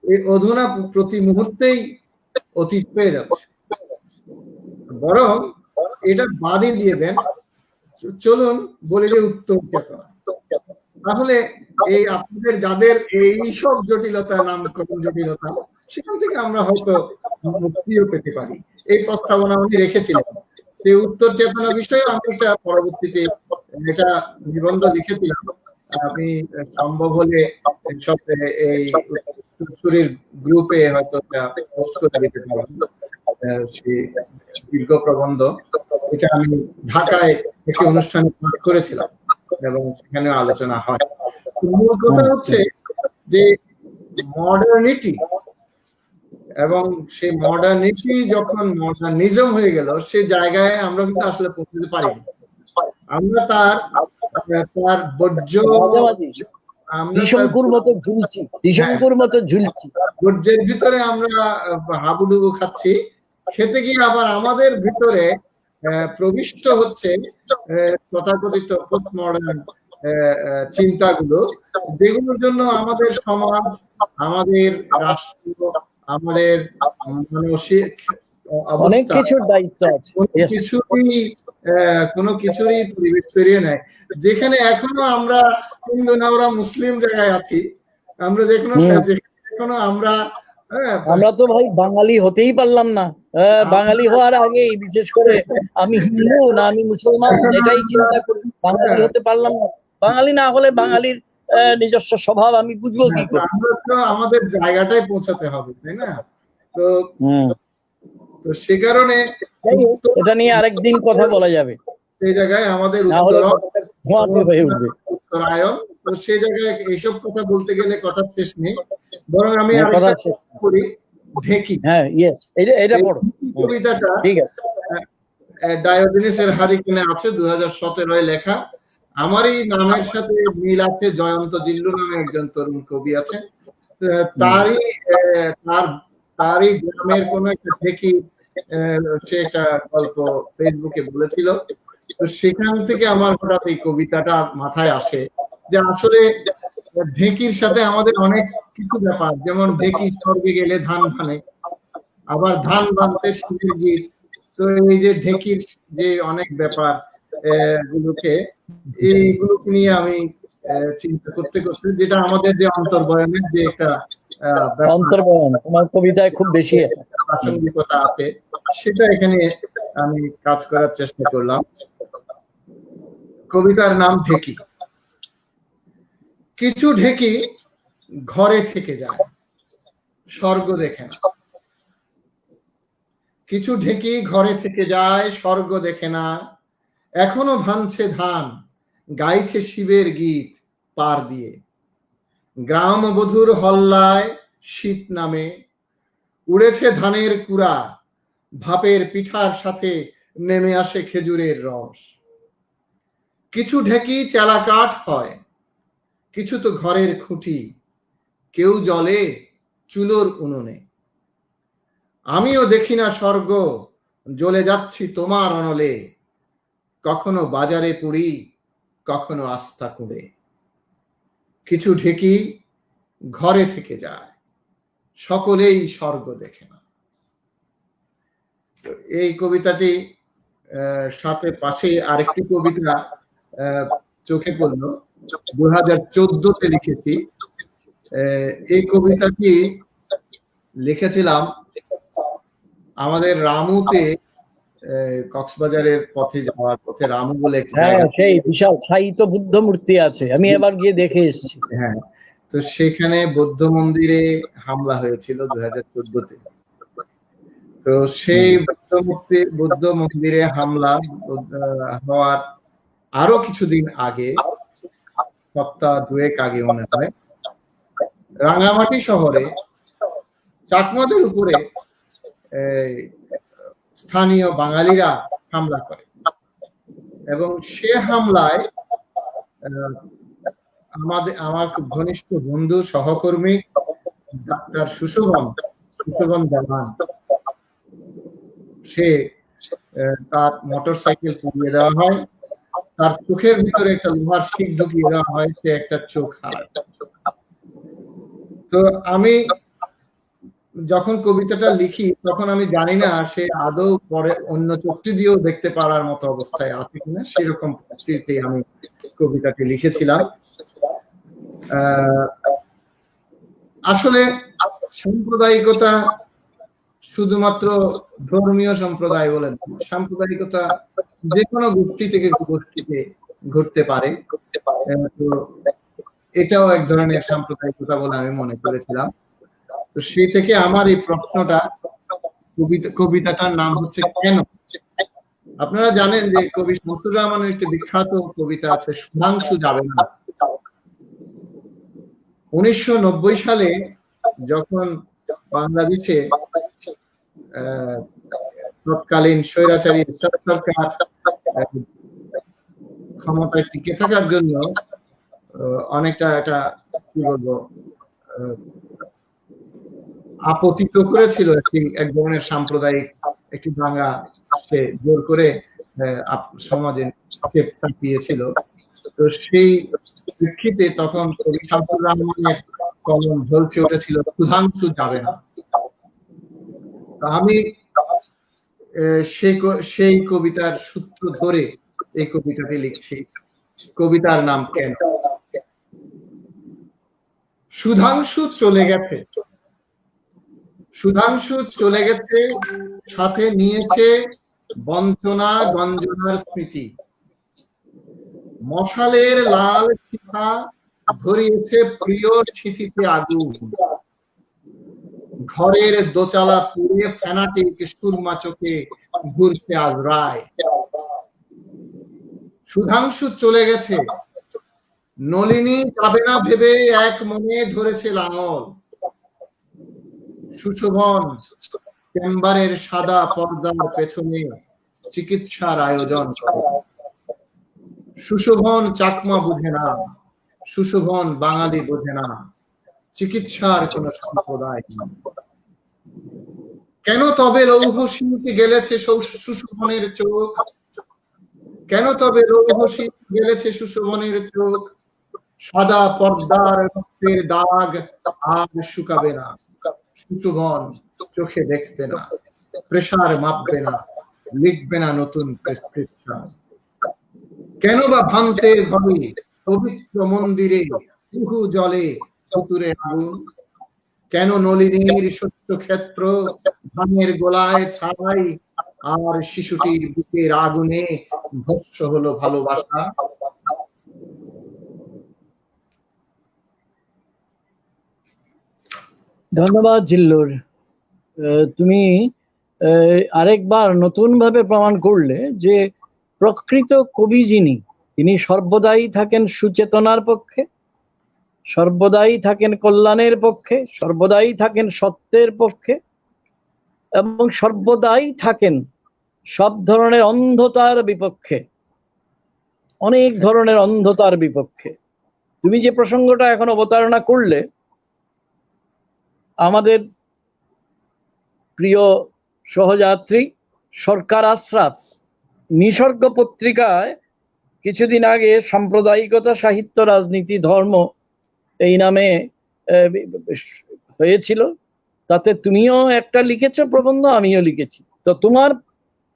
এই অধুনা প্রতি মুহূর্তেই অতীত হয়ে যাচ্ছে। বরং এটা বাদই দিয়ে দেন, চলুন বলি যে উত্তর চেতনা। তাহলে এই আপনাদের যাদের এইসব জটিলতা, নামকরণ জটিলতা, সেখান থেকে আমরা হয়তো মুক্তিও পেতে পারি। এই প্রস্তাবনা উনি রেখেছিলেন। সেই উত্তর চেতনা বিষয়ে আমি একটা পরবর্তীতে এটা নিবন্ধ লিখেছিলাম। আমি সম্ভব হলে সব এই উত্তরসূরির গ্রুপে হয়তো পোস্ট করে দিতে পারব সেই দীর্ঘ প্রবন্ধ। এটা আমি ঢাকায় একটি অনুষ্ঠানে পাঠ করেছিলাম এবং সেখানে আলোচনা হয়। মূল কথা হচ্ছে যে মডার্নিটি, এবং সেই মডার্নিটি যখন মডার্নিজম হয়ে গেল, সে জায়গায় আমরা কিন্তু আসলে পৌঁছতে পারিনি। আমরা তার বর্জ্য বর্জ্যের ভিতরে আমরা হাবুডুবু খাচ্ছি, খেতে গিয়ে আবার আমাদের ভিতরে প্রবিষ্ট হচ্ছে তথাকথিত পোস্ট মডার্ন চিন্তাগুলো, যেগুলোর জন্য আমাদের সমাজ, আমাদের রাষ্ট্র, আমাদের মানসিক অনেক কিছুর দায়িত্ব আছে, কোনো কিছুরই পরিবেশ তৈরি নেয়। যেখানে এখনো আমরা হিন্দু না ওরা মুসলিম জায়গায় আছি, আমরা এখনো আমরা তো ভাই বাঙালি হতেই পারলাম না। বাঙালি হওয়ার আগেই বিশেষ করে আমি হিন্দু না আমি মুসলমান এটাই চিন্তা করি, বাঙালি হতে পারলাম না। বাঙালি না হলে বাঙালির নিজস্ব স্বভাব আমি বুঝবো কি করে? আমাদের জায়গাটাই পৌঁছাতে হবে, তাই না? তো সে কারণে এটা নিয়ে আরেকদিন কথা বলা যাবে। সেই জায়গায় আমাদের উত্তরায়ণ, তো সেই জায়গায় এইসব কথা বলতে গেলে কথা শেষ নেই। বরং আমি করি ঢেকি। হ্যাঁ, ইয়েস, এটা পড়ো কবিতাটা। ঠিক আছে, ডায়োজেনিসের হারিকেনে আছে, 2017 লেখা। আমারই নামের সাথে মিল আছে, জয়ন্ত জিল্লু নামে একজন তরুণ কবি আছে, তারই গ্রামের কোন একটা ঢেকি সে একটা গল্প ফেসবুকে বলেছিল। তো সেখান থেকে আমার হঠাৎ এই কবিতাটা মাথায় আসে যে আসলে ঢেকির সাথে আমাদের অনেক কিছু ব্যাপার, যেমন ঢেকি স্বর্গে গেলে ধান ভানে, আবার ধান ভানতে শিবের গীত। তো এই যে ঢেকির যে অনেক ব্যাপার গুলোকে, এইগুলোকে নিয়ে আমি চিন্তা করতে করতে, যেটা আমাদের যে অন্তর্বয়নের যে একটা অন্তর্বয়ন তোমার কবিতায় খুব বেশি প্রাসঙ্গিকতা আছে, সেটা এখানে আমি কাজ করার চেষ্টা করলাম। কবিতার নাম ঢেকি। কিছু ঢেকি ঘরে থেকে যায়, স্বর্গ দেখে না। কিছু ঢেকি ঘরে থেকে যায়, স্বর্গ দেখে না। এখনো ভাঙছে ধান, গাইছে শিবের গীত পার দিয়ে। গ্রাম বধুর হল্লায় শীত নামে, উড়েছে ধানের কুড়া, ভাপের পিঠার সাথে নেমে আসে খেজুরের রস। কিছু ঢেকি চেলা কাঠ হয়, কিছু তো ঘরের খুঁটি, কেউ জ্বলে চুলোর উনুনে। আমিও দেখি না স্বর্গ, জ্বলে যাচ্ছি তোমার অনলে। কখনো বাজারে পুড়ি, কখনো আস্থা কুঁড়ে। কিছু ঢেকি ঘরে থেকে যায়, সকলেই স্বর্গ দেখে না। এই কবিতাটি সাথে পাশে আরেকটি কবিতা চোখে পড়লো, 2014-তে লিখেছি। এই কবিতাটি লিখেছিলাম আমাদের রামুতে, কক্সবাজারের পথে যাওয়ার পথে রামু বলে একটি জায়গা, সেই বিশাল স্থায়িত বুদ্ধ মূর্তি আছে, আমি এবার গিয়ে দেখে এসেছি। হ্যাঁ, তো সেখানে বৌদ্ধ মন্দিরে হামলা হয়েছিল 2014-তে। তো সেই বৌদ্ধ মন্দিরে হামলা হওয়ার আরো কিছুদিন আগে, সপ্তাহ 2 আগে মনে হয়, রাঙ্গামাটি শহরে চাকমাদের উপরে স্থানীয় বাঙালিরা হামলা করে, এবং সে হামলায় আমার খুব ঘনিষ্ঠ বন্ধু সহকর্মী ডাক্তার সুশোভন জামান, সে তার মোটরসাইকেল পুড়িয়ে দেওয়া হয়, তার চোখের ভিতরে একটা লোহার শিক ঢুকিয়ে দেওয়া হয়, সে একটা চোখ হারায়। তো আমি যখন কবিতাটা লিখি তখন আমি জানি না সে আদৌ পরে অন্য চোখটি দিয়েও দেখতে পারার মতো অবস্থায় আছে কিনা, সেরকম পরিস্থিতিতে আমি কবিতাটি লিখেছিলাম। আসলে সাম্প্রদায়িকতা শুধুমাত্র ধর্মীয় সম্প্রদায় বলেন, সাম্প্রদায়িকতা যে কোনো গোষ্ঠী থেকে গোষ্ঠীতে ঘটতে পারে। তো এটাও এক ধরনের সাম্প্রদায়িকতা বলে আমি মনে করেছিলাম। তো সেই থেকে আমার এই প্রশ্নটা, কবিতাটার নাম হচ্ছে কেন। আপনারা জানেন যে কবি শামসুর রহমানের একটি বিখ্যাত কবিতা আছে, সুধাংশু যাবে না। 1990 সালে যখন বাংলাদেশে তৎকালীন স্বৈরাচারী সরকার ক্ষমতায় টিকে থাকার জন্য অনেকটা একটা কি বলবো আপতিত করেছিল, এক ধরনের সাম্প্রদায়িক একটি দাঙ্গা সে জোর করে সমাজে চাপিয়েছিল। তো সেই প্রেক্ষিতে তখন কবি শামসুর রহমানের কলম ঝলসে উঠেছিল, সুধাংশু যাবে না। আমি সেই কবিতার সূত্র ধরে এই কবিতাটি লিখছি। কবিতার নাম কেন। সুধাংশু চলে গেছে, সুধাংশু চলে গেছে, সাথে নিয়েছে বঞ্চনা গঞ্জনার স্মৃতি। মশালের লাল শিখা ধরিয়েছে প্রিয় স্মৃতিতে আগুন। ঘরের দোচালা পুড়ে ফ্যানাটিক সুরমা চোখে ঘুরছে আজরায়। সুধাংশু চলে গেছে, নলিনী যাবে না ভেবে এক মনে ধরেছে লাঙল। সুশোভন চেম্বারের সাদা পর্দার পেছনে চিকিৎসার আয়োজন করে। সুশোভন চাকমা বুঝে না, সুশোভন বাঙালি বোঝে না, চিকিৎসার কোন সম্প্রদায় নেই। কেন তবে লৌহ শিল্পে গেলেছে সুশোভনের চোখ, কেন তবে লৌহ শিল্পে গেলেছে সুশোভনের চোখ। সাদা পর্দার রক্তের দাগ আর শুকাবে না, সুতোবন চোখে দেখবে না, প্রেসার মাপবে না, লিখবে না নতুন প্রেসক্রিপশন। কেন বা ভান্তের ঘরে পবিত্র মন্দিরে বহু জলে চতুরে আগুন? কেন নলিনীর শস্য ক্ষেত্র ধানের গোলায় ছাই, আর শিশুটির বুকের আগুনে ভস্য হলো ভালোবাসা? ধন্যবাদ জিল্লুর। তুমি আরেকবার নতুন ভাবে প্রমাণ করলে যে প্রকৃত কবি যিনি, তিনি সর্বদাই থাকেন সুচেতনার পক্ষে, সর্বদাই থাকেন কল্যাণের পক্ষে, সর্বদাই থাকেন সত্যের পক্ষে, এবং সর্বদাই থাকেন সব ধরনের অন্ধতার বিপক্ষে, অনেক ধরনের অন্ধতার বিপক্ষে। তুমি যে প্রসঙ্গটা এখন অবতারণা করলে, আমাদের প্রিয় সহযাত্রী সরকার আশরাফ নিসর্গ পত্রিকায় কিছুদিন আগে সাম্প্রদায়িকতা, সাহিত্য, রাজনীতি, ধর্ম এই নামে হয়েছিল। তাতে তুমিও একটা লিখেছো প্রবন্ধ, আমিও লিখেছি। তো তোমার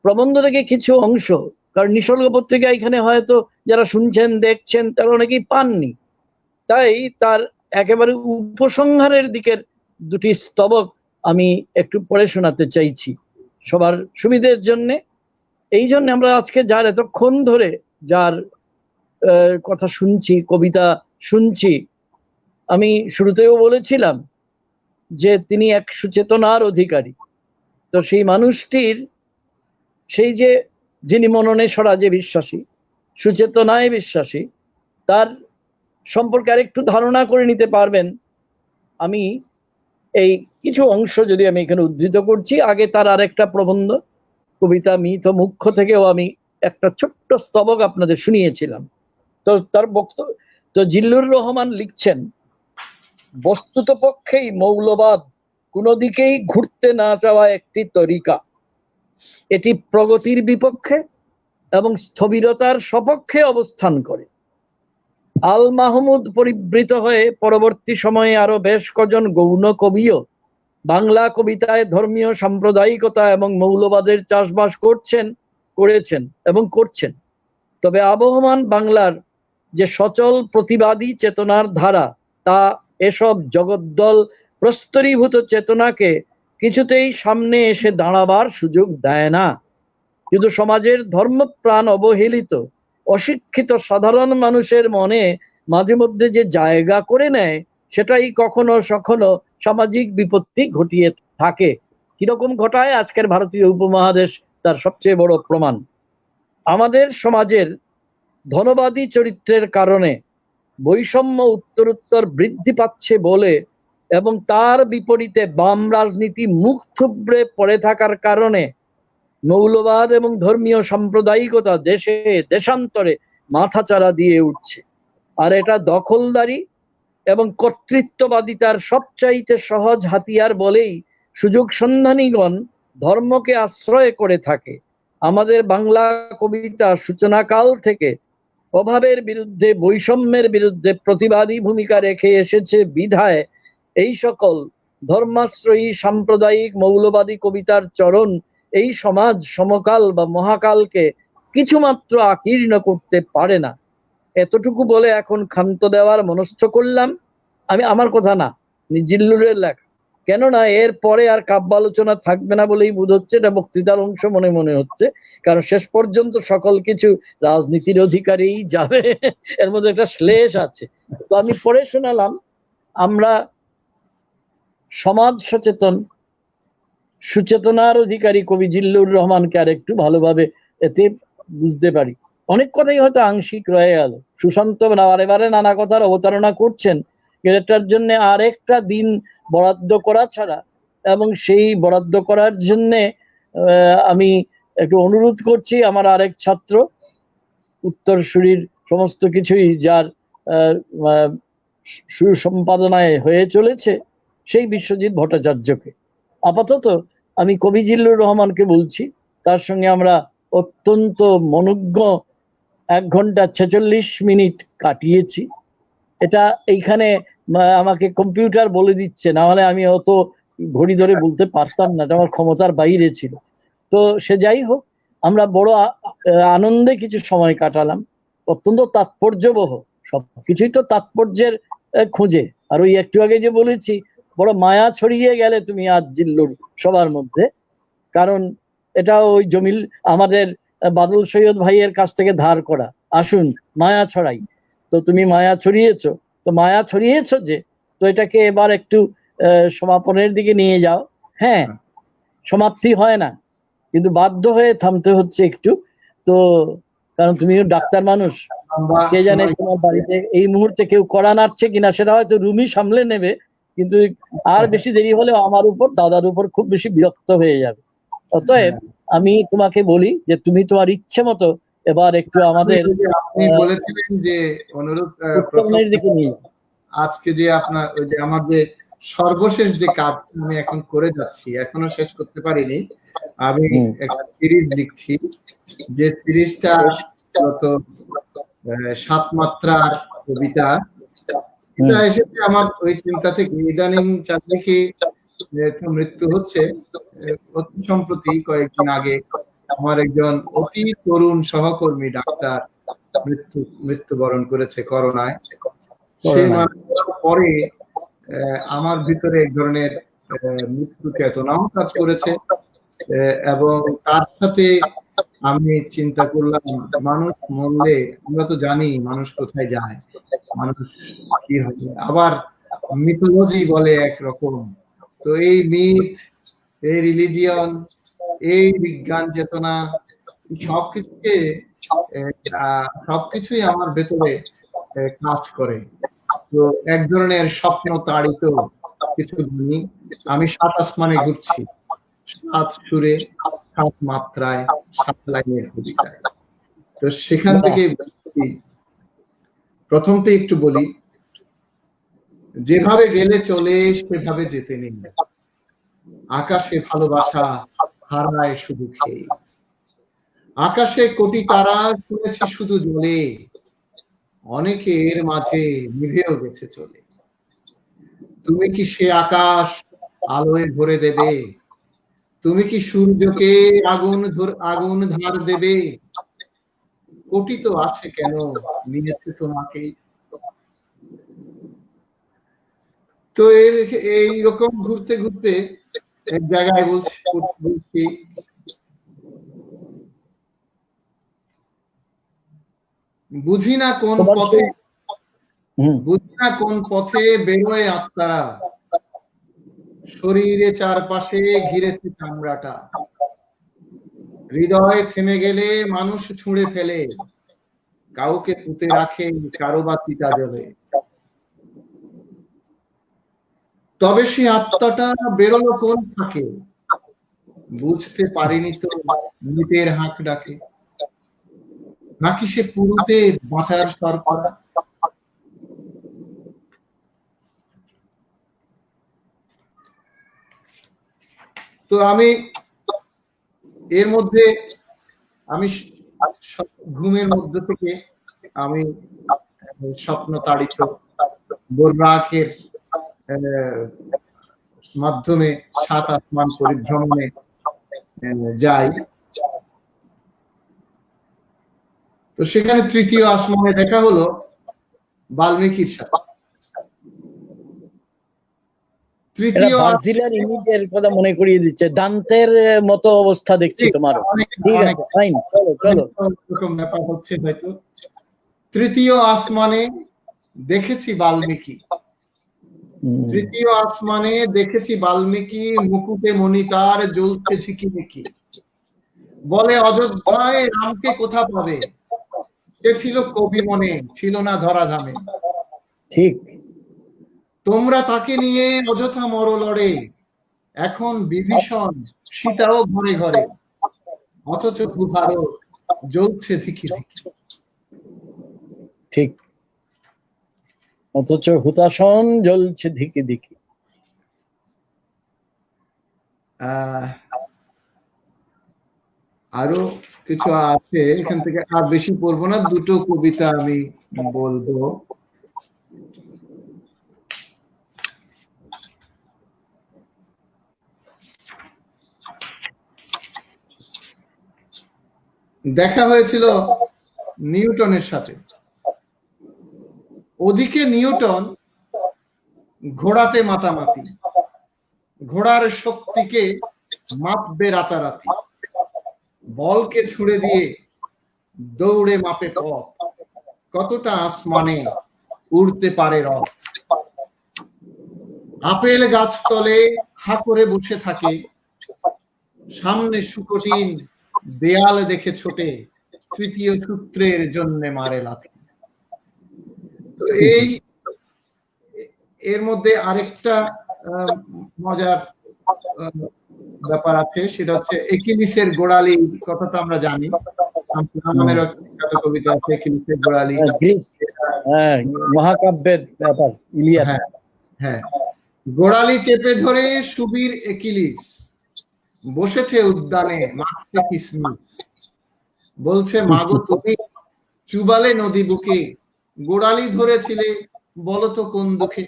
প্রবন্ধ থেকে কিছু অংশ, কারণ নিসর্গ পত্রিকা এখানে হয়তো যারা শুনছেন দেখছেন তারা অনেকেই পাননি, তাই তার একেবারে উপসংহারের দিকের দুটি স্তবক আমি একটু পড়ে শোনাতে চাইছি সবার সুবিধের জন্য। এই জন্য আমরা আজকে যার এতক্ষণ ধরে যার কথা শুনছি, কবিতা শুনছি, আমি শুরুতেও বলেছিলাম যে তিনি এক সুচেতনার অধিকারী। তো সেই মানুষটির, সেই যে যিনি মননে স্বরাজে বিশ্বাসী, সুচেতনায় বিশ্বাসী, তার সম্পর্কে আরেকটু ধারণা করে নিতে পারবেন। আমি এই কিছু অংশ যদি আমি এখানে উদ্ধৃত করছি, আগে তার আরেকটা প্রবন্ধ কবিতা মিথ ও মুখ্য থেকেও আমি একটা ছোট্ট স্তবক আপনাদের শুনিয়েছিলাম। তো তার বক্তব্য, তো জিল্লুর রহমান লিখছেন, বস্তুত পক্ষেই মৌলবাদ কোনো দিকেই ঘুরতে না চাওয়া একটি তরিকা। এটি প্রগতির বিপক্ষে এবং স্থবিরতার সপক্ষে অবস্থান করে। আল মাহমুদ পরিবৃত হয়ে পরবর্তী সময়ে আরো বেশ কজন গৌণ কবিও বাংলা কবিতায় ধর্মীয় সাম্প্রদায়িকতা এবং মৌলবাদের চাষবাস করেছেন এবং করছেন। তবে আবহমান বাংলার যে সচল প্রতিবাদী চেতনার ধারা, তা এসব জগদ্দল প্রস্তরীভূত চেতনাকে কিছুতেই সামনে এসে দাঁড়াবার সুযোগ দেয় না। কিন্তু সমাজের ধর্মপ্রাণ অবহেলিত অশিক্ষিত সাধারণ মানুষের মনে মাঝে মধ্যে যে জায়গা করে নেয়, সেটাই কখনো সখনো সামাজিক বিপত্তি ঘটিয়ে থাকে। কিরকম ঘটায়? আজকের ভারতীয় উপমহাদেশ তার সবচেয়ে বড় প্রমাণ। আমাদের সমাজের ধনবাদী চরিত্রের কারণে বৈষম্য উত্তরোত্তর বৃদ্ধি পাচ্ছে বলে, এবং তার বিপরীতে বাম রাজনীতি মুখ থুবড়ে পড়ে থাকার কারণে মৌলবাদ এবং ধর্মীয় সাম্প্রদায়িকতা দেশে দেশান্তরে মাথাচাড়া দিয়ে উঠছে। আর এটা দখলদারি এবং কর্তৃত্ববাদিতার সবচাইতে সহজ হাতিয়ার বলেই সুযোগ সন্ধানীগণ ধর্মকে আশ্রয় করে থাকে। আমাদের বাংলা কবিতা সূচনাকাল থেকে অভাবের বিরুদ্ধে, বৈষম্যের বিরুদ্ধে প্রতিবাদী ভূমিকা রেখে এসেছে বিধায় এই সকল ধর্মাশ্রয়ী সাম্প্রদায়িক মৌলবাদী কবিতার চরণ এই সমাজ সমকাল বা মহাকালকে কিছুমাত্র আকীর্ণ করতে পারে না। এতটুকু বলে এখন ক্ষান্ত দেওয়ার মনস্থ করলাম। আমি, আমার কথা না, জিল্লুরের লেখা। কেননা এর পরে আর কাব্য আলোচনা থাকবে না বলেই বোধ হচ্ছে, এটা বক্তৃতার অংশ মনে হচ্ছে, কারণ শেষ পর্যন্ত সকল কিছু রাজনীতির অধিকারেই যাবে, এর মধ্যে একটা শ্লেষ আছে। তো আমি পড়ে শোনালাম, আমরা সমাজ সচেতন সুচেতনার অধিকারী কবি জিল্লুর রহমানকে আর একটু ভালোভাবে এতে বুঝতে পারি। অনেক কথাই হয়তো আংশিক রয়ে গেল। সুশান্ত এবারে নানা কথার অবতারণা করছেন, এটার জন্য আরেকটা দিন বরাদ্দ করা ছাড়া, এবং সেই বরাদ্দ করার জন্য আমি একটু অনুরোধ করছি আমার আরেক ছাত্র, উত্তরসূরির সমস্ত কিছুই যার সুসম্পাদনায় হয়ে চলেছে, সেই বিশ্বজিৎ ভট্টাচার্যকে। আপাতত আমি কবি জিল্লুর রহমানকে বলছি, তার সঙ্গে আমরা অত্যন্ত মনোজ্ঞ 1 ঘন্টা 46 মিনিট কাটিয়েছি। এটা এইখানে আমাকে কম্পিউটার বলে দিচ্ছে, না হলে আমি অত ঘড়ি ধরে বলতে পারতাম না, এটা আমার ক্ষমতার বাইরে ছিল। তো সে যাই হোক, আমরা বড় আনন্দে কিছু সময় কাটালাম, অত্যন্ত তাৎপর্যবহ। সবকিছুই তো তাৎপর্যের খুঁজে। আর ওই একটু আগে যে বলেছি, বড় মায়া ছড়িয়ে গেলে তুমি আজ জিল্লুর সবার মধ্যে, কারণ এটা ওই জমিল আমাদের বাদল সৈয়দ ভাইয়ের কাছ থেকে ধার করা। আসুন মায়া ছড়াই। তো তুমি মায়া ছড়িয়েছো, তো মায়া ছড়িয়েছো যে, তো এটাকে এবার একটু সমাপনের দিকে নিয়ে যাও। হ্যাঁ, সমাপ্তি হয় না, কিন্তু বাধ্য হয়ে থামতে হচ্ছে একটু। তো কারণ তুমিও ডাক্তার মানুষ, কে জানে তোমার বাড়িতে এই মুহূর্তে কেউ কড়া নাড়ছে কিনা, সেটা হয়তো রুমি সামলে নেবে, কিন্তু আর বেশি দেরি হলে আমার উপর, দাদার উপর খুব বেশি বিরক্ত হয়ে যাবে। অতএব আমি তোমাকে বলি যে তুমি তোমার ইচ্ছে মতো এবার একটু আমাদের আপনি বলেছিলেন যে অনুরূপ দিকে নিয়ে, আজকে যে আপনার ওই যে আমার যে সর্বশেষ যে কাজ আমি এখন করে যাচ্ছি, এখনো শেষ করতে পারিনি। আমি একটা সিরিজ লিখছি, যে সিরিজটা গত 7 মাত্রার কবিতা। এটা এসেছে আমার ওই চিন্তা থেকে। ইদানিং চারদিকে যেহেতু মৃত্যু হচ্ছে, অতি সম্প্রতি কয়েকদিন আগে আমার একজন অতি তরুণ সহকর্মী ডাক্তার মৃত্যুবরণ করেছে করোনায়। সে পরে আমার ভিতরে এক ধরনের মৃত্যু চেতনাও কাজ করেছে, এবং তার সাথে আমি চিন্তা করলাম, মানুষ মরলে আমরা তো জানি মানুষ কোথায় যায়, মানুষ কি হবে। আবার মিথোলজি বলে একরকম, তো এই মিথ, এই রিলিজিয়ন, এই বিজ্ঞান চেতনা, সবকিছুই আমার ভেতরে কাজ করে। তো এক ধরনের স্বপ্ন তাড়িত কিছু ধ্বনি। আমি 7 আসমানে ঘুরছি, 7 সুরে, 7 মাত্রায়, 7 লাইনের কবিতায়। তো সেখান থেকে প্রথমতে একটু বলি, যেভাবে গেলে চলে সেভাবে যেতে নেই, আকাশে ভালোবাসা হারায় শুধু খেয়ে, আকাশে কোটি তারা শুনেছি শুধু জ্বলে, অনেকের মাঝে নিভেও গেছে চলে। তুমি কি সে আকাশ আলোয় ভরে দেবে? তুমি কি সূর্যকে আগুন ধার দেবে? কোটি তো আছে কেন নিয়েছে তোমাকে। তো এইরকম ঘুরতে ঘুরতে এক জায়গায় বলছি, বুঝি না কোন পথে বেরোয় আত্মারা, শরীরে চারপাশে ঘিরেছে চামড়াটা, হৃদয় থেমে গেলে মানুষ ছুঁড়ে ফেলে, কাউকে পুঁতে রাখে কারো বা চিতা জ্বলে। তবে সে আত্মাটা বেরোলো কোন থাকে, বুঝতে পারিনি তো মৃতের হাঁক ডাকে, নাকি সে পুরুতের বাঁচার সরকরা। তো আমি এর মধ্যে ঘুমের মধ্যে থেকে আমি স্বপ্ন তাড়িত বোররাকের মাধ্যমে 7 আসমান পরিভ্রমণে যাই। তো সেখানে তৃতীয় আসমানে দেখা হলো বাল্মীকির সাথে। তৃতীয় ইমেজের কথা মনে করিয়ে দিচ্ছে, দান্তের মতো অবস্থা দেখছি তোমার। ঠিক আছে, ফাইন, চলো চলো। এরকম ব্যাপার হচ্ছে হয়তো। তৃতীয় আসমানে দেখেছি বাল্মীকি, তৃতীয় আসমানে দেখেছি বাল্মীকি, মুকুটে মণি তার জ্বলছে ঝিকিমিকি, বলে অযোধ্যায় রামকে কোথা পাবে, সে ছিল কবি মনে, ছিল না ধরাধামে। ঠিক, তোমরা তাকে নিয়ে অযথা মরলড়ে, এখন বিভীষণ সীতাও ঘরে ঘরে, অথচ ভারত জ্বলছে ধিকি ধিকি। ঠিক, অথচ হুতাশন জ্বলছে ধিকি ধিকি। আরো কিছু আছে, এখান থেকে আর বেশি পড়বো না, দুটো কবিতা আমি বলবো। দেখা হয়েছিল নিউটনের সাথে। ওদিকে নিউটন ঘোড়াতে মাতামাতি, ঘোড়ার শক্তিকে মাপবে রাতারাতি, বলকে ছুড়ে দিয়ে দৌড়ে মাপে পথ, কতটা আসমানে উড়তে পারে রথ। আপেল গাছতলে হা করে বসে থাকে, সামনে সুকঠিন দেয়াল দেখে ছোটে, তৃতীয় সূত্রের জন্য মারে লাথি। তো এর মধ্যে আরেকটা মজার ব্যাপার আছে, সেটা হচ্ছে একিলিসের গোড়ালি কথাটা আমরা জানি। কবিতা আছে একিলিসের গোড়ালি, মহাকাব্যের ব্যাপার ইলিয়াড। হ্যাঁ, গোড়ালি চেপে ধরে সুবীর একিলিস বসেছে উদ্যানে মাঠে কিসমিস, বলছে মাগো তুমি চুবালে নদী বুকে, গোড়ালি ধরেছিলে বলতো কোন দুঃখে।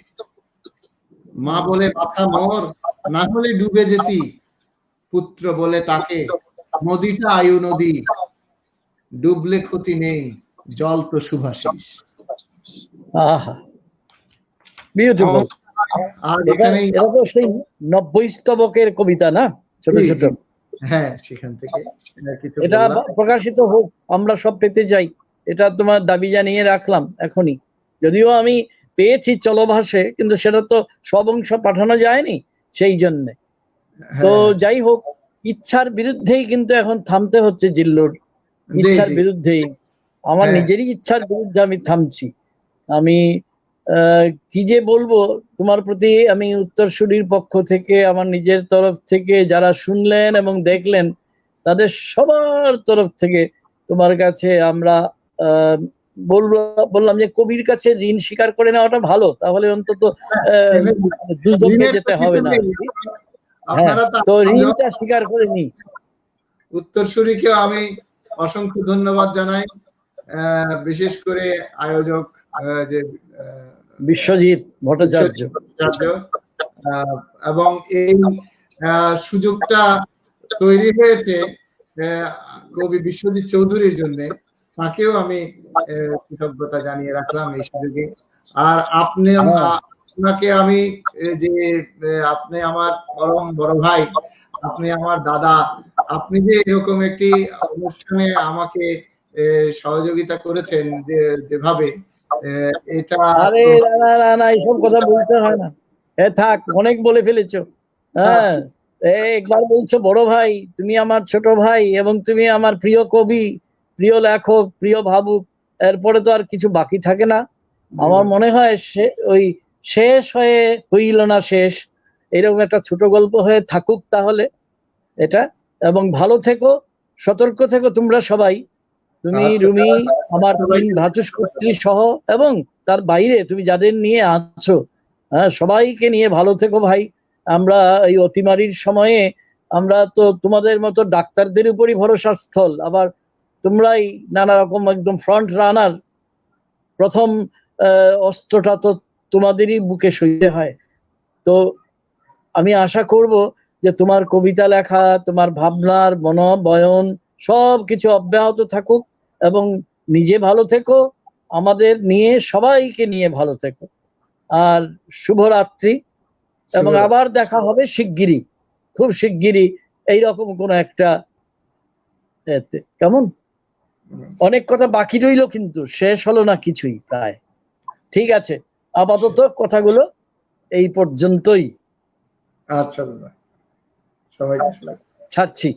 মা বলে বাছা মোর, না হলে ডুবে যেতি, পুত্র বলে তাকে নদীটা আয়ু নদী, ডুবলে ক্ষতি নেই জল তো শুভাশিস। আহা, বিউটিফুল। এটা তো সেই 90 স্তবকের কবিতা না, ছোট ছোট। হ্যাঁ, সেখান থেকে এটা প্রকাশিত হোক, আমরা সব পেতে চাই। এটা তোমার দাবি জানিয়ে রাখলাম এখনই। যদিও আমি পেয়েছি চলভাষে, কিন্তু সেটা তো সব অংশ পাঠানো যায়নি, সেই জন্য। তো যাই হোক, ইচ্ছার বিরুদ্ধেই কিন্তু এখন থামতে হচ্ছে জিল্লুর, ইচ্ছার বিরুদ্ধেই। আমার নিজেরই ইচ্ছার বিরুদ্ধে আমি থামছি। আমি কি যে বলবো তোমার প্রতি, আমি উত্তরসূরির পক্ষ থেকে, আমার নিজের তরফ থেকে, যারা শুনলেন এবং দেখলেন তাদের সবার তরফ থেকে তোমার কাছে আমরা বললাম যে কবির কাছে ঋণ স্বীকার করে নেওয়াটা ভালো, তাহলে অন্তত দুর্যোগে যেতে হবে না। হ্যাঁ, তো ঋণটা স্বীকার করে নি। উত্তরসূরিকে আমি অসংখ্য ধন্যবাদ জানাই, বিশেষ করে আয়োজক যে বিশ্বজিৎ ভট্টাচার্য, এবং এই সুযোগটা তৈরি হয়েছে কবি বিশ্বজিৎ চৌধুরীর জন্য, তাকেও আমি কৃতজ্ঞতা জানিয়ে রাখলাম এই সুযোগে। আর আপনাকে আমি যে আপনি আমার পরম বড় ভাই, আপনি আমার দাদা, আপনি যে এরকম একটি অনুষ্ঠানে আমাকে সহযোগিতা করেছেন যেভাবে, এটা আরে না, এইসব কথা বলতে হয় না। থাক, অনেক বলে ফেলেছো। হ্যাঁ, একবার বলছো বড় ভাই, তুমি আমার ছোট ভাই, এবং তুমি আমার প্রিয় কবি, প্রিয় লেখক, প্রিয় ভাবুক, এরপরে তো আর কিছু বাকি থাকে না। আমার মনে হয় ওই শেষ হইল না শেষ, এরকম একটা ছোট গল্প হয়ে থাকুক তাহলে এটা। এবং ভালো থেকো, সতর্ক থেকো তোমরা সবাই, তুমি রুমি, আমার 3 ভ্রাতুষ্পুত্রী সহ, এবং তার বাইরে তুমি যাদের নিয়ে আছো, হ্যাঁ, সবাইকে নিয়ে ভালো থেকো ভাই। আমরা এই অতিমারির সময়ে আমরা তো তোমাদের মতো ডাক্তারদের উপরই ভরসা স্থল, আবার তোমরাই নানা রকম একদম ফ্রন্ট রানার, প্রথম অস্ত্রটা তো তোমাদেরই বুকে সইতে হয়। তো আমি আশা করব যে তোমার কবিতা লেখা, তোমার ভাবনার মনোবয়ন সব কিছু অব্যাহত থাকুক, এবং নিজে ভালো থেকো, আমাদের নিয়ে সবাইকে নিয়ে ভালো থেকো। আর শুভরাত্রি, এবং আবার দেখা হবে শিগগিরই, খুব শিগগিরই এইরকম কোন একটা এতে। কেমন? অনেক কথা বাকি রইল, কিন্তু শেষ হলো না কিছুই প্রায়। ঠিক আছে, আপাতত কথাগুলো এই পর্যন্তই। আচ্ছা দাদা, সবাইকে ছাড়ছি।